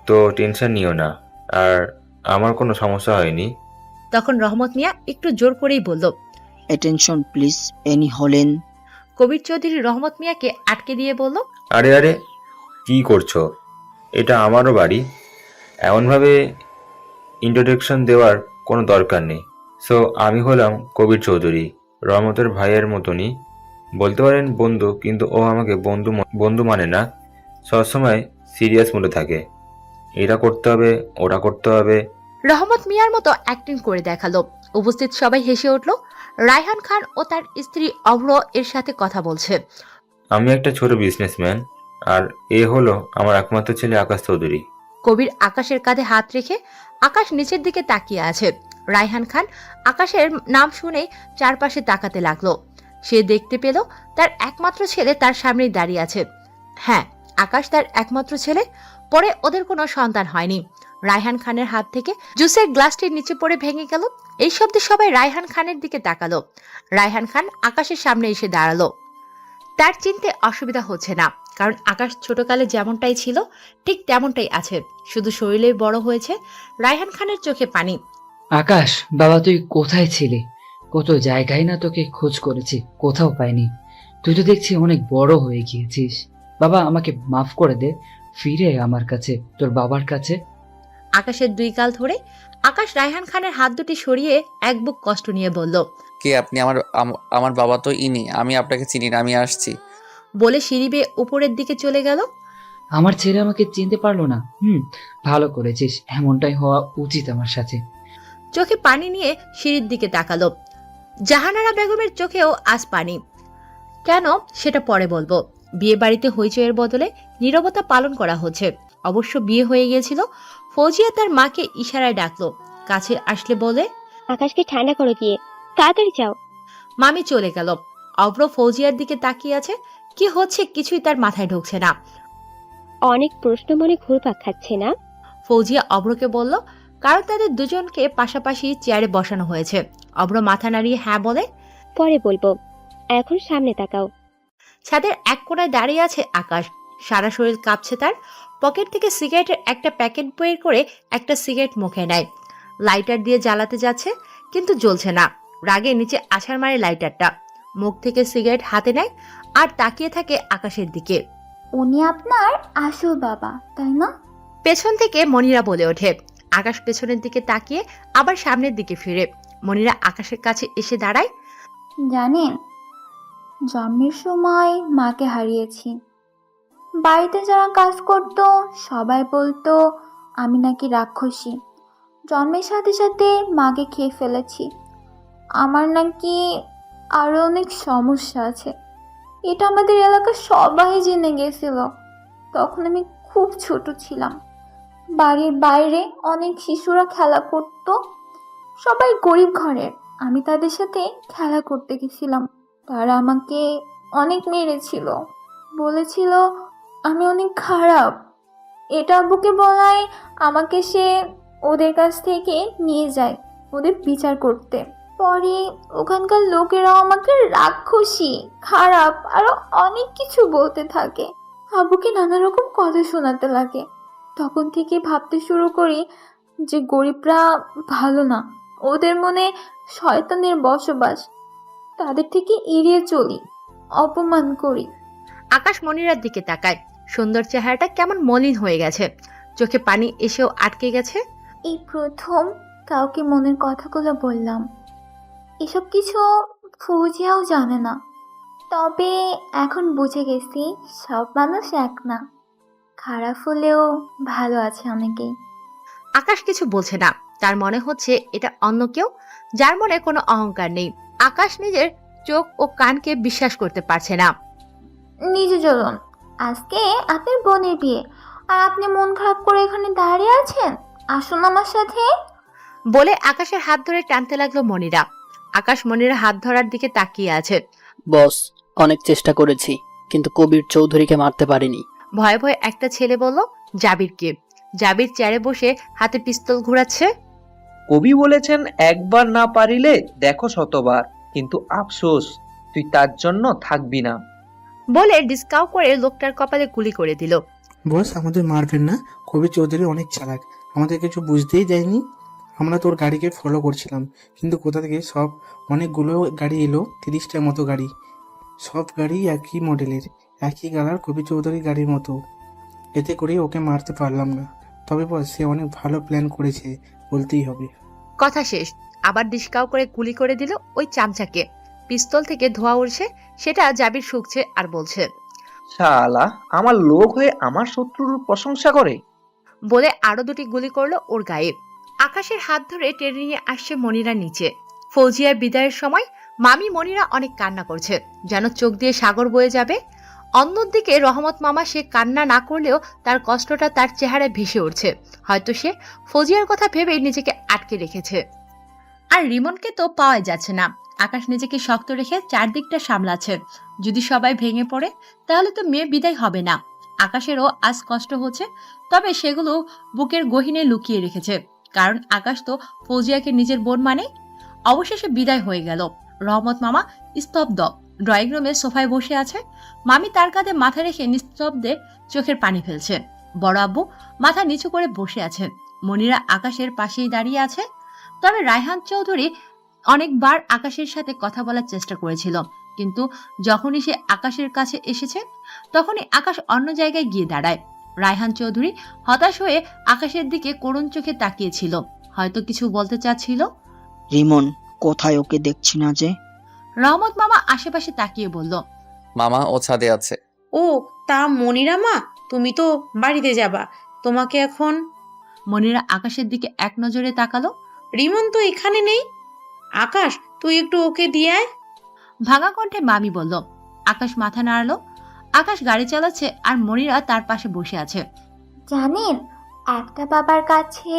তো টেনশন নিও না। আর আমার কোনো সমস্যা হয়নি। তখন রহমত মিয়া একটু জোর করেই বলল। অ্যাটেনশন প্লিজ, এনি হলেন। কবির চৌধুরী রহমত মিয়াকে আটকে দিয়ে বলল। আরে আরে কি করছো? এটা আমারও বাড়ি, এমনভাবে ইন্ট্রোডাকশন দেওয়ার কোনো দরকার নেই। সো আমি হলাম কবির চৌধুরী, রহমতের ভাইয়ের মতনই, বলতে পারেন বন্ধু, কিন্তু ও আমাকে বন্ধু মানে না, সবসময় সিরিয়াস মোডে থাকে। এটা করতে হবে, ওটা করতে হবে। রহমত মিয়ার মতো অ্যাক্টিং করে দেখালো। উপস্থিত সবাই হেসে উঠল। রায়হান খান ও তার স্ত্রী অভ্র এর সাথে কথা বলছে। আমি একটা ছোট বিজনেসম্যান, আর এ হলো আমার একমাত্র ছেলে আকাশ চৌধুরী। কবির আকাশের কাঁধে হাত রেখে আকাশ নিচের দিকে তাকিয়ে আছে। রায়হান খান আকাশের নাম শুনেই চারপাশে তাকাতে লাগলো। সে দেখতে পেল তার একমাত্র ছেলে তার সামনেই দাঁড়িয়ে আছে। হ্যাঁ, আকাশ তার একমাত্র ছেলে। পরে ওদের কোনো সন্তান হয়নি। রায়হান খানের হাত থেকে জুসের গ্লাসটি নিচে পড়ে ভেঙে গেল। এই শব্দে সবাই রায়হান খানের দিকে তাকালো। রায়হান খান আকাশের সামনে এসে দাঁড়ালো। তার চিনতে অসুবিধা হচ্ছে না, কারণ আকাশ ছোটকালে যেমনটাই ছিল ঠিক তেমনটাই আছে, শুধু শরীরে বড় হয়েছে। রায়হান খানের চোখে পানি। আকাশ, বাবা তুই কোথায় ছিলি? কত জায়গায় না তোকে খোঁজ করেছি, কোথাও পাইনি। তুই তো দেখছি অনেক বড় হয়ে গিয়েছিস। বাবা আমাকে মাফ করে দে, ফিরে আয় আমার কাছে, তোর বাবার কাছে। আকাশের দুই গাল ধরে আকাশ রায়হান খানের হাত দুটি সরিয়ে এক বুক কষ্ট নিয়ে বলল। কে আপনি? আমার বাবা তো ইনি, আমি আপনাকে চিনি না, আমি আসছি। বলে সিঁড়ি বেয়ে উপরের দিকে চলে গেল। আমার ছেলে আমাকে চিনতে পারলো না। ভালো করেছিস, এমনটাই হওয়া উচিত আমার সাথে। চোখে পানি নিয়ে সিঁড়ির দিকে তাকালো। জাহানারা বেগমের চোখেও আজ পানি। কেন সেটা পরে বলবো। বিয়ে বাড়িতে হইচইয়ের বদলে নীরবতা পালন করা হচ্ছে। অবশ্য বিয়ে হয়ে গিয়েছিল। ফৌজিয়া তার মাকে ইশারায় ডাকলো। কাছে আসলে বলে, আকাশকে ঠান্ডা করো গিয়ে, তাড়াতাড়ি যাও। মামি চলে গেল। অব্র ফৌজিয়ার দিকে তাকিয়ে আছে। কি হচ্ছে কিছুই তার মাথায় ঢুকছে না। অনেক প্রশ্ন মনে ঘুরপাক খাচ্ছে না? ফৌজিয়া অব্রকে বলল, কারণ তাদের দুজনকে পাশাপাশি চেয়ারে বসানো হয়েছে। অব্র মাথা নাড়িয়ে হ্যাঁ বলে। পরে বলবো, এখন সামনে তাকাও। ছাদের এক কোণায় দাঁড়িয়ে আছে আকাশ। সারা শরীর কাঁপছে তার। পকেট থেকে সিগারেটের একটা প্যাকেট বের করে একটা সিগারেট মুখে নেয়। লাইটার দিয়ে জ্বালাতে যাচ্ছে, কিন্তু জ্বলছে না। রাগে নিচে আছাড় মারে লাইটারটা। মুখ থেকে সিগারেট হাতে নেয় আর তাকিয়ে থাকে আকাশের দিকে। উনি আপনার আসল বাবা, তাই না? পেছন থেকে মনিরা বলে ওঠে। আকাশ পেছনের দিকে তাকিয়ে আবার সামনের দিকে ফিরে। মনিরা আকাশের কাছে এসে দাঁড়ায়। জানেন, জন্মের সময় মাকে হারিয়েছি। বাড়িতে যারা কাজ করত সবাই বলতো আমি নাকি রাক্ষসী। জন্মের সাথে সাথে মাকে খেয়ে ফেলেছি। আমার নাকি আরো অনেক সমস্যা আছে। এটা আমাদের এলাকার সবাই জেনে গেছিল। তখন আমি খুব ছোট ছিলাম। বাড়ির বাইরে অনেক শিশুরা খেলা করত, সবাই গরিব ঘরের। আমি তাদের সাথে খেলা করতে গেছিলাম। তারা আমাকে অনেক মেরেছিল, বলেছিল আমি অনেক খারাপ। এটা আব্বুকে বলায় আমাকে সে ওদের কাছ থেকে নিয়ে যায় ওদের বিচার করতে। পরে ওখানকার লোকেরা আমাকে রাক্ষসী, খারাপ আরো অনেক কিছু বলতে থাকে। আব্বুকে নানা রকম কথা শোনাতে লাগে। তখন থেকে ভাবতে শুরু করি যে গরিবরা ভালো না, ওদের মনে শয়তানের বসবাস। তাদের থেকে এড়িয়ে চলি, অপমান করি। আকাশ মনিরার দিকে তাকায়। সুন্দর চেহারাটা কেমন মলিন হয়ে গেছে। চোখে পানি এসেও আটকে গেছে। এই প্রথম কাউকে মনের কথাগুলো বললাম। এসব কিছু ফৌজিয়াও জানে না। তবে এখন বুঝে গেছি সব মানুষ এক না, খারাপ হলেও ভালো আছে অনেকেই। আকাশ কিছু বলছে না। তার মনে হচ্ছে এটা অন্য কেউ, যার মনে কোনো অহংকার নেই। আকাশ নিজের চোখ ও কানকে বিশ্বাস করতে পারছে না। নিজে চলুন, আজকে আপনার বোনের বিয়ে। আর আপনি মন খারাপ করে এখানে দাঁড়িয়ে আছেন। আসুন আমার সাথে। বলে আকাশের হাত ধরে টানতে লাগলো মনিরা। আকাশ মনিরা হাত ধরার দিকে তাকিয়ে আছে। বস, অনেক চেষ্টা করেছি কিন্তু কবির চৌধুরীকে মারতে পারিনি। ভয়ে ভয়ে একটা ছেলে বলল, জাবিরকে। জাবির চেয়ারে বসে হাতে পিস্তল ঘুরাচ্ছে। কবি বলেছেন একবার না পারিলে দেখো শতবার, কিন্তু আফসোস তুই তার জন্য থাকবি না। বলে ডিসকাউ করে লোকটার কপালে গুলি করে দিল। বস, আমাদের মারবেন না। কবি চৌধুরী অনেক চালাক, আমাদের কিছু বুঝতেই দেয়নি। আমরা তোর গাড়িকে ফলো করছিলাম, কিন্তু কোথা থেকে সব অনেকগুলো গাড়ি এলো, 30টার মতো গাড়ি। সব গাড়ি একই মডেলের, একই কালার, কবি চৌধুরীর গাড়ির মতো। এতে করেই ওকে মারতে পারলাম না। তবে বস, সে অনেক ভালো প্ল্যান করেছে, বলতেই হবে। কথা শেষ। আবার ডিসকাউ করে গুলি করে দিল ওই চামচাকে। পিস্তল থেকে ধোঁয়া উঠছে, সেটা জাবির শুকছে আর বলছে, শালা আমার লোক হয়ে আমার শত্রুর প্রশংসা করে। বলে আরো দুটি গুলি করলো ওর গায়ে। আকাশের হাত ধরে টেনে নিয়ে আসছে মনিরা নিচে। ফৌজিয়ার বিদায়ের সময় মামি মনিরা অনেক কান্না করছে, যেন চোখ দিয়ে সাগর বয়ে যাবে। অন্যদিকে রহমত মামা, সে কান্না না করলেও তার কষ্টটা তার চেহারায় ভেসে উঠছে। হয়তো সে ফৌজিয়ার কথা ভেবেই নিজেকে আটকে রেখেছে। আর রিমনকে তো পাওয়াই যাচ্ছে না। আকাশ নিজেকে শক্ত রেখে চারদিকটা সামলাচ্ছে। যদি সবাই ভেঙে পড়ে তাহলে তো মেয়ে বিদায় হবে না। আকাশেরও আজ কষ্ট হচ্ছে, তবে সেগুলো বুকের গহীনে লুকিয়ে রেখেছে, কারণ আকাশ তো ফৌজিয়াকে নিজের বোন মানে। অবশেষে বিদায় হয়ে গেল। রহমত মামা স্তব্ধ, ড্রয়িং রুমে সোফায় বসে আছে। মামি তার কাঁধে মাথা রেখে নিস্তব্ধে চোখের পানি ফেলছে। বড় আব্বু মাথা নিচু করে বসে আছেন। মনিরা আকাশের পাশেই দাঁড়িয়ে আছে। তবে রায়হান চৌধুরী অনেকবার আকাশের সাথে কথা বলার চেষ্টা করেছিল, কিন্তু যখনই সে আকাশের কাছে এসেছে তখনই আকাশ অন্য জায়গায় গিয়ে দাঁড়ায়। রায়হান চৌধুরী হতাশ হয়ে আকাশের দিকে করুণ চোখে তাকিয়েছিল, হয়তো কিছু বলতে চাচ্ছিল। রিমন, কোথায়? ওকে দেখছি না যে। রহমত মামা আশেপাশে তাকিয়ে বলল, মামা ও ছাদে আছে। ও, তা মনিরা মা, তুমি তো বাড়িতে যাবা, তোমাকে এখন। মনিরা আকাশের দিকে এক নজরে তাকালো। রিমন তো এখানে নেই। আকাশ, তুই একটু ওকে দিয়ে আয়। ভাঙা কণ্ঠে মামি বলল। আকাশ মাথা নাড়ালো। আকাশ গাড়ি চালাচ্ছে আর মনিরা তার পাশে বসে আছে। জানেন, একটা বাবার কাছে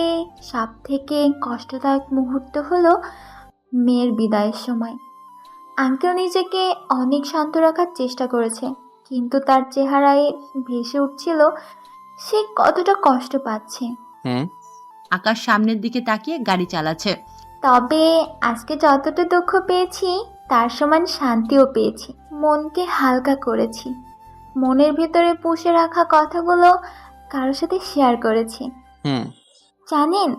সব থেকে কষ্টদায়ক মুহূর্ত হলো মেয়ের বিদায়ের সময়। আঙ্কেল নিজেকে অনেক শান্ত রাখার চেষ্টা করেছে, কিন্তু তার চেহারায় ভেসে উঠছিল সে কতটা কষ্ট পাচ্ছে। আকাশ সামনের দিকে তাকিয়ে গাড়ি চালাচ্ছে। তবে আজকে যতটা দুঃখ পেয়েছি তার সমান শান্তিও পেয়েছি। মনকে হালকা করেছি। মনের ভেতরে পুষে রাখা কথাগুলো কারোর সাথে শেয়ার করেছি। জানেন,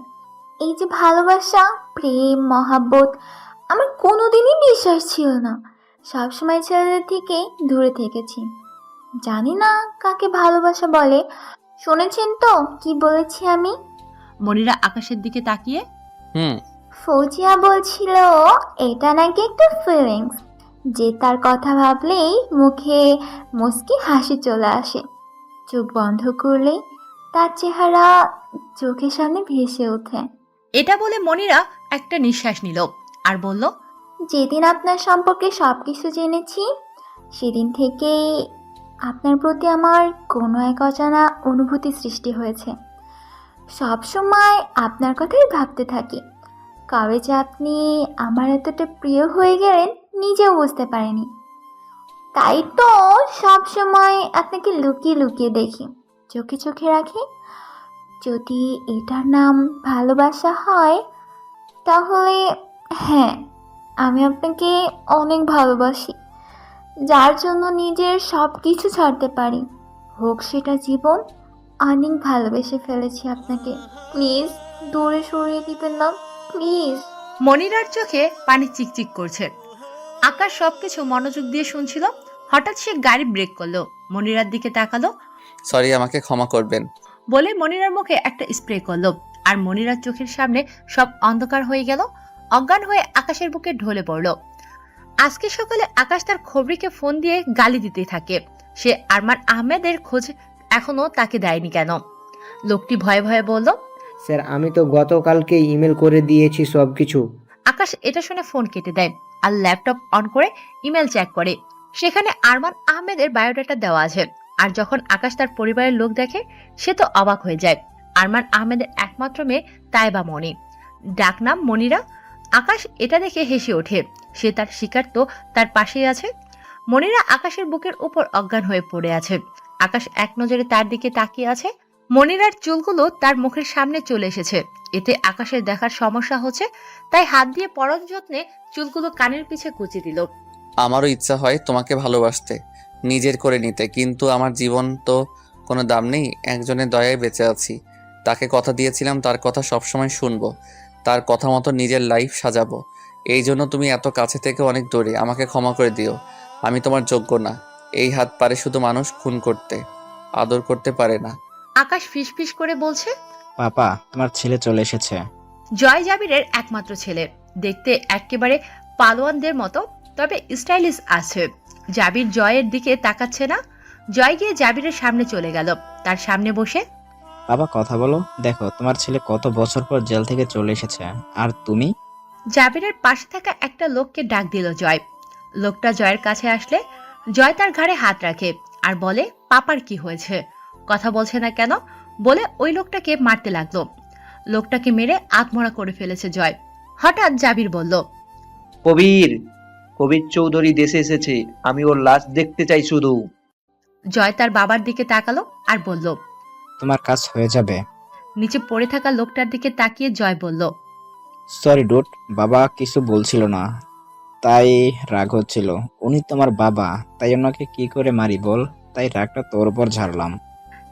এই যে ভালোবাসা, প্রেম, মহাব্বত, আমার কোনোদিনই বিশ্বাস ছিল না। সবসময় ছেলেদের থেকে দূরে থেকেছি। জানি না কাকে ভালোবাসা বলে। শুনেছেন তো কি বলেছি আমি? মনিরা আকাশের দিকে তাকিয়ে, ফৌজিয়া বলছিল এটা নাকি একটা ফিলিংস, যে তার কথা ভাবলেই মুখে মুচকি হাসি চলে আসে, চোখ বন্ধ করলেই তার চেহারা চোখের সামনে ভেসে ওঠে। এটা বলে মনিরা একটা নিঃশ্বাস নিল আর বলল, যেদিন আপনার সম্পর্কে সবকিছু জেনেছি সেদিন থেকেই আপনার প্রতি আমার কোনো এক অজানা অনুভূতি সৃষ্টি হয়েছে। সব সময় আপনার কথাই ভাবতে থাকি। কবে যে আপনি আমার এতটা প্রিয় হয়ে গেলেন নিজেও বুঝতে পারিনি। তাই তো সব সময় আপনাকে লুকিয়ে লুকিয়ে দেখি, চোখে চোখে রাখি। যদি এটার নাম ভালোবাসা হয় তাহলে হ্যাঁ, আমি আপনাকে অনেক ভালোবাসি, যার জন্য নিজের সব কিছু ছাড়তে পারি, হোক সেটা জীবন। অনেক ভালোবেসে ফেলেছি আপনাকে। প্লিজ দূরে সরিয়ে দিবেন না, প্লিজ। মনিরার চোখে পানি চিকচিক করছে। আকাশ সবকিছু মনোযোগ দিয়ে শুনছিল। হঠাৎ সে গাড়ি ব্রেক করলো, মনিরার দিকে তাকালো। সরি, আমাকে ক্ষমা করবেন বলে মনিরার মুখে একটা স্প্রে করলো, আর মনিরার চোখের সামনে সব অন্ধকার হয়ে গেল। অজ্ঞান হয়ে আকাশের বুকে ঢলে পড়ল। আজকে সকালে আকাশ তার খবরিকে ফোন দিয়ে গালি দিতে থাকে। সে আরমান আহমেদের খোঁজ এখনো তাকে দেয়নি কেন? লোকটি ভয়ে ভয়ে বলল, স্যার, আমি তো গতকালকে ইমেল করে দিয়েছি সব কিছু। আকাশ এটা শুনে ফোন কেটে দেয় আর ল্যাপটপ অন করে ইমেল চেক করে। সেখানে আরমান আহমেদের বায়োডাটা দেওয়া আছে। আর যখন আকাশ তার পরিবারের লোক দেখে সে তো অবাক হয়ে যায়। আরমান আহমেদের একমাত্র মেয়ে তাইবা মনি, ডাকনাম মনিরা। আকাশ এটা দেখে হেসে ওঠে। সে তার শিকার তো তার পাশেই আছে। মনিরা আকাশের বুকের উপর অজ্ঞান হয়ে পড়ে আছে। আকাশ এক নজরে তার দিকে তাকিয়ে আছে। মনিরার চুলগুলো তার মুখের সামনে চলে এসেছে। এতে আকাশের দেখার সমস্যা হচ্ছে, তাই হাত দিয়ে পরম যত্নে চুলগুলো কানের পিছে কুচি দিল। আমারও ইচ্ছা হয় তোমাকে ভালোবাসতে, নিজের করে নিতে, কিন্তু আমার জীবন তো কোনো দাম নেই। একজনের দয়ায় বেঁচে আছি। তাকে কথা দিয়েছিলাম তার কথা সবসময় শুনবো, তার কথা মতো নিজের লাইফ সাজাবো। এই জন্য তুমি এত কাছে থেকে অনেক দূরে। আমাকে ক্ষমা করে দিও, আমি তোমার যোগ্য না। এই হাত পারে শুধু মানুষ খুন করতে, আদর করতে পারে না। আকাশ ফিসফিস করে বলছে, পাপা তোমার ছেলে চলে এসেছে। জয় জাবিরের একমাত্র ছেলে, দেখতে একেবারে পালোয়ানদের মতো, তবে স্টাইলিশ আছে। জাবির জয়ের দিকে তাকাচ্ছে না। জয় গিয়ে জাবিরের সামনে চলে গেল, তার সামনে বসে। বাবা কথা বলো, দেখো তোমার ছেলে কত বছর পর জেল থেকে চলে এসেছে, আর তুমি। জাবিরের পাশে থাকা একটা লোককে ডাক দিল জয়। লোকটা জয়ের কাছে আসলে জয় তার ঘাড়ে হাত রাখে আর বলে, পাপার কি হয়েছে, কথা বলছে না কেন বলে ওই লোকটাকে মারতে লাগলো। লোকটাকে মেরে আত্মরা করে ফেলেছে জয়। হঠাৎ জাবির বলল, কবির কবির চৌধুরী দেশে এসেছে, আমি ওর লাশ দেখতে চাই শুধু। জয় তার বাবার দিকে তাকালো আর বলল, তোমার কাজ হয়ে যাবে। নিচে পড়ে থাকা লোকটার দিকে তাকিয়ে জয় বলল, সরি ডুড, বাবা কিছু বলছিল না, তাই রাগ হচ্ছিল। উনি তোমার বাবা, তাই ওনাকে কি করে মারি বল, তাই রাগটা তোর উপর ঝাড়লাম।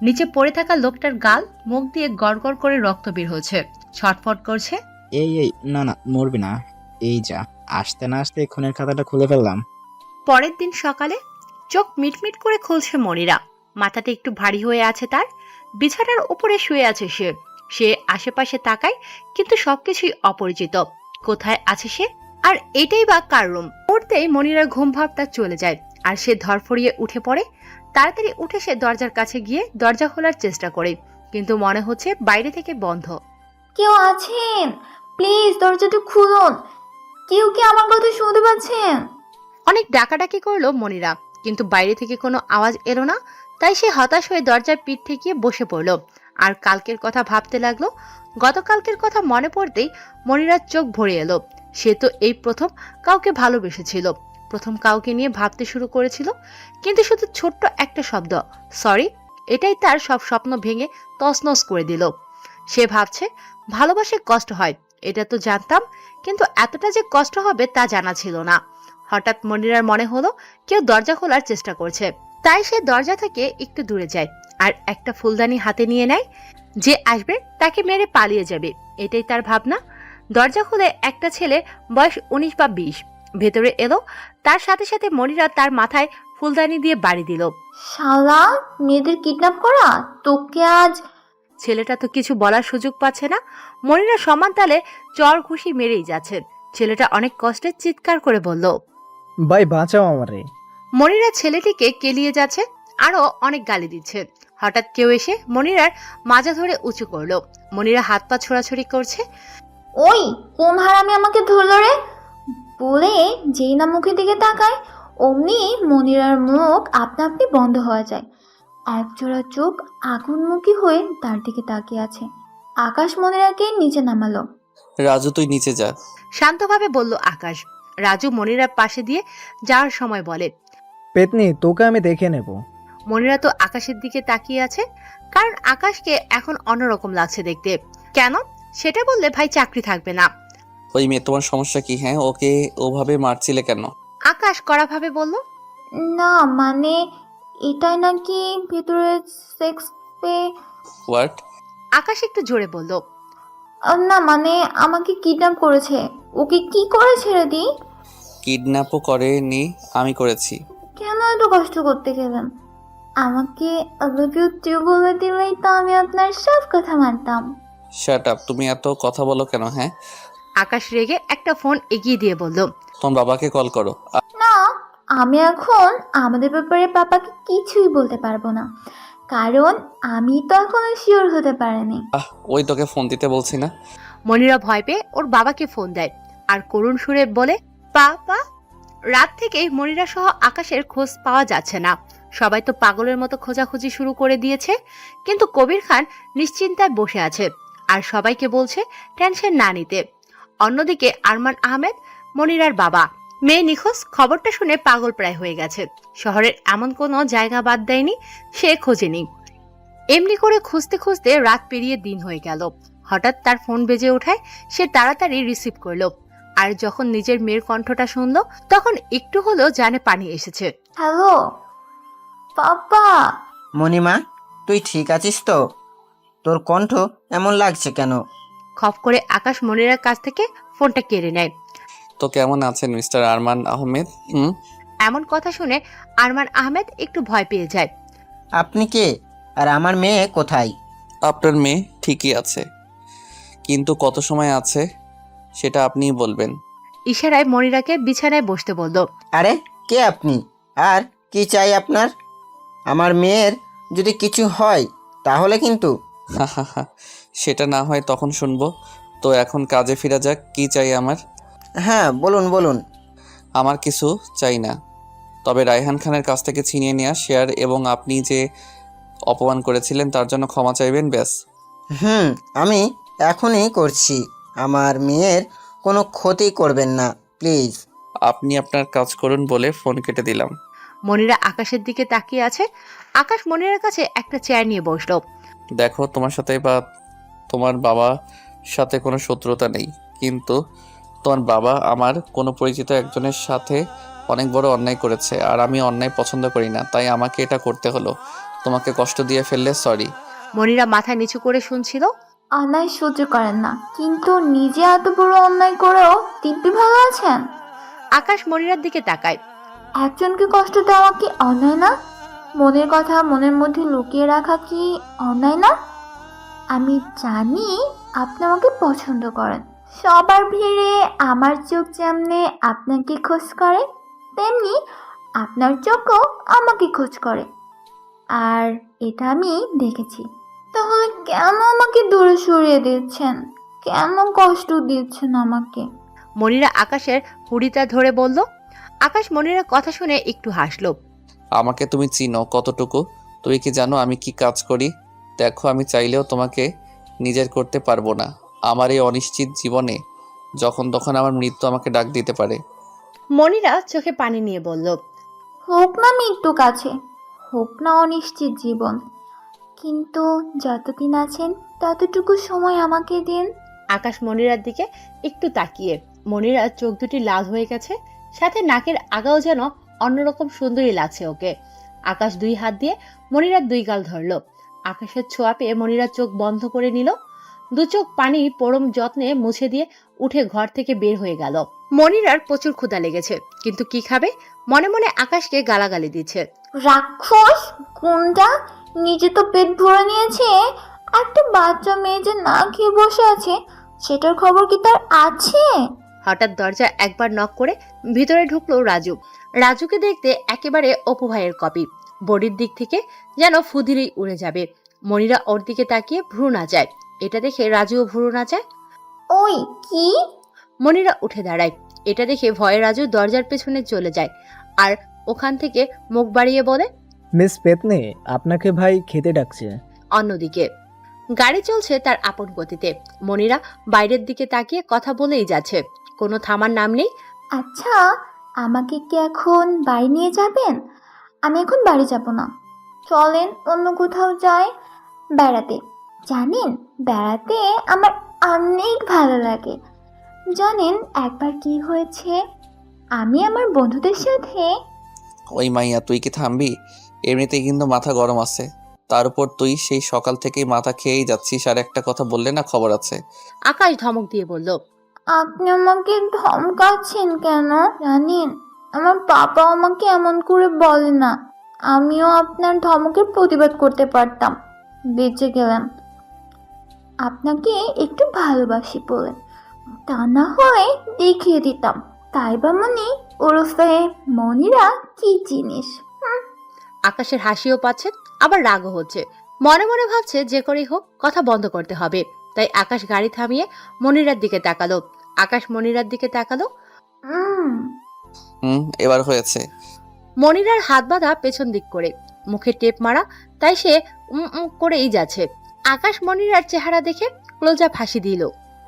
নিচে পড়ে থাকা লোকটার গাল মুখ দিয়ে গড়গড় করে রক্ত বের হচ্ছে, ছটফট করছে। এই এই না না, মরবি না। এই যা, আসতে না আসতে খুনের খাতাটা খুলে ফেললাম। পরের দিন সকালে চোখ মিটমিট করে খুলছে মনিরা। মাথাটা একটু ভারী হয়ে আছে তার। বিছানার উপরে শুয়ে আছে সে। সে আশেপাশে তাকায়, কিন্তু সবকিছুই অপরিচিত। কোথায় আছে সে, আর এটাই বা কার রুম? মুহূর্তেই মনিরার ঘুম ভাবটা চলে যায় আর সে ধরফড়িয়ে উঠে পড়ে। তাড়াতাড়ি উঠে সে দরজার কাছে গিয়ে দরজা খোলার চেষ্টা করে, কিন্তু মনে হচ্ছে বাইরে থেকে বন্ধ। কেউ আছেন? প্লিজ দরজাটা খুলুন। কেউ কি আমার কথা শুনতে পাচ্ছেন? অনেক ডাকাডাকি করলো মনিরা, কিন্তু বাইরে থেকে কোনো আওয়াজ এলো না। তাই সে হতাশ হয়ে দরজার পিঠ থেকে বসে পড়লো আর কালকের কথা ভাবতে লাগলো। গতকালকের কথা মনে পড়তেই মনিরার চোখ ভরে এলো। সে তো এই প্রথম কাউকে ভালোবেসেছিল, প্রথম কাউকে নিয়ে ভাবতে শুরু করেছিল, কিন্তু শুধু ছোট্ট একটা শব্দ সরি, এটাই তার সব স্বপ্ন ভেঙে তছনছ করে দিল। সে ভাবছে ভালোবাসে কষ্ট হয়, এটা তো জানতাম, কিন্তু এতটা যে কষ্ট হবে তা জানা ছিল না। হঠাৎ মনিরার মনে হলো কেউ দরজা খোলার চেষ্টা করছে, তাই সে দরজা থেকে একটু দূরে যায় আর একটা ফুলদানি হাতে নিয়ে নেয়। যে আসবে তাকে মেরে পালিয়ে যাবে, এটাই তার ভাবনা। দরজা খুলে একটা ছেলে, বয়স 19 বা 20 ভেতরে এলো। তার সাথে সাথে মনিরা তার মাথায় ফুলদানি দিয়ে বাড়ি দিল। শালা, মেয়েদের কিডন্যাপ করা তোকে আজ। ছেলেটা তো কিছু বলার সুযোগ পাচ্ছে না। মনিরা সমান তালে চর ঘুষি মেরেই যাচ্ছে। ছেলেটা অনেক কষ্টে চিৎকার করে বলল, ভাই বাঁচাও আমারে। মনিরা ছেলেটিকে কেলিয়ে যাচ্ছে, আরো অনেক গালি দিচ্ছে। হঠাৎ কেউ এসে মনিরার মাজা ধরে উঁচু করলো। মনিরা হাত পা ছোড়াছড়ি করছে। ওই কোন হারামি আমাকে ধরলো রে বলে যেই না মুখের দিকে তাকায়, অমনি মনিরার মুখ আপনা আপনি বন্ধ হয়ে যায়। একজোড়া চোখ আগুনমুখী হয়ে তার দিকে তাকিয়ে আছে। আকাশ মনিরাকে নিচে নামালো। রাজু তুই নিচে যা, শান্তভাবে বলল আকাশ। রাজু মনিরার পাশে দিয়ে যাওয়ার সময় বলে, পেতনি তোকে আমি দেখে নেব। মনিরা তো আকাশের দিকে তাকিয়ে আছে, কারণ আকাশকে এখন অন্যরকম লাগছে দেখতে। কেন সেটা বললে ভাই চাকরি থাকবে না। ওই মেয়ে তোমার সমস্যা কি? হ্যাঁ, ওকে ওভাবে মারছিলে কেন? আকাশ কড়াভাবে বলল, না মানে এটাই নাকি ভেতরে সেক্স পে। হোয়াট? আকাশ একটু জোরে বলল, না মানে আমাকে কিডন্যাপ করেছে। ওকে কি করে ছেড়ে দিই? কিডন্যাপও করেনি, আমি করেছি। কেন এত কষ্ট করতে গেলেন? আমাকে বলে দিলেই তো আমি আপনার সব কথা মানতাম। শাট আপ, তুমি এত কথা বলো কেন? হ্যাঁ, আকাশ রেগে একটা ফোন এগিয়ে দিয়ে বলল, তোমার বাবাকে কল করো। না, আমি এখন আমাদের ব্যাপারে পাপাকে কিছুই বলতে পারবো না, কারণ আমি তো এখনো শিওর হতে পারিনি। ওই তোকে ফোন দিতে বলছি না। মনিরা ভয় পেয়ে ওর বাবাকে ফোন দেয় আর করুণ সুরে বলে, পাপা। রাত থেকে মনিরা সহ আকাশের খোঁজ পাওয়া যাচ্ছে না। সবাই তো পাগলের মতো খোঁজাখুঁজি শুরু করে দিয়েছে, কিন্তু কবির খান নিশ্চিন্তায় বসে আছে আর সবাইকে বলছে টেনশন না নিতে। অন্যদিকে আরমান আহমেদ, মনিরার বাবা, মেয়ে নিখোঁজ খবরটা শুনে পাগল প্রায় হয়ে গেছে। শহরের এমন কোনো জায়গা বাদ দেয়নি সে খোঁজেনি। এমনি করে খুঁজতে খুঁজতে রাত পেরিয়ে দিন হয়ে গেল। হঠাৎ তার ফোন বেজে ওঠায় সে তাড়াতাড়ি রিসিভ করলো, আর যখন নিজের মেয়ের কণ্ঠটা শুনলো তখন একটু হলেও জানে পানি এসেছে। Hello papa. মণিমা, তুই ঠিক আছিস তো? তোর কণ্ঠ এমন লাগছে কেন? খপ করে আকাশ মনিরার কাছ থেকে ফোনটা কেড়ে নেয়। তো কেমন আছেন মিস্টার আরমান আহমেদ? এমন কথা শুনে আরমান আহমেদ একটু ভয় পেয়ে যায়। আপনি কে, আর আমার মেয়ে কোথায়? আপনার মেয়ে ঠিকই আছে, কিন্তু কত সময় আছে সেটা আপনিই বলবেন। ইশারায় মনিরাকে বিছানায় বসতে বলল। আরে কে আপনি, আর কি চাই আপনার? আমার মেয়ের যদি কিছু হয় তাহলে কিন্তু। সেটা না হয় তখন শুনবো। তো এখন কাজে ফিরা যাক। কি চাই আমার? হ্যাঁ বলুন বলুন। আমার কিছু চাই না, তবে রায়হান খানের কাছ থেকে ছিনিয়ে নেওয়া শেয়ার এবং আপনি যে অপমান করেছিলেন তার জন্য ক্ষমা চাইবেন, ব্যাস। আমি এখনই করছি। আমার মেয়ের কোনো ক্ষতি করবেন না প্লিজ। আপনি আপনার কাজ করুন বলে ফোন কেটে দিলাম। মনিরা আকাশের দিকে তাকিয়ে আছে। আকাশ মনিরার কাছে একটা চেয়ার নিয়ে বসলো। দেখো, তোমার সাথে বা তোমার বাবার সাথে কোনো শত্রুতা নেই, কিন্তু তোমার বাবা আমার কোনো পরিচিত একজনের সাথে অনেক বড় অন্যায় করেছে, আর আমি অন্যায় পছন্দ করি না, তাই আমাকে এটা করতে হলো। তোমাকে কষ্ট দিয়ে ফেললে সরি। মনিরা মাথা নিচু করে শুনছিল। অন্যায় সহ্য করেন না, কিন্তু নিজে এত বড় অন্যায় করেও দিব্যি ভালো আছেন। আকাশ মনিরার দিকে তাকায়। একজনকে কষ্ট দেওয়া কি অন্যায় না? মনের কথা মনের মধ্যে লুকিয়ে রাখা কি অন্যায় না? আমি জানি আপনি আমাকে পছন্দ করেন। সবার ভিড়ে আমার চোখ যেমনে আপনাকে খোঁজ করে, তেমনি আপনার চোখও আমাকে খোঁজ করে, আর এটা আমি দেখেছি। তাহলে কেন আমাকে দূরে সরিয়ে দিচ্ছেন? কেন কষ্ট দিচ্ছেন আমাকে? মনিরা আকাশের হুড়িটা ধরে বলল। আকাশ মনিরার কথা শুনে একটু হাসলো। আমাকে তুমি চিনো কতটুকু? তুমি কি জানো আমি কি কাজ করি? দেখো, আমি চাইলেও তোমাকে নিজের করতে পারবো না। আমার এই অনিশ্চিত জীবনে যখন তখন আমার মৃত্যু আমাকে ডাক দিতে পারে। মনিরা চোখে পানি নিয়ে বলল। হোক না মৃত্যু কাছে, হোক না অনিশ্চিত জীবন, কিন্তু যতদিন আছেন ততটুকু সময় আমাকে দিন। আকাশ মনিরার দিকে একটু তাকিয়ে, মনিরার চোখ দুটি লাল হয়ে গেছে, সাথে নাকের আগাও যেন অন্যরকম সুন্দরী লাগছে ওকে। আকাশ দুই হাত দিয়ে মনিরার দুই গাল ধরলো। আকাশের ছোঁয়া পেয়ে মনিরার চোখ বন্ধ করে নিল। দু চোখ পানি পরম যত্নে মুছে দিয়ে উঠে ঘর থেকে বের হয়ে গেল। মনিরার প্রচুর ক্ষুধা লেগেছে, কিন্তু কি খাবে? মনে মনে আকাশকে গালাগালি দিচ্ছে। রাক্ষস গুন্ডা, নিজে তো পেট ভরে নিয়েছে, একটা বাচ্চা মেয়ে যে না খেয়ে বসে আছে সেটার খবর কি তার আছে? হঠাৎ দরজা একবার নক করে ভিতরে ঢুকলো রাজু। রাজুকে দেখতে একেবারে অপু ভাইয়ের কপি। বডির দিক থেকে যেন ফুদিরেই উড়ে যাবে। মনিরা ওর দিকে তাকিয়ে ভ্রু না যায়, এটা দেখে রাজুও ভ্রু না যায়। ওই কি? মনিরা উঠে দাঁড়ায়। এটা দেখে ভয়ে রাজু দরজার পেছনে চলে যায়, আর ওখান থেকে মুখ বাড়িয়ে বলে, মিস পেতনি, আপনাকে ভাই খেতে ডাকছে। অন্যদিকে গাড়ি চলছে তার আপন গতিতে। মনিরা বাইরের দিকে তাকিয়ে কথা বলেই যাচ্ছে, কোনো থামার নাম নেই। আচ্ছা, আমাকে কি এখন বাড়ি নিয়ে যাবেন? আমি এখন বাড়ি যাব না, চলেন অন্য কোথাও যাই বেড়াতে। জানেন, বেড়াতে আমার অনেক ভালো লাগে। জানেন একবার কি হয়েছে? আমি আমার বন্ধুদের সাথে। ওই মাইয়া, তুই কি থামবি? এমনিতেই কিন্তু মাথা গরম আছে, তার উপর তুই সেই সকাল থেকেই মাথা খেয়েই যাচ্ছিস, আর একটা কথা বললে না খবর আছে। আকাশ ধমক দিয়ে বলল। আপনি আমাকে ধমকাচ্ছেন কেন? জানেন আমার পাপা আমাকে এমন করে বলে না। আমিও আপনার ধমকের প্রতিবাদ করতে পারতাম, বেঁচে গেলাম। আপনাকে একটু ভালোবাসি বলে, তা না হয় দেখিয়ে দিতাম তাই বা মনি ওরফে মনিরা কি জিনিস। আকাশের হাসিও পাচ্ছে, আবার রাগও হচ্ছে। মনে মনে ভাবছে যে করেই হোক কথা বন্ধ করতে হবে। তাই আকাশ গাড়ি থামিয়ে মনিরার দিকে তাকালো। আকাশ মনিরার দিকে তাকালো। এবার হয়েছে। মনিরার হাত বাঁধা পেছন দিক করে মুখে টেপ মারা, তাই সে করেই যাচ্ছে। আকাশ মনিরার চেহারা দেখে ক্লোজ আপ হাসি দিল।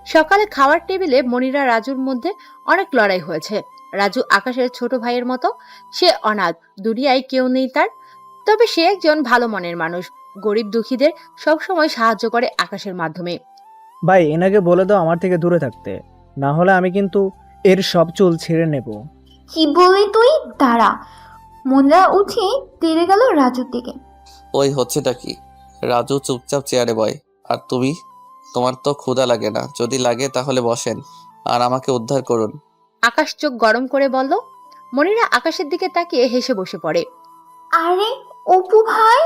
সকালে খাওয়ার টেবিলে মনিরা রাজুর মধ্যে অনেক লড়াই হয়েছে। রাজু আকাশের ছোট ভাইয়ের মতো, সে অনাথ, দুনিয়ায় কেউ নেই তার। তবে সে একজন ভালো মনের মানুষ, গরিব দুঃখীদের সবসময় সাহায্য করে আকাশের মাধ্যমে। ভাই এনাকে বলে দাও আমার থেকে দূরে থাকতে, না হলে আমি কিন্তু এর সব চুল ছিঁড়ে নেব। কি বলি তুই? দাঁড়া। মুন্না উঠে তেড়ে গেল রাজুর দিকে। ওই হচ্ছেটা কি? রাজু চুপচাপ চেয়ারে বয়। আর তুমি? তোমার তো ক্ষুধা লাগে না? যদি লাগে তাহলে বসেন আর আমাকে উদ্ধার করুন। আকাশ চোখ গরম করে বলল। মনিরা আকাশের দিকে তাকিয়ে হেসে বসে পড়ে। আরে অপু ভাই!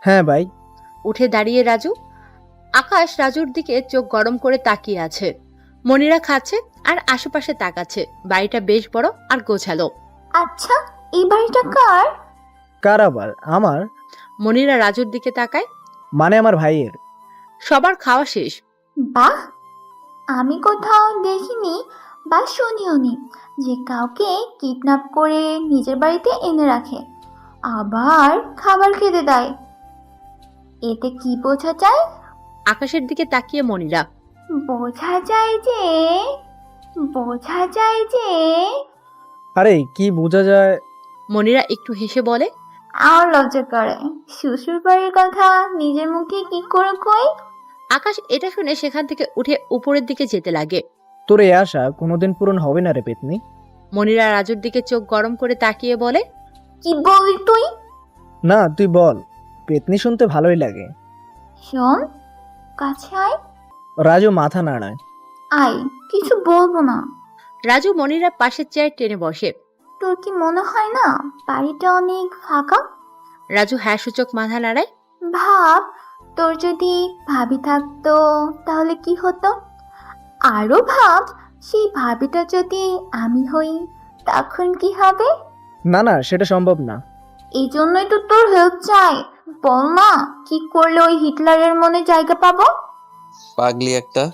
হ্যাঁ ভাই। উঠে দাঁড়িয়ে রাজু। আকাশ রাজুর দিকে চোখ গরম করে তাকিয়ে আছে। মনিরা খাচ্ছে আর আশেপাশে তাকাচ্ছে। বাড়িটা বেশ বড় আর গোছালো। আচ্ছা, এই বাড়িটা কার? কার আবার? আমার। মনিরা রাজুর দিকে তাকায়। মানে আমার ভাইয়ের। সবার খাওয়া শেষ। বাহ, আমি কোথাও দেখিনি বা শুনিওনি যে কাউকে কিডন্যাপ করে নিজের বাড়িতে এনে রাখে, আবার খাবার খেতে দেয়। এতে কি বোঝা যায়? আকাশের দিকে তাকিয়ে মনিরা। বোঝা যায় যে আরে কি বোঝা যায়? মনিরা একটু হেসে বলে। আমার লজ্জা করে, শ্বশুর বাড়ির কথা নিজের মুখে কি করে কই। আকাশ এটা শুনে সেখান থেকে উঠে উপরের দিকে যেতে লাগে। তোর এই আশা কোনোদিন পূরণ হবে না রে পেতনি। মনিরা রাজুর দিকে চোখ গরম করে তাকিয়ে বলে। কি বললি তুই? না তুই বল, পেতনি শুনতে ভালোই লাগে। শোন, কাছে আয়। রাজু মাথা নাড়ায়। আয়, কিছু বলবো না। রাজু মনিরার পাশের চেয়ার টেনে বসে। তোর কি মনে হয় না বাড়িটা অনেক ফাঁকা? রাজু হ্যাঁ সূচক মাথা নাড়ায়। ভাব, তোর যদি ভাবি থাকতো তাহলে কি হতো? আরো ভাব, সেই ভাবিটা যদি আমি হই তখন কি হবে? না না, সেটা সম্ভব না। এই জন্যই তো তোর হেল্প চাই। বল না, কি করলে ওই হিটলারের মনে জায়গা পাবো? পাগলি একটা।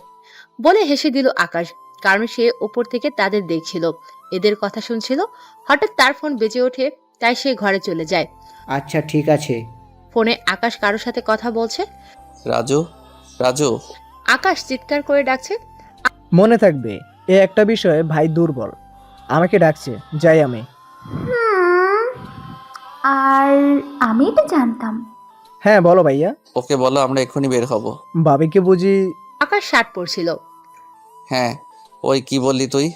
বলে হেসে দিল আকাশ, কারণ সে ওপর থেকে তাদের দেখছিল, এদের কথা শুনছিল। হঠাৎ তার ফোন বেজে ওঠে, তাই সে ঘরে চলে যায়। আচ্ছা ঠিক আছে। ফোনে আকাশ কারোর সাথে কথা বলছে। রাজু, রাজু। আকাশ চিৎকার করে ডাকছে। মনে থাকবে, এ একটা বিষয়ে ভাই দুর্বল। আমাকে ডাকছে, যাই আমি। আর আমি এটা জানতাম। হ্যাঁ বলো ভাইয়া। ওকে বলো আমরা এক্ষুনি বের হব। ভাবিকে বুঝি? আকাশ শার্ট পরছিল। হ্যাঁ, ওই কি বললি তুই?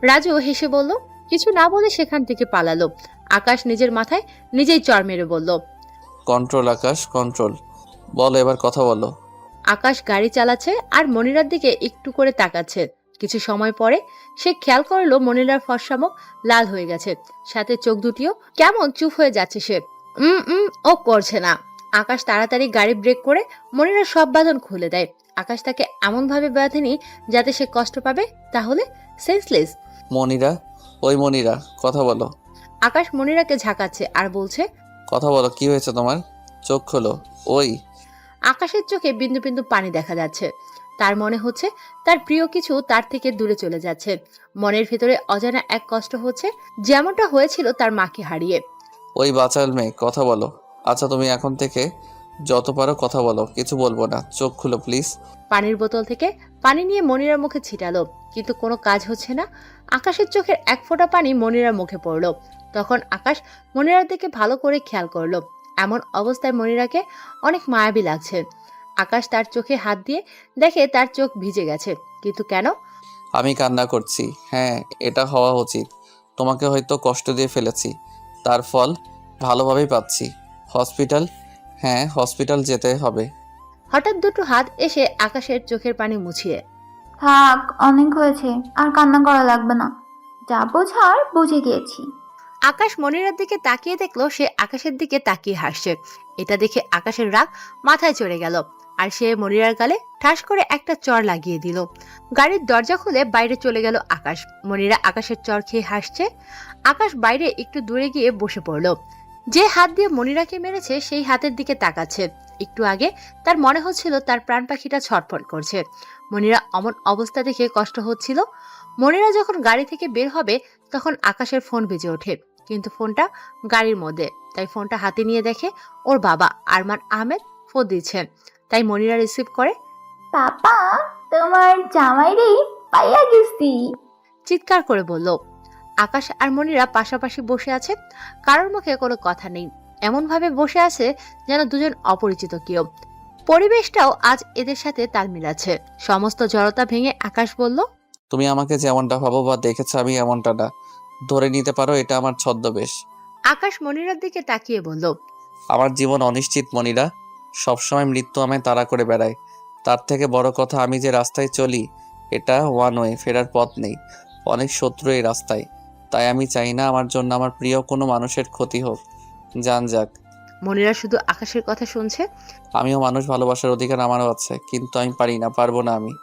রাজু হেসে বলল। কিছু না বলে সেখান থেকে পালালো। আকাশ নিজের মাথায় নিজেই চড় মেরে বলল। কন্ট্রোল আকাশ, কন্ট্রোল। বলো এবার কথা বলো। আকাশ গাড়ি চালাচ্ছে আর মনিরার দিকে একটু করে তাকাচ্ছে। কিছু সময় পরে সে খেয়াল করলো মনিরার ফর্সা মুখ লাল হয়ে গেছে, সাথে চোখ দুটিও কেমন চুপ হয়ে যাচ্ছে। সে ও করছে না। আকাশ তাড়াতাড়ি গাড়ি ব্রেক করে মনিরার সব বাঁধন খুলে দেয়। আকাশ তাকে এমন ভাবে বাঁধেনি যাতে সে কষ্ট পাবে, তাহলে সেন্সলেস। মনিরা, ওই মনিরা, কথা বলো। আকাশ মনিরাকে ঝাঁকাচ্ছে আর বলছে। কথা বলো, কি হয়েছে তোমার? চোখ খোলো। ওই। আকাশের চোখে বিন্দু বিন্দু পানি দেখা যাচ্ছে। তার মনে হচ্ছে তার প্রিয় কিছু তার থেকে দূরে চলে যাচ্ছে। মনের ভেতরে অজানা এক কষ্ট হচ্ছে, যেমনটা হয়েছিল তার মাকে হারিয়ে। ওই বাচাল মেয়ে, কথা বলো। আচ্ছা তুমি এখন থেকে যত পারো কথা বলো, কিছু বলবো না। চোখ খুলো প্লিজ। পানির বোতল থেকে পানি নিয়ে মনিরার মুখে ছিটালো, কিন্তু কোনো কাজ হচ্ছে না। আকাশের চোখের এক ফোঁটা পানি মনিরার মুখে পড়লো। তখন আকাশ মনিরার দিকে ভালো করে খেয়াল করলো। এমন অবস্থায় মনিরাকে অনেক মায়াবী লাগছে। আকাশ তার চোখে হাত দিয়ে দেখে তার চোখ ভিজে গেছে, কিন্তু কেন? আমি কান্না করছি। হ্যাঁ, এটা হওয়া উচিত। তোমাকে হয়তো কষ্ট দিয়ে ফেলেছি, তার ফল ভালোভাবেই পাচ্ছি। হসপিটাল, হ্যাঁ হসপিটাল যেতে হবে। হঠাৎ দুটো হাত এসে আকাশের চোখের পানি মুছিয়ে। থাক, অনেক হয়েছে, আর কান্না করা লাগবে না। যা বোঝার বুঝে গিয়েছি। আকাশ মনিরার দিকে তাকিয়ে দেখলো সে আকাশের দিকে তাকিয়ে হাসছে। এটা দেখে আকাশের রাগ মাথায় চড়ে গেল, আর সে মনিরার গালে ঠাস করে একটা চড় লাগিয়ে দিল। গাড়ির দরজা খুলে বাইরে চলে গেল আকাশ। মনিরা আকাশের চড় খেয়ে হাসছে। আকাশ বাইরে একটু দূরে গিয়ে বসে পড়ল। যে হাত দিয়ে মনিরাকে মেরেছে সেই হাতের দিকে তাকাচ্ছে। একটু আগে তার মনে হচ্ছিল তার প্রাণ পাখিটা ছটফট করছে। মনিরা অমন অবস্থা দেখে কষ্ট হচ্ছিল। মনিরা যখন গাড়ি থেকে বের হবে তখন আকাশের ফোন বেজে ওঠে। কিন্তু ফোনটা গাড়ির মধ্যে। তাই ফোনটা হাতে নিয়ে দেখে ওর বাবা আরমান আহমেদ ফোন দিচ্ছেন। তাই মনিরা রিসিভ করে। পাপা, তোমার জামাই রে পাইয়া গেছি। চিৎকার করে বলল। আকাশ আর মনিরা পাশাপাশি বসে আছে, কারোর মুখে কোনো কথা নেই। এমন ভাবে বসে আছে যেন দুজন অপরিচিত কেউ। পরিবেশটাও আজ এদের সাথে তাল মিলাচ্ছে। সমস্ত জড়তা ভেঙে আকাশ বলল, তুমি আমাকে যেমনটা ভাবো বা দেখেছো আমি এমনটা না, ধরে নিতে পারো এটা আমার ছদ্মবেশ। আকাশ মনিরার দিকে তাকিয়ে বলল, আমার জীবন অনিশ্চিত মনিরা, সবসময় মৃত্যু আমায় তাড়া করে বেড়ায়। তার থেকে বড় কথা, আমি যে রাস্তায় চলি এটা ওয়ান ওয়ে, ফেরার পথ নেই। অনেক শত্রু এই রাস্তায়, তাই আমি চাই না আমার জন্য আমার প্রিয় কোনো মানুষের ক্ষতি হোক। জান যাক। মনিরা শুধু আকাশের কথা শুনছে। আমিও মানুষ ভালোবাসার অধিকার আমারও আছে, কিন্তু আমি পারি না, পারবো না আমি।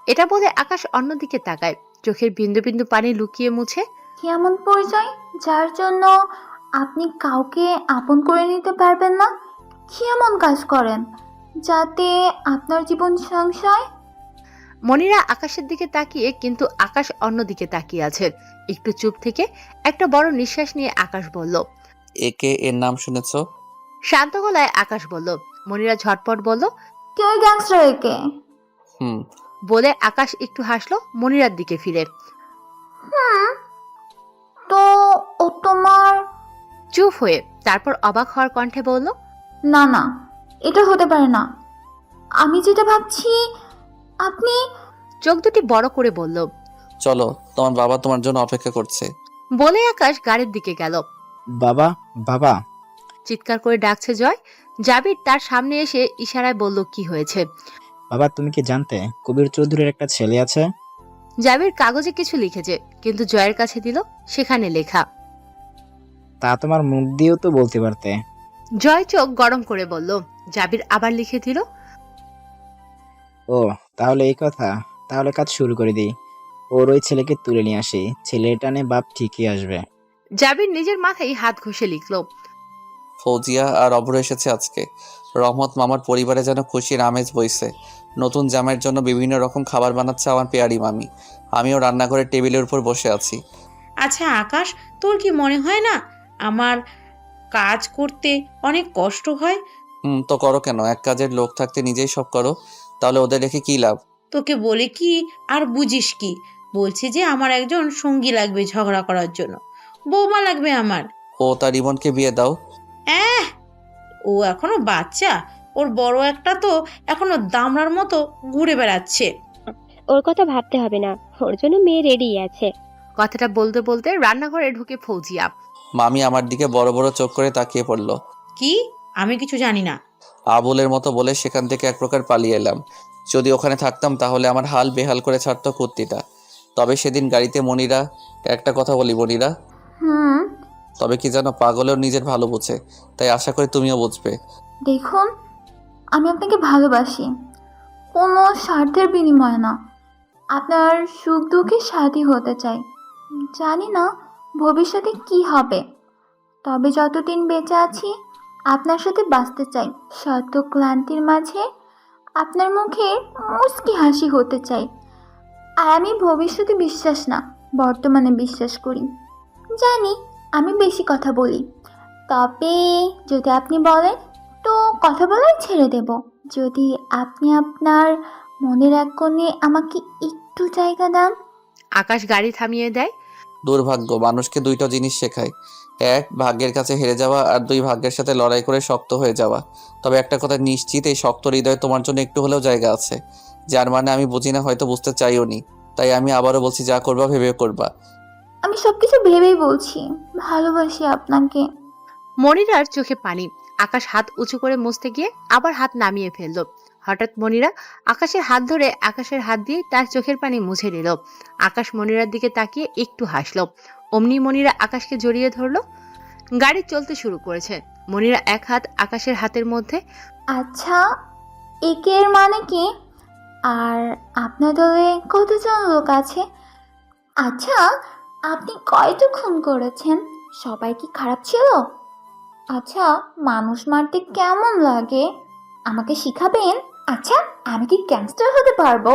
এটা বলে আকাশ অন্যদিকে তাকায়, চোখের বিন্দু বিন্দু পানি লুকিয়ে মুছে। কি এমন পরিচয় যার জন্য আপনি কাউকে আপন করে নিতে পারবেন না? কি এমন কাজ করেন যাতে আপনার জীবন সংশয়? মনিরা আকাশের দিকে তাকিয়ে, কিন্তু আকাশ অন্যদিকে তাকিয়ে আছে। একটু চুপ থেকে একটা বড় নিঃশ্বাস নিয়ে আকাশ বলল, একে এর নাম শুনেছো? শান্ত গলায় আকাশ বলল। মনিরা ঝটপট বলল, কেউ গ্যাংস্টার একে। হুম। বলে আকাশ একটু হাসলো মনিরার দিকে ফিরে। তো ও তোমার? চুপ হয়ে তারপর অবাক হওয়ার কণ্ঠে বলল, না না, এটা হতে পারে না। আমি যেটা ভাবছি আপনি। চোখ দুটি বড় করে বলল, চলো, তোমার বাবা তোমার জন্য অপেক্ষা করছে। বলে আকাশ গাড়ির দিকে গেল। বাবা, বাবা! চিৎকার করে ডাকছে জয়। জাবির তার সামনে এসে ইশারায় বলল, কি হয়েছে? বাবা, তুমি কি জানতে কবির চৌধুরীর একটা ছেলে আছে? জাবির কাগজে কিছু লিখেছে, কিন্তু জয়ের কাছে দিল, সেখানে লেখা। তা তোমার মুখ দিয়েও তো বলতে পারতে। জয় চোখ গরম করে বলল। জাবির আবার লিখে দিল। ও, তাহলে এই কথা। তাহলে কাজ শুরু করে দিই। ওর ওই ছেলেকে তুলে নিয়ে আসি, ছেলেটা নে বাপ ঠিকই আসবে। জাবির নিজের মাথায় হাত ঘষে লিখল, ফৌজিয়া আর অভ্র এসেছে আজকে। রহমত মামার পরিবারে যেন খুশির আমেজ বইছে। নতুন জামাইয়ের জন্য বিভিন্ন রকম খাবার বানাচ্ছে আমার পেয়ারি মামি। আমিও রান্নাঘরের টেবিলের উপর বসে আছি। আচ্ছা আকাশ, তোর কি মনে হয় না আমার কাজ করতে অনেক কষ্ট হয়? তো করো কেন? এক কাজের লোক থাকতে নিজেই সব করো, তাহলে ওদের রেখে কি লাভ? তোকে বলে কি আর বুঝিস কি? বলছি যে আমার একজন সঙ্গী লাগবে ঝগড়া করার জন্য, বৌমা লাগবে আমার। ও তার রিমনকে বিয়ে দাও। ও এখনো বাচ্চা, ওর বড় একটা তো এখনো দামড়ার মতো ঘুরে বেড়াচ্ছে। ওর কথা ভাবতে হবে না, ওর জন্য মেয়ে রেডি আছে। কথাটা বলতে বলতে রান্নাঘরে ঢুকে ফৌজিয়া। মামি আমার দিকে বড় বড় চোখ করে তাকিয়ে পড়ল। কি? আমি কিছু জানি না। আবুলের মতো বলে সেখান থেকে এক প্রকার পালিয়ে এলাম। যদি ওখানে থাকতাম তাহলে আমার হাল বেহাল করে ছাড়তো কুত্তিটা। তবে সেদিন গাড়িতে মনিরা, একটা কথা বলি মনিরা, তবে কি জানো, পাগলেও নিজের ভালো বুঝে, তাই আশা করি তুমিও বুঝবে। দেখুন, আমি আপনাকে ভালোবাসি, কোনো স্বার্থের বিনিময়ে না। আপনার সুখ দুঃখে সাথী হতে চাই। জানি না ভবিষ্যতে কি হবে, তবে যতদিন বেঁচে আছি আপনার সাথে বাঁচতে চাই। শত ক্লান্তির মাঝে আপনার মুখে মুচকি হাসি হতে চাই। আর আমি ভবিষ্যতে বিশ্বাস না, বর্তমানে বিশ্বাস করি। জানি আমি বেশি কথা বলি, তবে যদি আপনি বলেন তো কথা বলাই ছেড়ে দেব। যদি আপনি আপনার মনের এক কোণে আমাকে একটু জায়গা দেন। আকাশ গাড়ি থামিয়ে দেয়। দুর্ভাগ্য মানুষকে দুইটা জিনিস শেখায়, এক ভাগ্যের কাছে হেরে যাওয়া, আর দুই ভাগ্যের সাথে লড়াই করে শক্ত হয়ে যাওয়া। তবে একটা কথা নিশ্চিত, এই শক্ত হৃদয়ে তোমার জন্য একটু হলেও জায়গা আছে, যার মানে আমি বুঝি না, হয়তো বুঝতে চাইও নি। তাই আমি আবারও বলছি, যা করবা ভেবে করবা। আমি সবকিছু ভেবেই বলছি, ভালোবাসি আপনাকে। মনিরার চোখে পানি। আকাশ হাত উঁচু করে মুছতে গিয়ে আবার হাত নামিয়ে ফেলল। হঠাৎ মনিরা আকাশের হাত ধরে আকাশের হাত দিয়ে তার চোখের পানি মুছে নিল। আকাশ মনিরার দিকে তাকিয়ে একটু হাসলো। অমনি মনিরা আকাশকে জড়িয়ে ধরলো। গাড়ি চলতে শুরু করেছে। মনিরা এক হাত আকাশের হাতের মধ্যে। আচ্ছা, একের মানে কি? আর আপনার দলে কতজন লোক আছে? আচ্ছা, আপনি কয়টা খুন করেছেন? সবাই কি খারাপ ছিল? আচ্ছা, মানুষ মারতে কেমন লাগে আমাকে শিখাবেন? আচ্ছা, আমি কি গ্যাংস্টার হতে পারবো?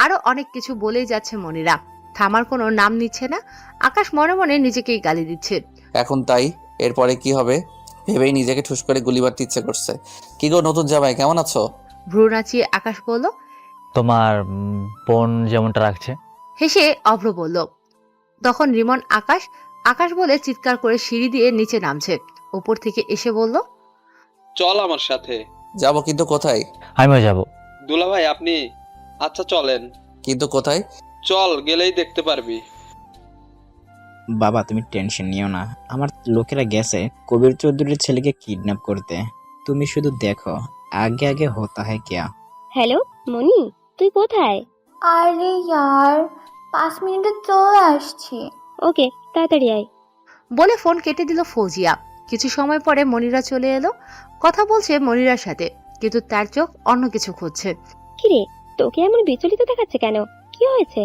আরো অনেক কিছু বলেই যাচ্ছে মনিরা, থামার কোনো নাম নিচ্ছে না। আকাশ মনে মনে নিজেকেই গালি দিচ্ছে। এখন তাই এরপরে কি হবে ভেবেই নিজেকে ঠুস করে গুলি মারতে ইচ্ছে করছে। কি গো নতুন জামাই, কেমন আছো? ভ্রু নাচিয়ে আকাশ বলল। তোমার বোন যেমনটা রাখছে। হেসে অভ্র বলল। তখন রিমন আকাশ আকাশ বলে চিৎকার করে সিঁড়ি দিয়ে নিচে নামছে। উপর থেকে এসে বলল, চল আমার সাথে। যাবো, কিন্তু কোথায়? আমিও যাব। দুলাভাই আপনি? আচ্ছা চলেন। কিন্তু কোথায়? চল, গেলেই দেখতে পারবি। বাবা তুমি টেনশন নিও না, আমার লোকেরা গেছে কবির চৌধুরীর ছেলেকে কিডন্যাপ করতে। তুমি শুধু দেখো আগে আগে হতা হ্যায় কিয়া। হ্যালো মনি, তুই কোথায়? আরে ইয়ার, 5 মিনিটে চলে আসছি। ওকে, তাড়াতাড়ি আয়। বলে ফোন কেটে দিল ফৌজিয়া। কিছু সময় পরে মনিরা চলে এলো। কথা বলছে মনিরার সাথে, কিন্তু তার চোখ অন্য কিছু খুঁজছে। কিরে, তোকে এমন বিচলিত দেখাচ্ছে কেন? কি হয়েছে?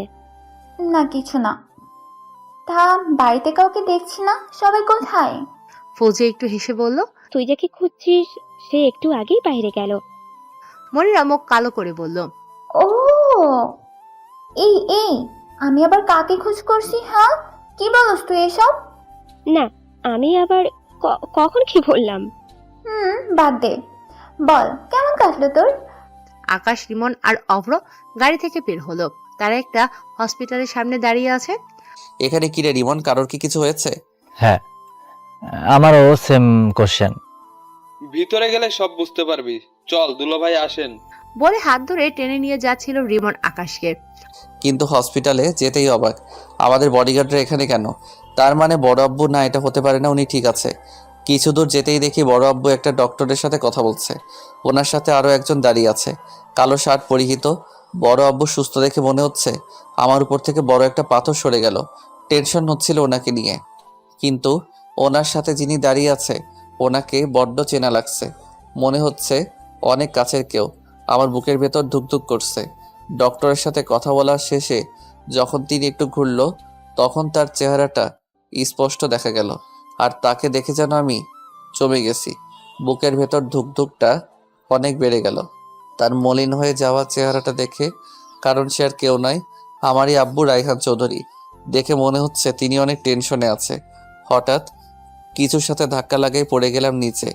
না কিছু না। তা বাড়িতে কাউকে দেখছি না, সবাই কোথায়? ফৌজিয়া একটু হেসে বলল, তুই যাকে খুঁজছিস সে একটু আগেই বাইরে গেল। মনিরা মুখ কালো করে বলল, ও এই এই, আমি আবার কাকে খোঁজ করছি? হ্যাঁ, কি বলস তুই এসব? না, আমি আবার কখন কি বললাম? বাদ দে, বল কেমন কাটলো তোর? আকাশ, রিমন আর অভ্র গাড়ি থেকে বের হলো। তারা একটা হসপিটালের সামনে দাঁড়িয়ে আছে। এখানে কি রে রিমন, কারোর কি কিছু হয়েছে? হ্যাঁ, আমারও সেম কোশ্চেন। ভিতরে গেলে সব বুঝতে পারবি। চল দুলাভাই আসেন। বলে হাত ধরে টেনে নিয়ে যাচ্ছিল রিমন আকাশকে। কিন্তু হসপিটালে যেতেই অবাক, আমাদের বডিগার্ডরা এখানে কেন? তার মানে বড় আব্বু না, এটা হতে পারে না, উনি ঠিক আছে। কিছু দূর যেতেই দেখি বড় আব্বু একটা ডক্টরের সাথে কথা বলছে। ওনার সাথে আরও একজন দাঁড়িয়ে আছে, কালো শার্ট পরিহিত। বড় আব্বু সুস্থ দেখে মনে হচ্ছে আমার উপর থেকে বড় একটা পাথর সরে গেল। টেনশন হচ্ছিল ওনাকে নিয়ে, কিন্তু ওনার সাথে যিনি দাঁড়িয়ে আছে ওনাকে বড্ড চেনা লাগছে, মনে হচ্ছে অনেক কাছের কেউ। আমার বুকের ভেতর ধুকধুক করছে। ডক্টরের সাথে কথা বলার শেষে যখন তিনি একটু ঘুরল, তখন তার চেহারাটা স্পষ্ট দেখা গেল। আর তাকে দেখে যেন আমি জমে গেছি। বুকের ভেতর ধুকধুকটা অনেক বেড়ে গেল তার মলিন হয়ে যাওয়া চেহারাটা দেখে। কারণ সে আর কেউ নয়, আমারই আব্বু রায়হান চৌধুরী। দেখে মনে হচ্ছে তিনি অনেক টেনশনে আছে। হঠাৎ কিছুর সাথে ধাক্কা লাগাই পড়ে গেলাম নিচে।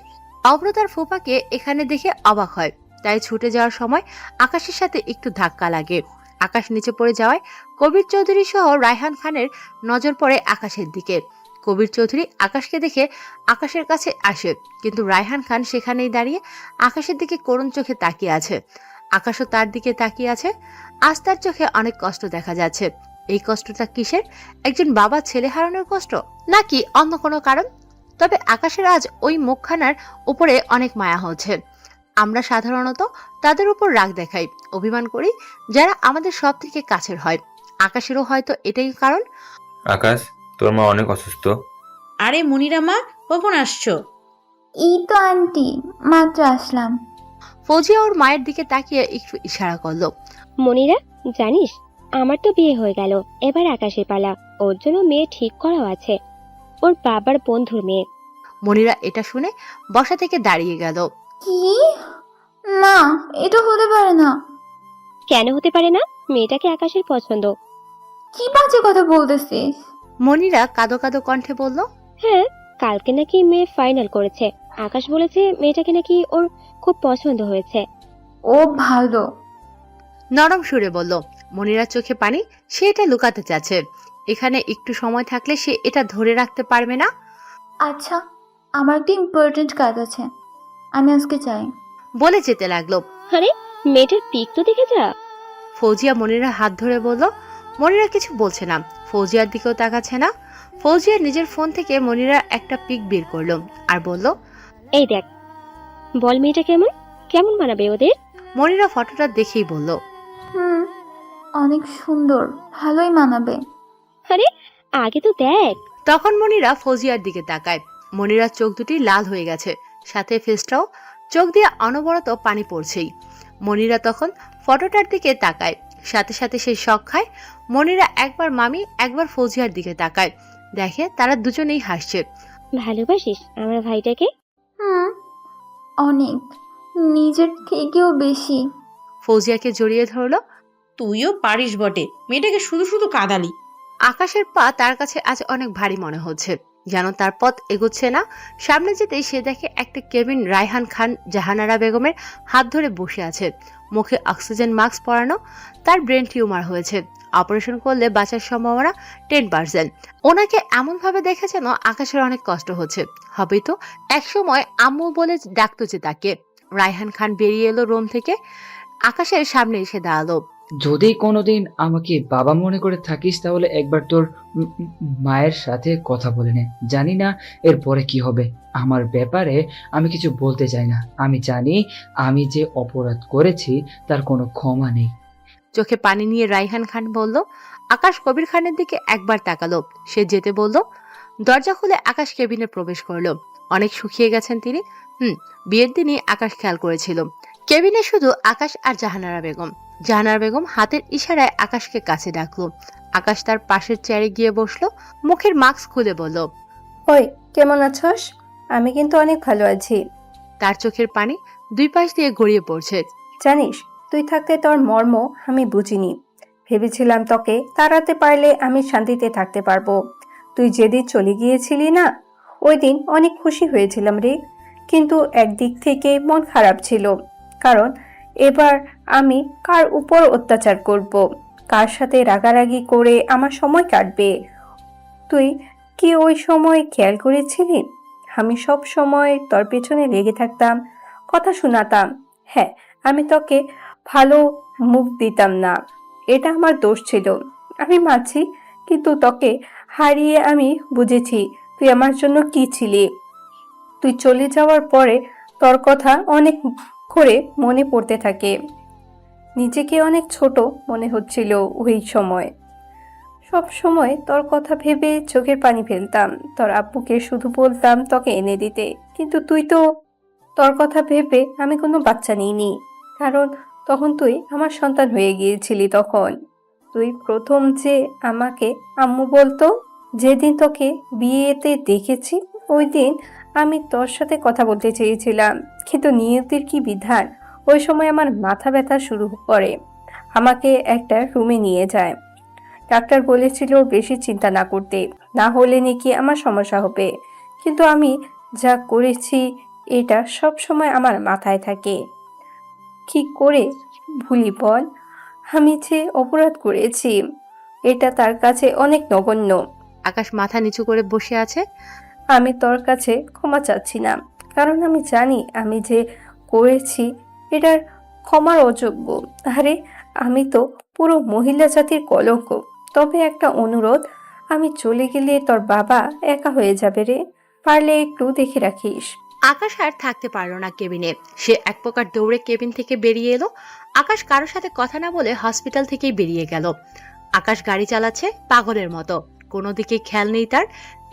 অভ্র তার ফুপাকে এখানে দেখে অবাক হয়, তাই ছুটে যাওয়ার সময় আকাশের সাথে একটু ধাক্কা লাগে। আকাশ নিচে পড়ে যাওয়ায় কবির চৌধুরী সহ রায়হান খানের নজর পড়ে আকাশের দিকে। কবির চৌধুরী আকাশকে দেখে আকাশের কাছে আসে, কিন্তু রায়হান খান সেখানেই দাঁড়িয়ে আকাশের দিকে করুণ চোখে তাকিয়ে আছে। আকাশও তার দিকে তাকিয়ে আছে। আজ তার চোখে অনেক কষ্ট দেখা যাচ্ছে। এই কষ্টটা কিসের? একজন বাবা ছেলে হারানোর কষ্ট, নাকি অন্য কোনো কারণ? তবে আকাশের আজ ওই মুখখানার উপরে অনেক মায়া হচ্ছে। আমরা সাধারণত তাদের উপর রাগ দেখাই, অভিমান করি যারা আমাদের সব থেকে কাছের হয়। আকাশেরও হয়তো এটাই কারণ। আকাশ, তোর মা অনেক অসুস্থ। আরে মনিরা মা, কখন আসছো? এই তো আন্টি, মাত্র আসলাম। ফৌজিয়া ওর মায়ের দিকে তাকিয়ে একটু ইশারা করলো। মনিরা, জানিস আমার তো বিয়ে হয়ে গেল, এবার আকাশের পালা। ওর জন্য মেয়ে ঠিক করাও আছে, ওর বাবার বন্ধুর মেয়ে। মনিরা এটা শুনে বসা থেকে দাঁড়িয়ে গেল। কি? না, এটা হতে পারে না। কেন হতে পারে না? মেয়েটাকে আকাশের পছন্দ। কি বাজে কথা বলতেছিস? মনিরা কাঁদো কাঁদো কণ্ঠে বলল, হ্যাঁ, কালকে নাকি মেয়ে ফাইনাল করেছে। আকাশ বলেছে মেয়েটাকে নাকি ওর খুব পছন্দ হয়েছে। ও ভালো। নরম সুরে বলল। মনিরার চোখে পানি, সে এটা লুকাতে চাচ্ছে। এখানে একটু সময় থাকলে সে এটা ধরে রাখতে পারবে না। আচ্ছা, আমার একটা ইম্পর্টেন্ট কাজ আছে, আমি আজকে চাই। বলে যেতে লাগলো। আরে মেয়েটার পিক তো দেখে যা। ফৌজিয়া মনিরার হাত ধরে বলল। মনিরা কিছু বলছে না, ফৌজিয়ার দিকেও তাকাচ্ছে না। ফৌজিয়া নিজের ফোন থেকে মনিরার একটা পিক বের করলো আর বলল, এই দেখ, বল মেয়েটা কেমন কেমন মানাবে ওদের। মনিরা ফটোটা দেখেই বলল, অনেক সুন্দর, ভালোই মানাবে। আরে আগে তো দেখ। তখন মনিরা ফৌজিয়ার দিকে তাকায়। মনিরার চোখ দুটি লাল হয়ে গেছে, সাথে ফেসটাও, চোখ দিয়ে অনবরত পানি পড়ছেই। মনিরা তখন ফটোটার দিকে তাকায়, সাথে সাথে সে শক খায়। মনিরা একবার মামি একবার ফৌজিয়ার দিকে তাকায়, দেখে তারা দুজনেই হাসছে। ভালোবাসিস আমার ভাইটাকে? অনেক, নিজের থেকেও বেশি। ফৌজিয়াকে জড়িয়ে ধরলো। তুইও পারিস বটে, মেয়েটাকে শুধু শুধু কাঁদালি। আকাশের পা তার কাছে আজ অনেক ভারী মনে হচ্ছে। যেন তার পথ এগোচ্ছে না। সামনে যেতেই সে দেখে একটা কেবিন রায়হান খান জাহানারা বেগমের হাত ধরে বসে আছে, মুখে অক্সিজেন মাস্ক পরানো। তার ব্রেন টিউমার হয়েছে, অপারেশন করলে বাঁচার সম্ভাবনা 10%। ওনাকে এমন ভাবে দেখে যেন আকাশের অনেক কষ্ট হচ্ছে। হবেই তো, একসময় আম্মু বলে ডাকতো যে তাকে। রায়হান খান বেরিয়ে এলো রুম থেকে, আকাশের সামনে এসে দাঁড়ালো। যদি কোনোদিন আমাকে বাবা মনে করে থাকিস তাহলে একবার তোর মায়ের সাথে কথা বলে নে। জানি না এরপরে কি হবে। আমার ব্যাপারে আমি কিছু বলতে চাই না। আমি জানি আমি যে অপরাধ করেছি তার কোনো ক্ষমা নেই। চোখে পানি নিয়ে রায়হান খান বলল। আকাশ কবির খানের দিকে একবার তাকালো। সে যেতে বলল। দরজা খুলে আকাশ কেবিনে প্রবেশ করলো। অনেক শুকিয়ে গেছেন তিনি। বিয়ের দিনই আকাশ খেয়াল করেছিল কেবিনে শুধু আকাশ আর জাহানারা বেগম। জাহানারা বেগম হাতের ইশারায় আকাশকে কাছে ডাকলো। আকাশ তার পাশের চেয়ারে গিয়ে বসলো, মুখের মাস্ক খুলে বলল, ওই কেমন আছস? আমি কিন্তু অনেক ভালো আছি। তার চোখের পানি দুই পাশ দিয়ে গড়িয়ে পড়ছে। জানিস, তুই থাকতে তোর মর্ম আমি বুঝিনি। ভেবেছিলাম তোকে তাড়াতে পারলে আমি শান্তিতে থাকতে পারবো। তুই যেদিন চলে গিয়েছিলি না, ওই দিন অনেক খুশি হয়েছিলাম রে। কিন্তু একদিক থেকে মন খারাপ ছিল, কারণ এবার আমি কার উপর অত্যাচার করব, কার সাথে রাগারাগি করে আমার সময় কাটবে। তুই কি ওই সময় খেয়াল করেছিলি? আমি সব সময় তোর পেছনে লেগে থাকতাম, কথা শোনাতাম। হ্যাঁ, আমি তোকে ভালো মুখ দিতাম না, এটা আমার দোষ ছিল, আমি মানছি। কিন্তু তোকে হারিয়ে আমি বুঝেছি তুই আমার জন্য কি ছিলি। তুই চলে যাওয়ার পরে তোর কথা অনেক করে মনে পড়তে থাকে। নিজেকে অনেক ছোট মনে হচ্ছিল ওই সময়। সব সময় তোর কথা ভেবে চোখের পানি ফেলতাম। তোর আব্বুকে শুধু বলতাম তোকে এনে দিতে, কিন্তু তুই তো, তোর কথা ভেবে আমি কোনো বাচ্চা নিইনি, কারণ তখন তুই আমার সন্তান হয়ে গিয়েছিলি। তখন তুই প্রথম যে আমাকে আম্মু বলতো। যেদিন তোকে বিয়েতে দেখেছি ওই দিন আমি তোর সাথে কথা বলতে চেয়েছিলাম, কিন্তু নিয়তির কি বিধান, ওই সময় আমার মাথা ব্যথা শুরু করে। আমাকে একটা রুমে নিয়ে যায়। ডাক্তার বলেছিল বেশি চিন্তা না করতে, না হলে নাকি আমার সমস্যা হবে। কিন্তু আমি যা করেছি এটা সব সময় আমার মাথায় থাকে। কি করে ভুলি বল? আমি যে অপরাধ করেছি এটা তার কাছে অনেক নগণ্য। আকাশ মাথা নিচু করে বসে আছে। আমি তোর কাছে ক্ষমা চাচ্ছি না, কারণ আমি জানি আমি যে করেছি এটার ক্ষমার অযোগ্য। আরে আমি তো পুরো মহিলা জাতির কলঙ্ক। তবে একটা অনুরোধ, আমি চলে গেলে তোর বাবা একা হয়ে যাবে রে, পারলে একটু দেখে রাখিস। আকাশ আর থাকতে পারলো না কেবিনে। সে এক প্রকার দৌড়ে কেবিন থেকে বেরিয়ে এলো। আকাশ কারোর সাথে কথা না বলে হসপিটাল থেকেই বেরিয়ে গেল। আকাশ গাড়ি চালাচ্ছে পাগলের মতো, কোনো দিকে খেয়াল নেই তার।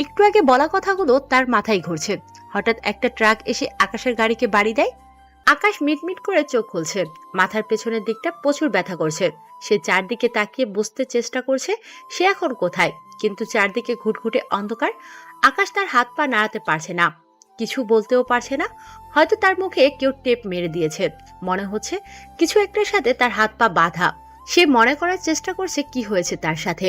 একটু আগে বলা কথাগুলো তার মাথায় ঘুরছে। হঠাৎ একটা ট্রাক এসে আকাশের গাড়িকে বাড়ি দেয়। আকাশ মিটমিট করে চোখ খুলছে। মাথার পেছনের দিকটা প্রচুর ব্যথা করছে। সে চারদিকে তাকিয়ে বুঝতে চেষ্টা করছে সে এখন কোথায়, কিন্তু চারদিকে ঘুটঘুটে অন্ধকার। আকাশ তার হাত পা নাড়াতে পারছে না, কিছু বলতেও পারছে না। হয়তো তার মুখে কেউ টেপ মেরে দিয়েছে। মনে হচ্ছে কিছু একটার সাথে তার হাত পা বাঁধা। সে মনে করার চেষ্টা করছে কি হয়েছে তার সাথে।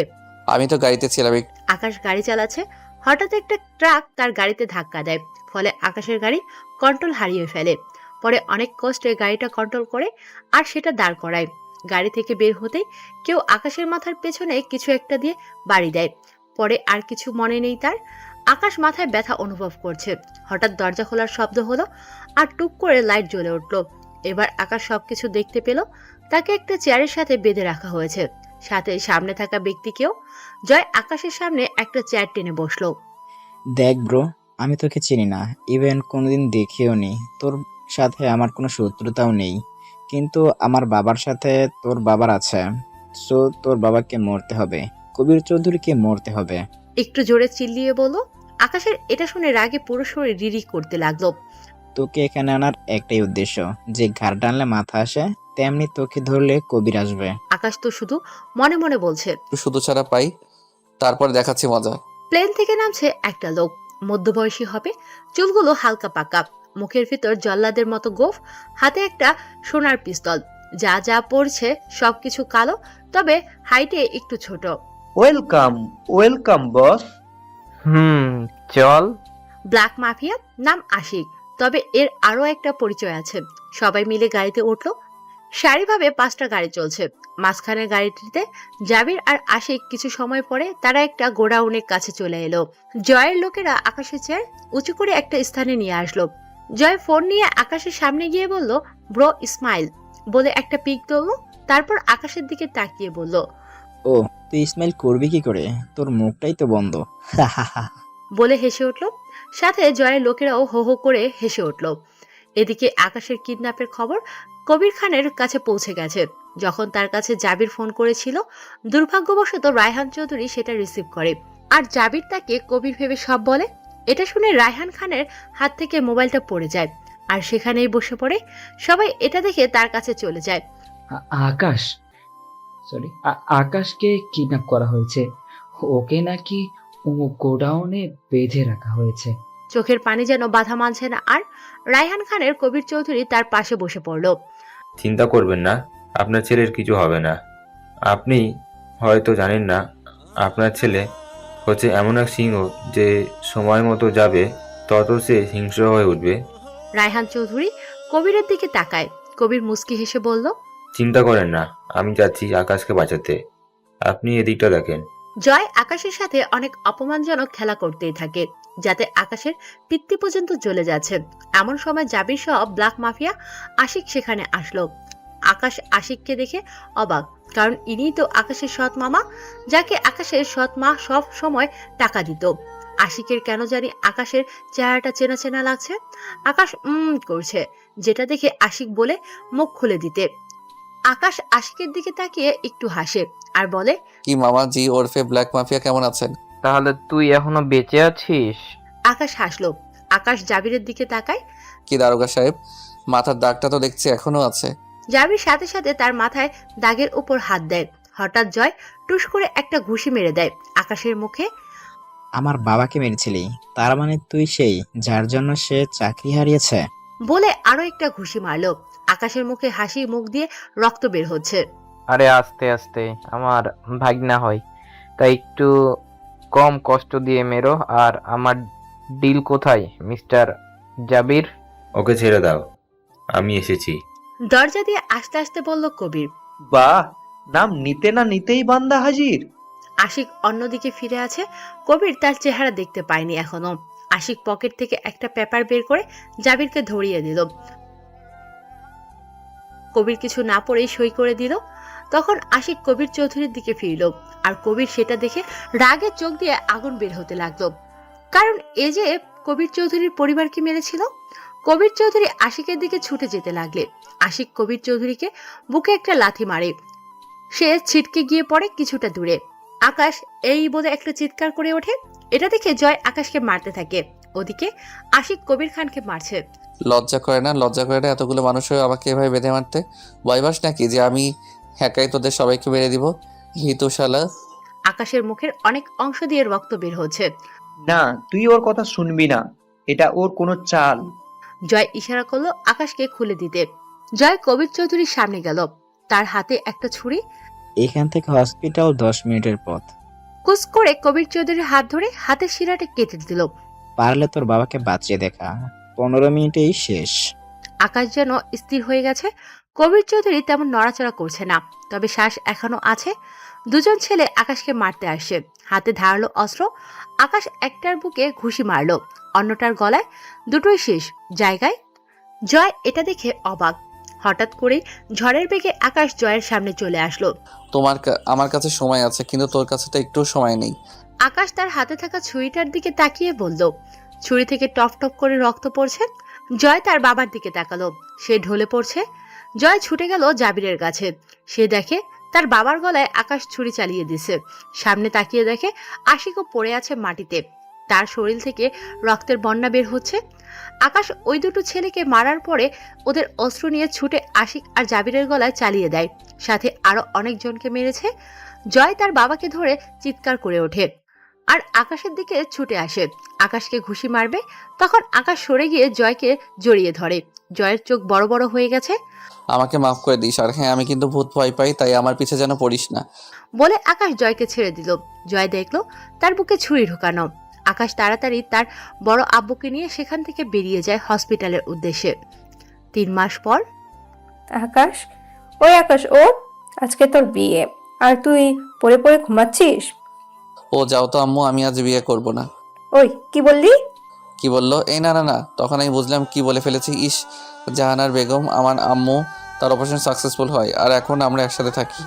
আমি তো গাড়িতে ছিলাম। আকাশ গাড়ি চালাচ্ছে, হঠাৎ একটা ট্রাক তার গাড়িতে ধাক্কা দেয়। ফলে আকাশের গাড়ি কন্ট্রোল হারিয়ে ফেলে। পরে অনেক কষ্টে গাড়িটা কন্ট্রোল করে আর সেটা দাঁড় করায়। গাড়ি থেকে বের হতেই কেউ আকাশের মাথার পেছনে কিছু একটা দিয়ে বাড়ি দেয়। পরে আর কিছু মনে নেই তার। আকাশ মাথায় ব্যথা অনুভব করছে। হঠাৎ দরজা খোলার শব্দ হলো আর টুক করে লাইট জ্বলে উঠল। এবার আকাশ সবকিছু দেখতে পেল। তাকে একটা চেয়ারের সাথে বেঁধে রাখা হয়েছে, সাথে সামনে থাকা ব্যক্তিকেও। জয় আকাশের সামনে একটা চেয়ার টেনে বসলো। দেখ ব্রো, আমি তোকে চিনি না, ইভেন কোনোদিন দেখিও নি। তোর সাথে আমার কোনো শত্রুতাও নেই, কিন্তু আমার বাবার সাথে তোর বাবার আছে। সো তোর বাবাকে মরতে হবে, কবির চৌধুরীকে মরতে হবে। একটু জোরে চিল্লিয়ে বলল। আকাশের এটা শুনে রাগে পুরো শরীর রিরি করতে লাগলো। তোকে এখানে আনার একটাই উদ্দেশ্য, যে ঘাড় টানলে মাথা আসে তেমনি তোকে ধরলে কবির আসবে। আকাশ তো শুধু মনে মনে বলছে শুধু ছাড়া পাই, তারপর দেখাচ্ছি মজা। প্লেন থেকে নামছে একটা লোক, মধ্যবয়সী হবে, চুলগুলো হালকা পাকা, মুখের ভিতর জল্লাদের মতো গোফ, হাতে একটা সোনার পিস্তল। যা যা পড়ছে সবকিছু কালো, তবে হাইটে একটু ছোট। Welcome welcome boss. চল। ব্ল্যাক মাফিয়া, নাম আশিক, তবে এর আরো একটা পরিচয় আছে। সবাই মিলে গাড়িতে উঠলো। সারিভাবে 5টা গাড়ি চলছে। মাঝখানের গাড়িটিতে জাবির আর আশিক। কিছু সময় পরে তারা একটা গোডাউনের কাছে চলে এলো। জয়ের লোকেরা আকাশের চেয়ার উঁচু করে একটা স্থানে নিয়ে আসলো। জয় ফোন নিয়ে আকাশের সামনে গিয়ে বলল, ব্রো স্মাইল বলে একটা পিক তুললো। তারপর আকাশের দিকে তাকিয়ে বলল, ও তুই স্মাইল করবি কি করে, তোর মুখটাই তো বন্ধ। বলে হেসে উঠল। সাথে জয়ের লোকেরাও হো হো করে হেসে উঠল। এদিকে আকাশের কিডন্যাপের খবর কবির খানের কাছে পৌঁছে গেছে। যখন তার কাছে জাবির ফোন করেছিল, দুর্ভাগ্যবশত রায়হান চৌধুরী সেটা রিসিভ করে, আর জাবির তাকে কবির ভেবে সব বলে। এটা শুনে রায়হান খানের হাত থেকে মোবাইলটা পড়ে যায়, আর সেখানেই বসে পড়ে। সবাই এটা দেখে তার কাছে চলে যায়। আকাশ, সরি, আকাশকে কিডন্যাপ করা হয়েছে। ওকে নাকি গোডাউনে বেঁধে রাখা হয়েছে। চোখের পানি যেন বাধা মানছে না আর। রায়হান খানের কবির চৌধুরী তার পাশে বসে পড়ল। চিন্তা করবেন না, আপনার ছেলের কিছু হবে না। আপনি হয়তো জানেন না, আপনার ছেলে হচ্ছে এমন এক সিংহ যে সময় মতো যাবে তত সে হিংস্র হয়ে উঠবে। রায়হান চৌধুরী কবিরের দিকে তাকায়। কবির মুস্কি হেসে বলল, চিন্তা করেন না, আমি যাচ্ছি আকাশকে বাঁচাতে। আপনি এদিকটা দেখেন। জয় আকাশের সাথে অনেক অপমানজনক খেলা করতেই থাকে, যাতে আকাশের পিত্তি পর্যন্ত জ্বলে যাচ্ছে। এমন সময় জাবির সহ ব্ল্যাক মাফিয়া আশিক সেখানে আসলো। আকাশ আশিককে দেখে অবাক, কারণ ইনিই তো আকাশের সৎ মামা, যাকে আকাশের সৎ মা সব সময় টাকা দিত। আশিকের কেন জানি আকাশের চেহারাটা চেনা চেনা লাগছে। আকাশ করছে, যেটা দেখে আশিক বলে মুখ খুলে দিতে। আকাশ আশিকের দিকে তাকিয়ে একটু হাসে আর বলে, কি মামা জি ওরফে ব্ল্যাক মাফিয়া কেমন আছেন? তাহলে তুই এখনো বেঁচে আছিস? আকাশ হাসলো। আকাশ জাবিরের দিকে তাকায়। কি দারোগা সাহেব, মাথার দাগটা তো দেখছি এখনো আছে। জাবির সাথে সাথে তার মাথায় দাগের উপর হাত দেয়। হঠাৎ জয় টুস করে একটা ঘুষি মেরে দেয় আকাশের মুখে। আমার বাবাকে মেরেছিলি, তার মানে তুই সেই যার জন্য সে চাকরি হারিয়েছে? বলে আরো একটা ঘুষি মারলো। আকাশের মুখে হাসি, মুখ দিয়ে রক্ত বের হচ্ছে। আরে আস্তে আস্তে, আমার ভাগনা হয়, তাই একটু কম কষ্ট দিয়ে মেরো। আর আমার ডিল কোথায় মিস্টার জাবির? ওকে ছেড়ে দাও, আমি এসেছি। দরজা দিয়ে আস্তে আস্তে বলল কবির। বাহ, নাম নিতে না নিতেই বান্দা হাজির। আশিক অন্যদিকে ফিরে আছে। কবির তার চেহারা দেখতে পায়নি এখনো। আশিক পকেট থেকে একটা পেপার বের করে জাবিরকে ধরিয়ে দিল। কবির কিছু না পড়েই সই করে দিল। তখন আশিক কবির চৌধুরীর দিকে ফিরল, আর কবির সেটা দেখে রাগে চোখ দিয়ে আগুন বের হতে লাগলো। কারণ এ যে কবির চৌধুরীর পরিবারকে মেরেছিল। কবির চৌধুরী আশিকের দিকে ছুটে যেতে লাগলে আশিক কবির চৌধুরীকে বুকে একটা লাথি মারে। সে ছিটকে গিয়ে পড়ে কিছুটা দূরে। আকাশ এই বলে একটা চিৎকার করে ওঠে। এটা দেখে জয় আকাশকে মারতে থাকে। ওদিকে আশিক কবির খানকে মারছে। লজ্জা করে না, লজ্জা করে না এতগুলো মানুষ হয়ে আমাকে এভাবে বেঁধে মারতে? ভয়বাস নাকি যে আমি একাই তোদের সবাইকে মেরে দিব? হিতু শালা। আকাশের মুখের অনেক অংশ দিয়ে রক্ত বের হচ্ছে। না, তুই ওর কথা শুনবি না, এটা ওর কোনো চাল। জয় ইশারা করলো আকাশকে খুলে দিতে। জয় কবির চৌধুরীর সামনে গেল। তার হাতে একটা ছুরি। এখান থেকে হসপিটাল 10 মিনিটের পথ। কুস করে কবির চৌধুরীর হাত ধরে হাতের শিরাটা কেটে দিল। পারলে তোর বাবাকে বাঁচিয়ে দেখা, 15 মিনিটেই শেষ। আকাশ যেন স্থির হয়ে গেছে। কবির চৌধুরী তেমন নড়াচড়া করছে না, তবে শ্বাস এখনো আছে। দুজন ছেলে আকাশকে মারতে আসে। হাতে ধারালো অস্ত্র। আকাশ একটার বুকে ঘুষি মারলো, অন্যটার গলায়। দুটোই শেষ জায়গায়। জয় এটা দেখে অবাক। হঠাৎ করেই ঝড়ের বেগে আকাশ জয়ের সামনে চলে আসলো। আমার কাছে সময় আছে, কিন্তু তোর কাছে তো একটু সময় নেই। আকাশ তার হাতে থাকা ছুরিটার দিকে তাকিয়ে বলল। ছুরি থেকে টপ টপ করে রক্ত পড়ছে। জয় তার বাবার দিকে তাকালো। সে ঢলে পড়ছে। জয় ছুটে গেল জাবিরের কাছে। সে দেখে তার বাবার গলায় আকাশ ছুরি চালিয়ে দিছে। সামনে তাকিয়ে দেখে আশিকও পড়ে আছে মাটিতে। তার শরীর থেকে রক্তের বন্যা বের হচ্ছে। আকাশ ওই দুটো ছেলেকে মারার পরে ওদের অস্ত্র নিয়ে ছুটে আশিক আর জাবিরের গলায় চালিয়ে দেয়। সাথে আরো অনেকজনকে মেরেছে। জয় তার বাবাকে ধরে চিৎকার করে ওঠে আর আকাশের দিকে ছুটে আসে আকাশকে ঘুষি মারবে। তখন আকাশ সরে গিয়ে জয়কে জড়িয়ে ধরে। জয়ের চোখ বড় বড় হয়ে গেছে। আমাকে মাফ করে দিস। আর হ্যাঁ, আমি কিন্তু ভূত ভয় পাই, তাই আমার পিছে যেন পড়িস না। বলে আকাশ জয়কে ছেড়ে দিল। জয় দেখলো তার বুকে ছুরি ঢোকানো। আকাশ তাড়াতাড়ি তার বড় আব্বুকে নিয়ে সেখান থেকে বেরিয়ে যায় হসপিটালের উদ্দেশ্যে। 3 মাস পর। আকাশ, ওই আকাশ, ও আজকে তোর বিয়ে আর তুই পড়ে পড়ে ঘুমাচ্ছিস? ও যাও তো আম্মু, আমি আজ বিয়ে করব না। ওই কি বললি? কি বললো? এই না না না, তখন আমি বুঝলাম কি বলে ফেলেছি। ইস, জাহানার বেগম, আমার আম্মু তার অপারেশন সাকসেসফুল হয় আর এখন আমরা একসাথে থাকি।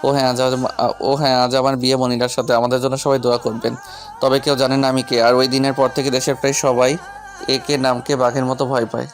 ও হ্যাঁ, আজ আমার বিয়ে মনিরার সাথে। আমাদের জন্য সবাই দোয়া করবেন। তবে কেউ জানে না আমি কে। আর ওই দিনের পর থেকে দেশের প্রায় সবাই একে নামকে বাঘের মতো ভয় পায়।